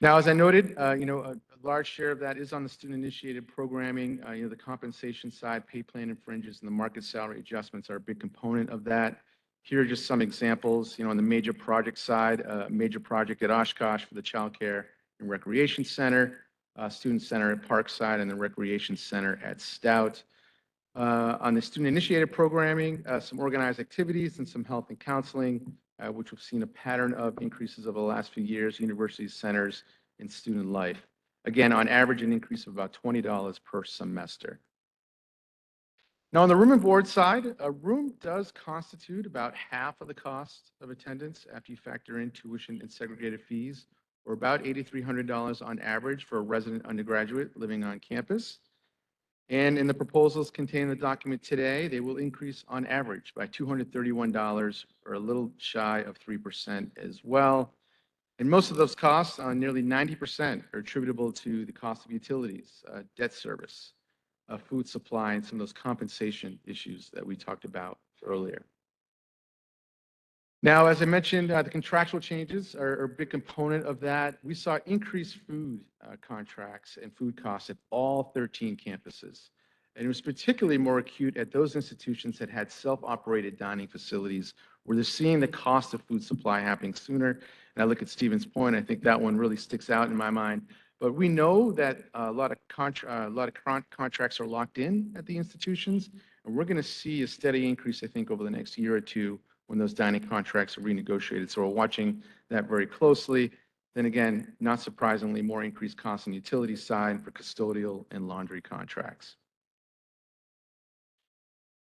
Now, as I noted, a large share of that is on the student-initiated programming. The compensation side, pay plan and fringes, and the market salary adjustments are a big component of that. Here are just some examples. On the major project side, a major project at Oshkosh for the Child Care and Recreation Center, Student Center at Parkside, and the Recreation Center at Stout. On the student-initiated programming, some organized activities and some health and counseling, which we've seen a pattern of increases over the last few years, university centers, and student life. Again, on average, an increase of about $20 per semester. Now, on the room and board side, a room does constitute about half of the cost of attendance after you factor in tuition and segregated fees, or about $8,300 on average for a resident undergraduate living on campus. And in the proposals contained in the document today, they will increase on average by $231, or a little shy of 3% as well. And most of those costs, nearly 90%, are attributable to the cost of utilities, debt service, food supply, and some of those compensation issues that we talked about earlier. Now, as I mentioned, the contractual changes are a big component of that. We saw increased food contracts and food costs at all 13 campuses. And it was particularly more acute at those institutions that had self-operated dining facilities where they're seeing the cost of food supply happening sooner. And I look at Stephen's point, I think that one really sticks out in my mind. But we know that a lot of contracts are locked in at the institutions, and we're going to see a steady increase, I think, over the next year or two when those dining contracts are renegotiated. So we're watching that very closely. Then again, not surprisingly, more increased costs on the utility side for custodial and laundry contracts.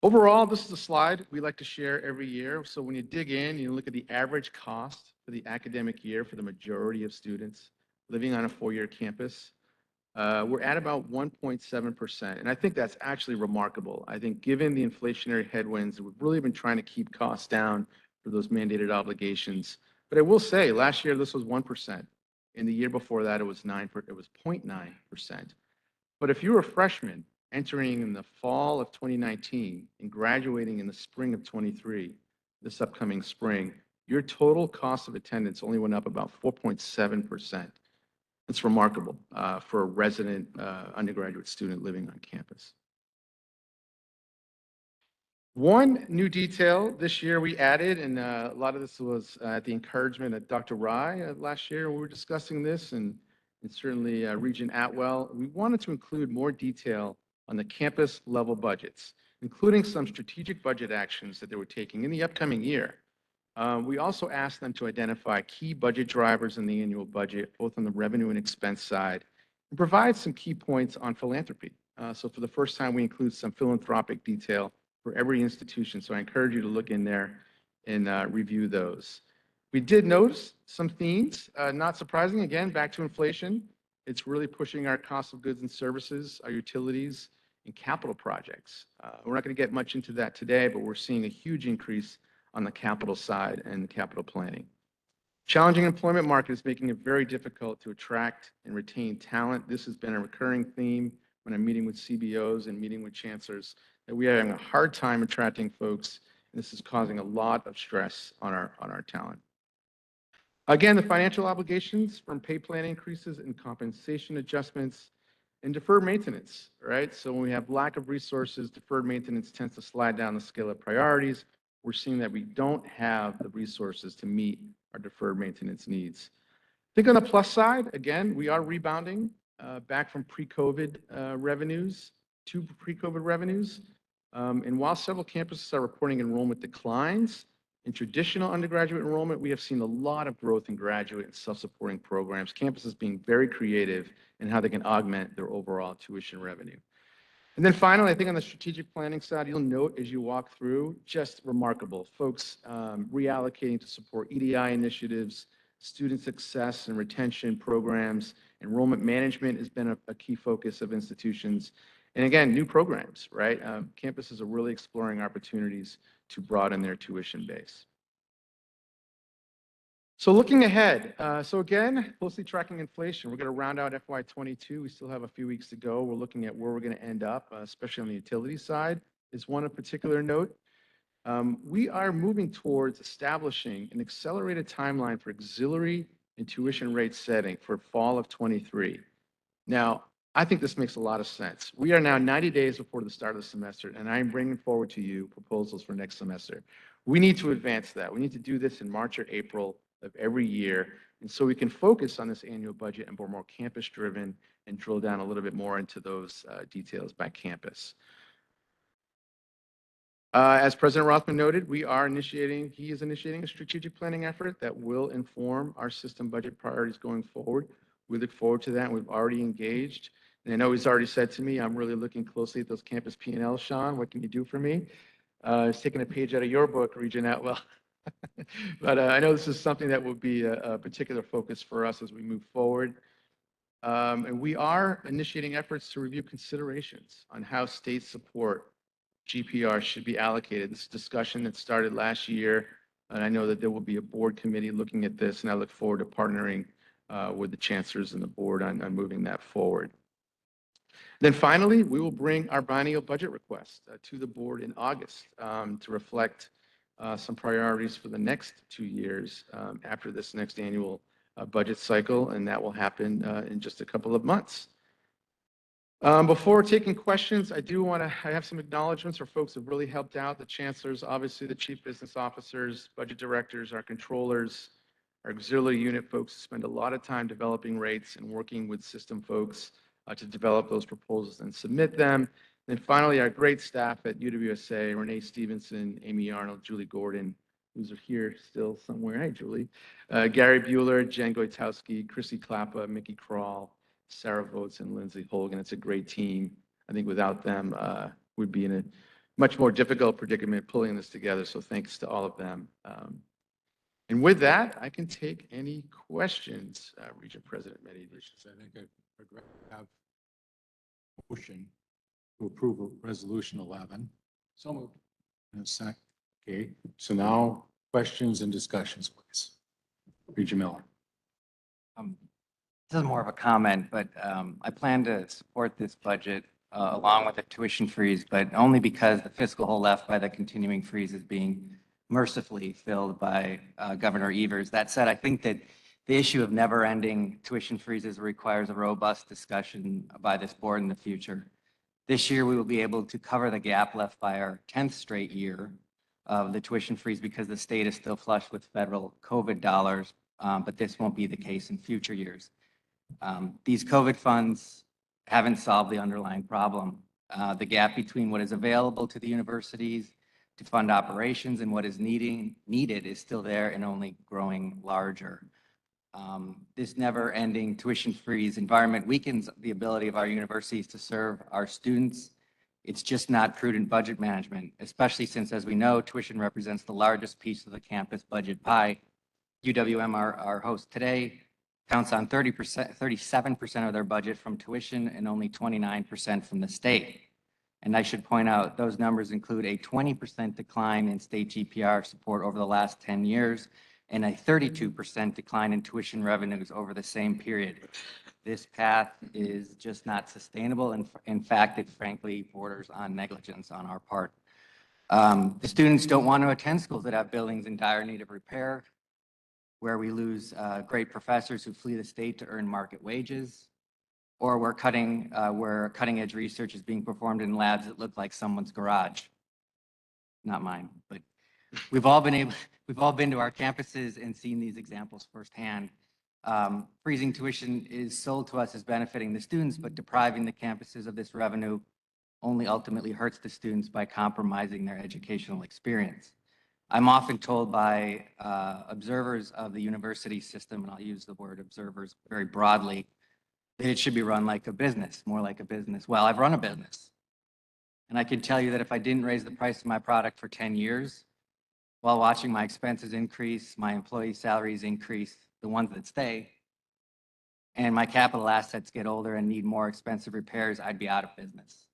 Overall, this is a slide we like to share every year. So when you dig in, you look at the average cost for the academic year for the majority of students living on a four-year campus. We're at about 1.7%. And I think that's actually remarkable. I think given the inflationary headwinds, we've really been trying to keep costs down for those mandated obligations. But I will say, last year, this was 1%. And the year before that, it was 0.9%. But if you're a freshman entering in the fall of 2019 and graduating in the spring of 23, this upcoming spring, your total cost of attendance only went up about 4.7%. It's remarkable for a resident undergraduate student living on campus. One new detail this year we added, and a lot of this was at the encouragement of Dr. Rye last year when we were discussing this, and certainly Regent Atwell, we wanted to include more detail on the campus level budgets, including some strategic budget actions that they were taking in the upcoming year. We also asked them to identify key budget drivers in the annual budget, both on the revenue and expense side, and provide some key points on philanthropy. So for the first time, we include some philanthropic detail for every institution. So I encourage you to look in there and review those. We did notice some themes, not surprising, again, back to inflation. It's really pushing our cost of goods and services, our utilities, and capital projects. We're not going to get much into that today, but we're seeing a huge increase on the capital side and the capital planning. Challenging employment market is making it very difficult to attract and retain talent. This has been a recurring theme when I'm meeting with CBOs and meeting with chancellors, that we are having a hard time attracting folks, and this is causing a lot of stress on our talent. Again, the financial obligations from pay plan increases and compensation adjustments and deferred maintenance, right? So when we have lack of resources, deferred maintenance tends to slide down the scale of priorities. We're seeing that we don't have the resources to meet our deferred maintenance needs. I think on the plus side, again, we are rebounding back from pre-COVID revenues to pre-COVID revenues. And while several campuses are reporting enrollment declines, in traditional undergraduate enrollment, we have seen a lot of growth in graduate and self-supporting programs, campuses being very creative in how they can augment their overall tuition revenue. And then finally, I think on the strategic planning side, you'll note as you walk through, just remarkable. Folks reallocating to support EDI initiatives, student success and retention programs, enrollment management has been a key focus of institutions. And again, new programs, right? Campuses are really exploring opportunities to broaden their tuition base. So looking ahead, so again, closely tracking inflation. We're going to round out FY22. We still have a few weeks to go. We're looking at where we're going to end up, especially on the utility side is one of particular note. We are moving towards establishing an accelerated timeline for auxiliary and tuition rate setting for fall of 23. Now, I think this makes a lot of sense. We are now 90 days before the start of the semester, and I'm bringing forward to you proposals for next semester. We need to advance that. We need to do this in March or April of every year, and so we can focus on this annual budget and be more campus-driven and drill down a little bit more into those details by campus. As President Rothman noted, he is initiating a strategic planning effort that will inform our system budget priorities going forward. We look forward to that. We've already engaged. And I know he's already said to me, I'm really looking closely at those campus P&Ls, Sean. What can you do for me? He's taking a page out of your book, Regent Atwell. But I know this is something that will be a particular focus for us as we move forward. And we are initiating efforts to review considerations on how state support GPR should be allocated. This is a discussion that started last year, and I know that there will be a board committee looking at this, and I look forward to partnering with the chancellors and the board on moving that forward. Then finally, we will bring our biennial budget request to the board in August to reflect some priorities for the next 2 years after this next annual budget cycle, and that will happen in just a couple of months. Before taking questions, I have some acknowledgements for folks who have really helped out. The chancellors, obviously the chief business officers, budget directors, our controllers, our auxiliary unit folks spend a lot of time developing rates and working with system folks to develop those proposals and submit them. And finally, our great staff at UWSA, Renee Stevenson, Amy Arnold, Julie Gordon, who's here still somewhere. Hi, Julie. Gary Bueller, Jen Goitowski, Chrissy Klappa, Mickey Crawl, Sarah Votes, and Lindsay Hogan. It's a great team. I think without them, we'd be in a much more difficult predicament pulling this together. So thanks to all of them. And with that, I can take any questions, Regent President Meddy. I think I have a motion to approve resolution 11. So moved. And a sec. Okay, so now questions and discussions, please. Regent Miller. This is more of a comment, but I plan to support this budget along with the tuition freeze, but only because the fiscal hole left by the continuing freeze is being mercifully filled by Governor Evers. That said, I think that the issue of never-ending tuition freezes requires a robust discussion by this board in the future. This year, we will be able to cover the gap left by our 10th straight year of the tuition freeze because the state is still flush with federal COVID dollars, but this won't be the case in future years. These COVID funds haven't solved the underlying problem. The gap between what is available to the universities to fund operations and what is needed is still there and only growing larger. This never-ending tuition freeze environment weakens the ability of our universities to serve our students. It's just not prudent budget management, especially since, as we know, tuition represents the largest piece of the campus budget pie. UWM, our host today, counts on 37% of their budget from tuition and only 29% from the state. And I should point out, those numbers include a 20% decline in state GPR support over the last 10 years and a 32% decline in tuition revenues over the same period. This path is just not sustainable. And in fact, it frankly borders on negligence on our part. The students don't want to attend schools that have buildings in dire need of repair, where we lose great professors who flee the state to earn market wages, or where cutting edge research is being performed in labs that look like someone's garage. Not mine, but we've all been to our campuses and seen these examples firsthand. Freezing tuition is sold to us as benefiting the students, but depriving the campuses of this revenue only ultimately hurts the students by compromising their educational experience. I'm often told by observers of the university system, and I'll use the word observers very broadly, that it should be run like a business, more like a business. Well, I've run a business. And I can tell you that if I didn't raise the price of my product for 10 years, while watching my expenses increase, my employee salaries increase, the ones that stay, and my capital assets get older and need more expensive repairs, I'd be out of business.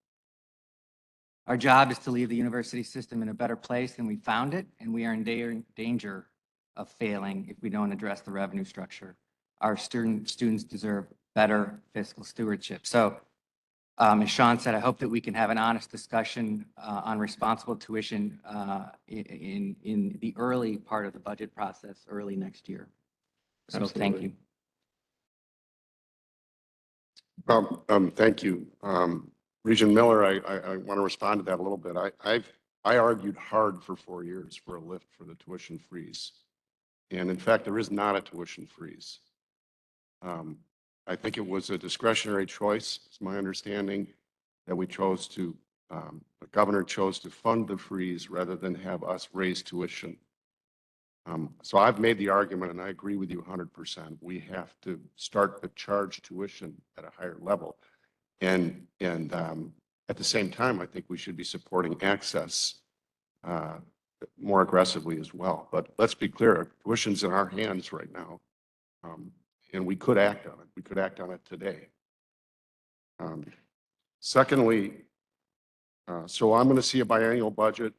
Our job is to leave the university system in a better place than we found it, and we are in danger of failing if we don't address the revenue structure. Our students deserve better fiscal stewardship. So, as Sean said, I hope that we can have an honest discussion on responsible tuition in the early part of the budget process, early next year. So thank you. Thank you. Regent Miller, I want to respond to that a little bit. I argued hard for 4 years for a lift for the tuition freeze. And in fact, there is not a tuition freeze. I think it was a discretionary choice. It's my understanding that we chose to, the governor chose to fund the freeze rather than have us raise tuition. So I've made the argument, and I agree with you 100%. We have to start to charge tuition at a higher level. And at the same time, I think we should be supporting access more aggressively as well. But let's be clear, tuition's in our hands right now. And we could act on it. We could act on it today. Secondly, so I'm going to see a biannual budget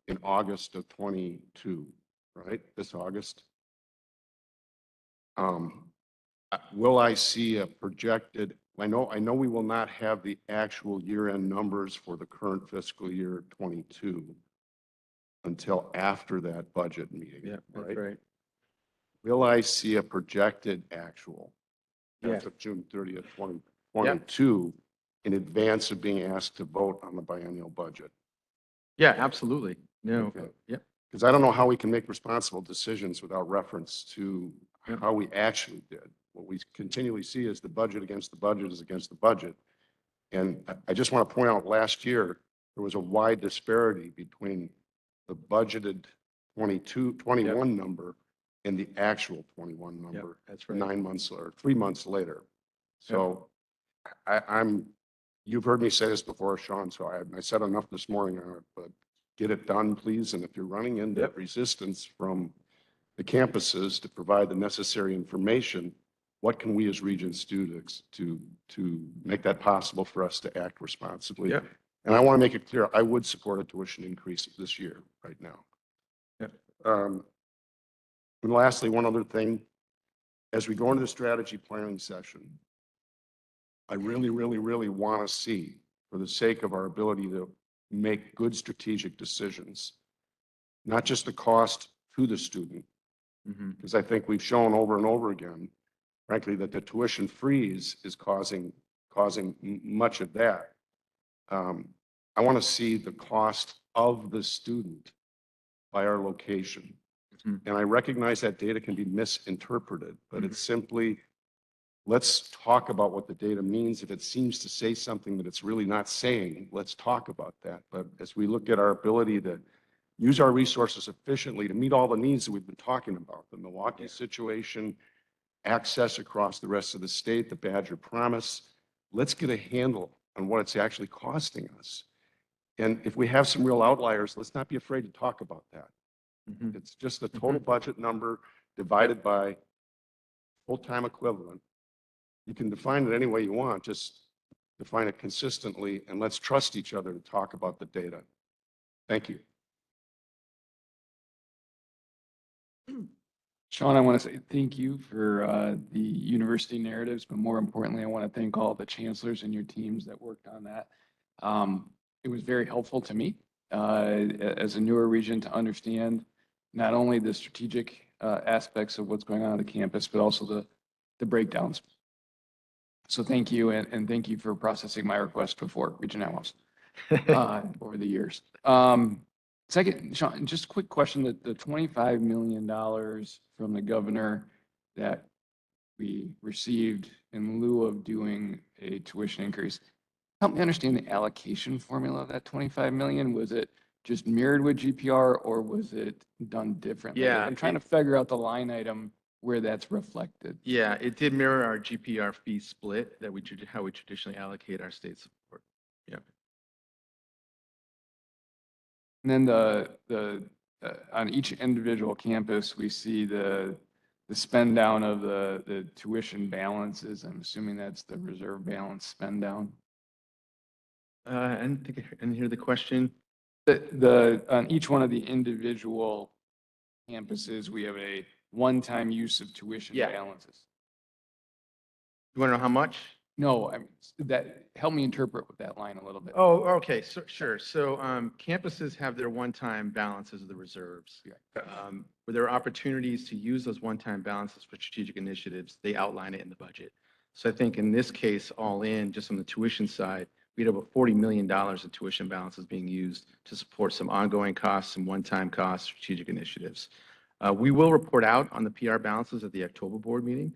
in August of 22, right? This August. Will I see a projected? I know we will not have the actual year-end numbers for the current fiscal year 22 until after that budget meeting. Yeah, that's right. Will I see a projected actual as Yes. of June 30th, 22 in advance of being asked to vote on the biennial budget. Yeah, absolutely. No, Okay. yep. Because I don't know how we can make responsible decisions without reference to how we actually did. What we continually see is the budget against the budget is against the budget. And I just want to point out, last year, there was a wide disparity between the budgeted 21 number and the actual 21 number. That's right. 9 months or 3 months later. So you've heard me say this before, Sean, so I said enough this morning on it, but get it done, please. And if you're running into resistance from the campuses to provide the necessary information, what can we as Regents do to make that possible for us to act responsibly? Yep. And I want to make it clear, I would support a tuition increase this year, right now. Yep. And lastly, one other thing, as we go into the strategy planning session, I really, really, really want to see, for the sake of our ability to make good strategic decisions, not just the cost to the student, because I think we've shown over and over again, frankly, that the tuition freeze is causing much of that. I want to see the cost of the student by our location. And I recognize that data can be misinterpreted, but it's simply, let's talk about what the data means. If it seems to say something that it's really not saying, let's talk about that. But as we look at our ability to use our resources efficiently to meet all the needs that we've been talking about, the Milwaukee situation, access across the rest of the state, the Badger Promise, let's get a handle on what it's actually costing us. And if we have some real outliers, let's not be afraid to talk about that. It's just the total budget number divided by full-time equivalent. You can define it any way you want, just define it consistently, and let's trust each other to talk about the data. Thank you. Sean, I want to say thank you for the university narratives, but more importantly, I want to thank all the chancellors and your teams that worked on that. It was very helpful to me as a newer regent to understand not only the strategic aspects of what's going on the campus, but also the breakdowns. So thank you, and thank you for processing my request before Regent Amos over the years. Second, Sean, just a quick question, that the $25 million from the governor that we received in lieu of doing a tuition increase, help me understand the allocation formula of that 25 million. Was it just mirrored with GPR, or was it done differently? Yeah, I'm trying to figure out the line item where that's reflected. Yeah, it did mirror our GPR fee split that how we traditionally allocate our state support. Yeah. And then on each individual campus, we see the spend down of the tuition balances. I'm assuming that's the reserve balance spend down. I didn't hear the question. On each one of the individual campuses, we have a one-time use of tuition balances. You want to know how much? No, help me interpret with that line a little bit. Oh, okay, so, sure. So campuses have their one-time balances of the reserves. Where there are opportunities to use those one-time balances for strategic initiatives, they outline it in the budget. So I think in this case, all in, just on the tuition side, we had over $40 million in tuition balances being used to support some ongoing costs, some one-time costs, strategic initiatives. We will report out on the PR balances at the October board meeting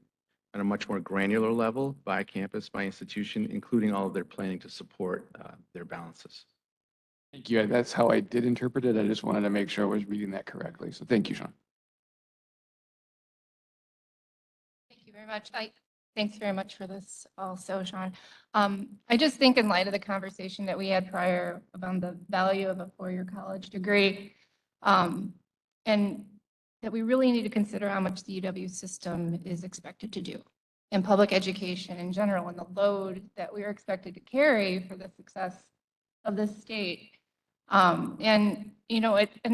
on a much more granular level by campus, by institution, including all of their planning to support their balances. Thank you. That's how I did interpret it. I just wanted to make sure I was reading that correctly. So thank you, Sean. Thank you very much. Thanks very much for this also, Sean. I just think in light of the conversation that we had prior about the value of a four-year college degree, and that we really need to consider how much the UW system is expected to do in public education in general, and the load that we are expected to carry for the success of the state. And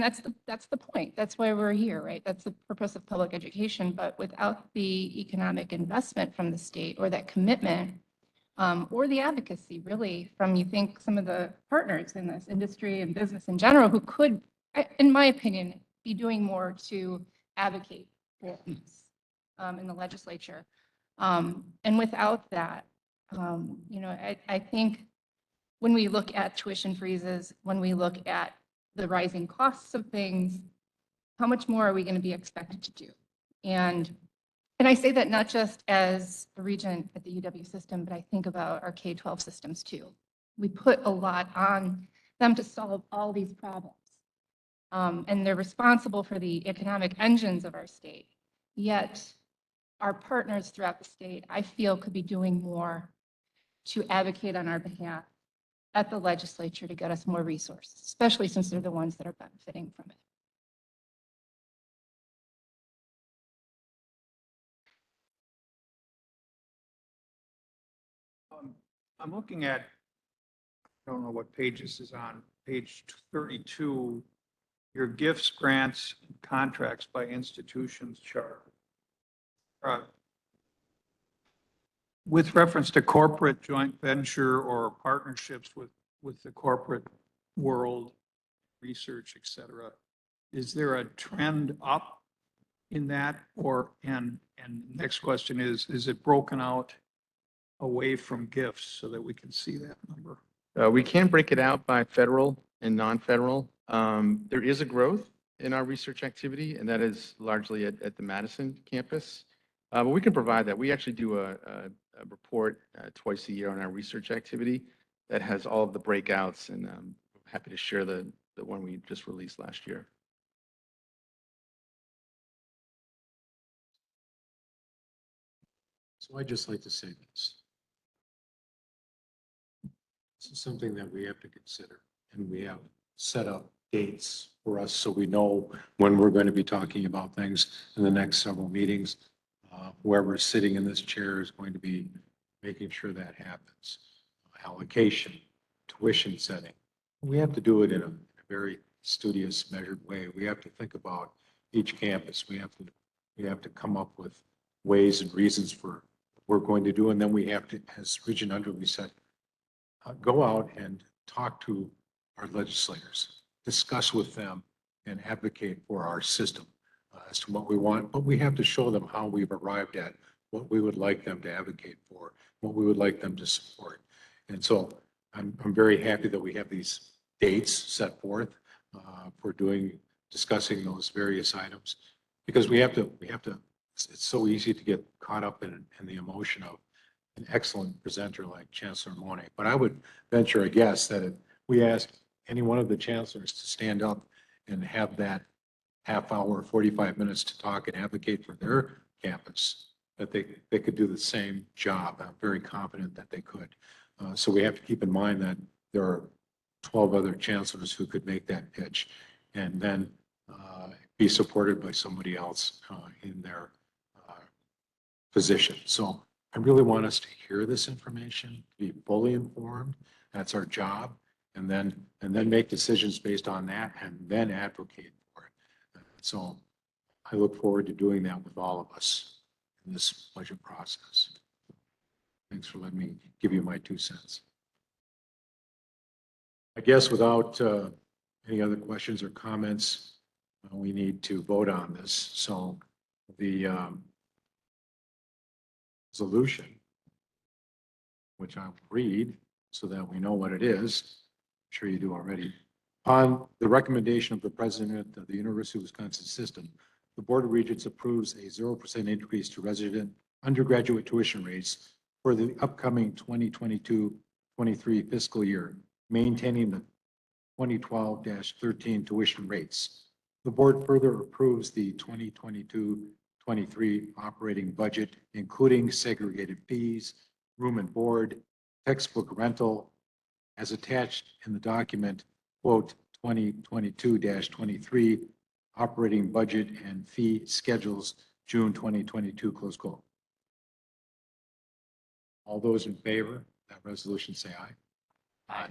that's the point. That's why we're here, right? That's the purpose of public education. But without the economic investment from the state, or that commitment, or the advocacy really from, you think, some of the partners in this industry and business in general, who could, in my opinion, be doing more to advocate for this in the legislature. And without that, I think when we look at tuition freezes, when we look at the rising costs of things, how much more are we going to be expected to do? And I say that not just as a regent at the UW system, but I think about our K-12 systems too. We put a lot on them to solve all these problems. And they're responsible for the economic engines of our state. Yet our partners throughout the state, I feel, could be doing more to advocate on our behalf at the legislature to get us more resources, especially since they're the ones that are benefiting from it. I'm looking at, I don't know what page this is on, page 32, your gifts, grants, and contracts by institutions chart. With reference to corporate joint venture or partnerships with the corporate world, research, et cetera, is there a trend up in that? And next question is it broken out away from gifts so that we can see that number? We can break it out by federal and non-federal. There is a growth in our research activity, and that is largely at the Madison campus. But we can provide that. We actually do a report twice a year on our research activity that has all of the breakouts, and I'm happy to share the one we just released last year. So I'd just like to say this. This is something that we have to consider, and we have set up dates for us so we know when we're going to be talking about things in the next several meetings. Whoever's sitting in this chair is going to be making sure that happens. Allocation, tuition setting. We have to do it in a very studious, measured way. We have to think about each campus. We have to come up with ways and reasons for what we're going to do, and then we have to, as Regent Underwood said, go out and talk to our legislators, discuss with them, and advocate for our system as to what we want. But we have to show them how we've arrived at what we would like them to advocate for, what we would like them to support. And so I'm very happy that we have these dates set forth for discussing those various items, because we have to, it's so easy to get caught up in the emotion of an excellent presenter like Chancellor Mone. But I would venture a guess that if we asked any one of the chancellors to stand up and have that half hour, 45 minutes to talk and advocate for their campus, that they could do the same job. I'm very confident that they could. So we have to keep in mind that there are 12 other chancellors who could make that pitch and then be supported by somebody else in their position. So I really want us to hear this information, be fully informed. That's our job. And then make decisions based on that and then advocate for it. So I look forward to doing that with all of us in this budget process. Thanks for letting me give you my 2 cents. I guess without any other questions or comments, we need to vote on this. So the resolution, which I'll read so that we know what it is. I'm sure you do already. On the recommendation of the president of the University of Wisconsin system, the Board of Regents approves a 0% increase to resident undergraduate tuition rates for the upcoming 2022-23 fiscal year, maintaining the 2012-13 tuition rates. The board further approves the 2022-23 operating budget, including segregated fees, room and board, textbook rental, as attached in the document, quote, 2022-23 operating budget and fee schedules, June 2022, close quote. All those in favor of that resolution say aye. Aye.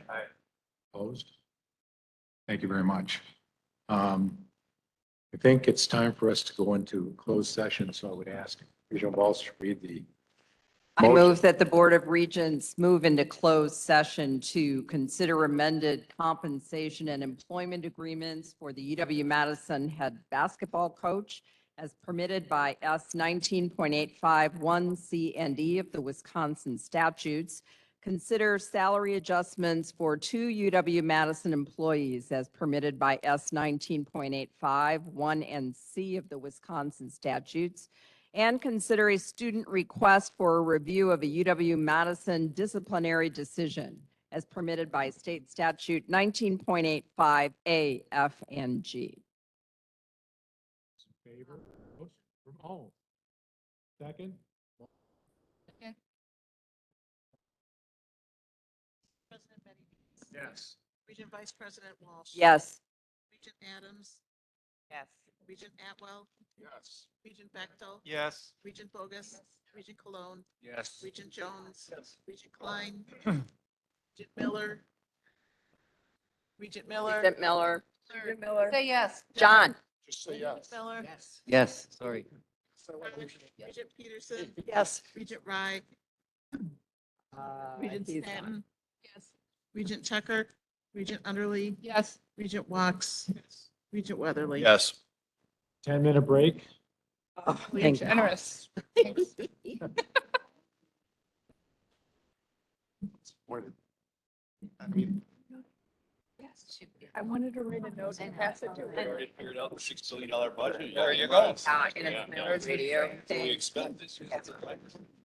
Opposed? Thank you very much. I think it's time for us to go into closed session, so I would ask Regent Walsh to read the I motion. move that the Board of Regents move into closed session to consider amended compensation and employment agreements for the UW-Madison head basketball coach as permitted by S 19.851C and E of the Wisconsin statutes. Consider salary adjustments for 2 UW-Madison employees as permitted by S 19.851 and C of the Wisconsin statutes. And consider a student request for a review of a UW-Madison disciplinary decision as permitted by state statute 19.85A, F, and G. Favor? Oh. Second? President Betty. Yes. Regent Vice President Walsh. Yes. Regent Adams. Yes. Regent Atwell. Yes. Regent Bechtel. Yes. Regent Bogus. Regent Cologne. Yes. Regent Jones. Regent Klein. Regent Miller. Regent Miller. Regent Miller. Regent Miller. Say yes. John. Just say yes. Miller. Yes. Yes, sorry. Regent Peterson. Yes. Regent Rye. Regent he's Stanton. Yes. Regent Checker. Regent Underly. Yes. Regent Waks. Regent Weatherly. Yes. 10-minute break. Oh, You're thank God. generous. Thanks. I mean, I wanted to write a note and pass it to her. Already figured out the $6 billion budget. There you go. And it's radio. That's what we expect this year.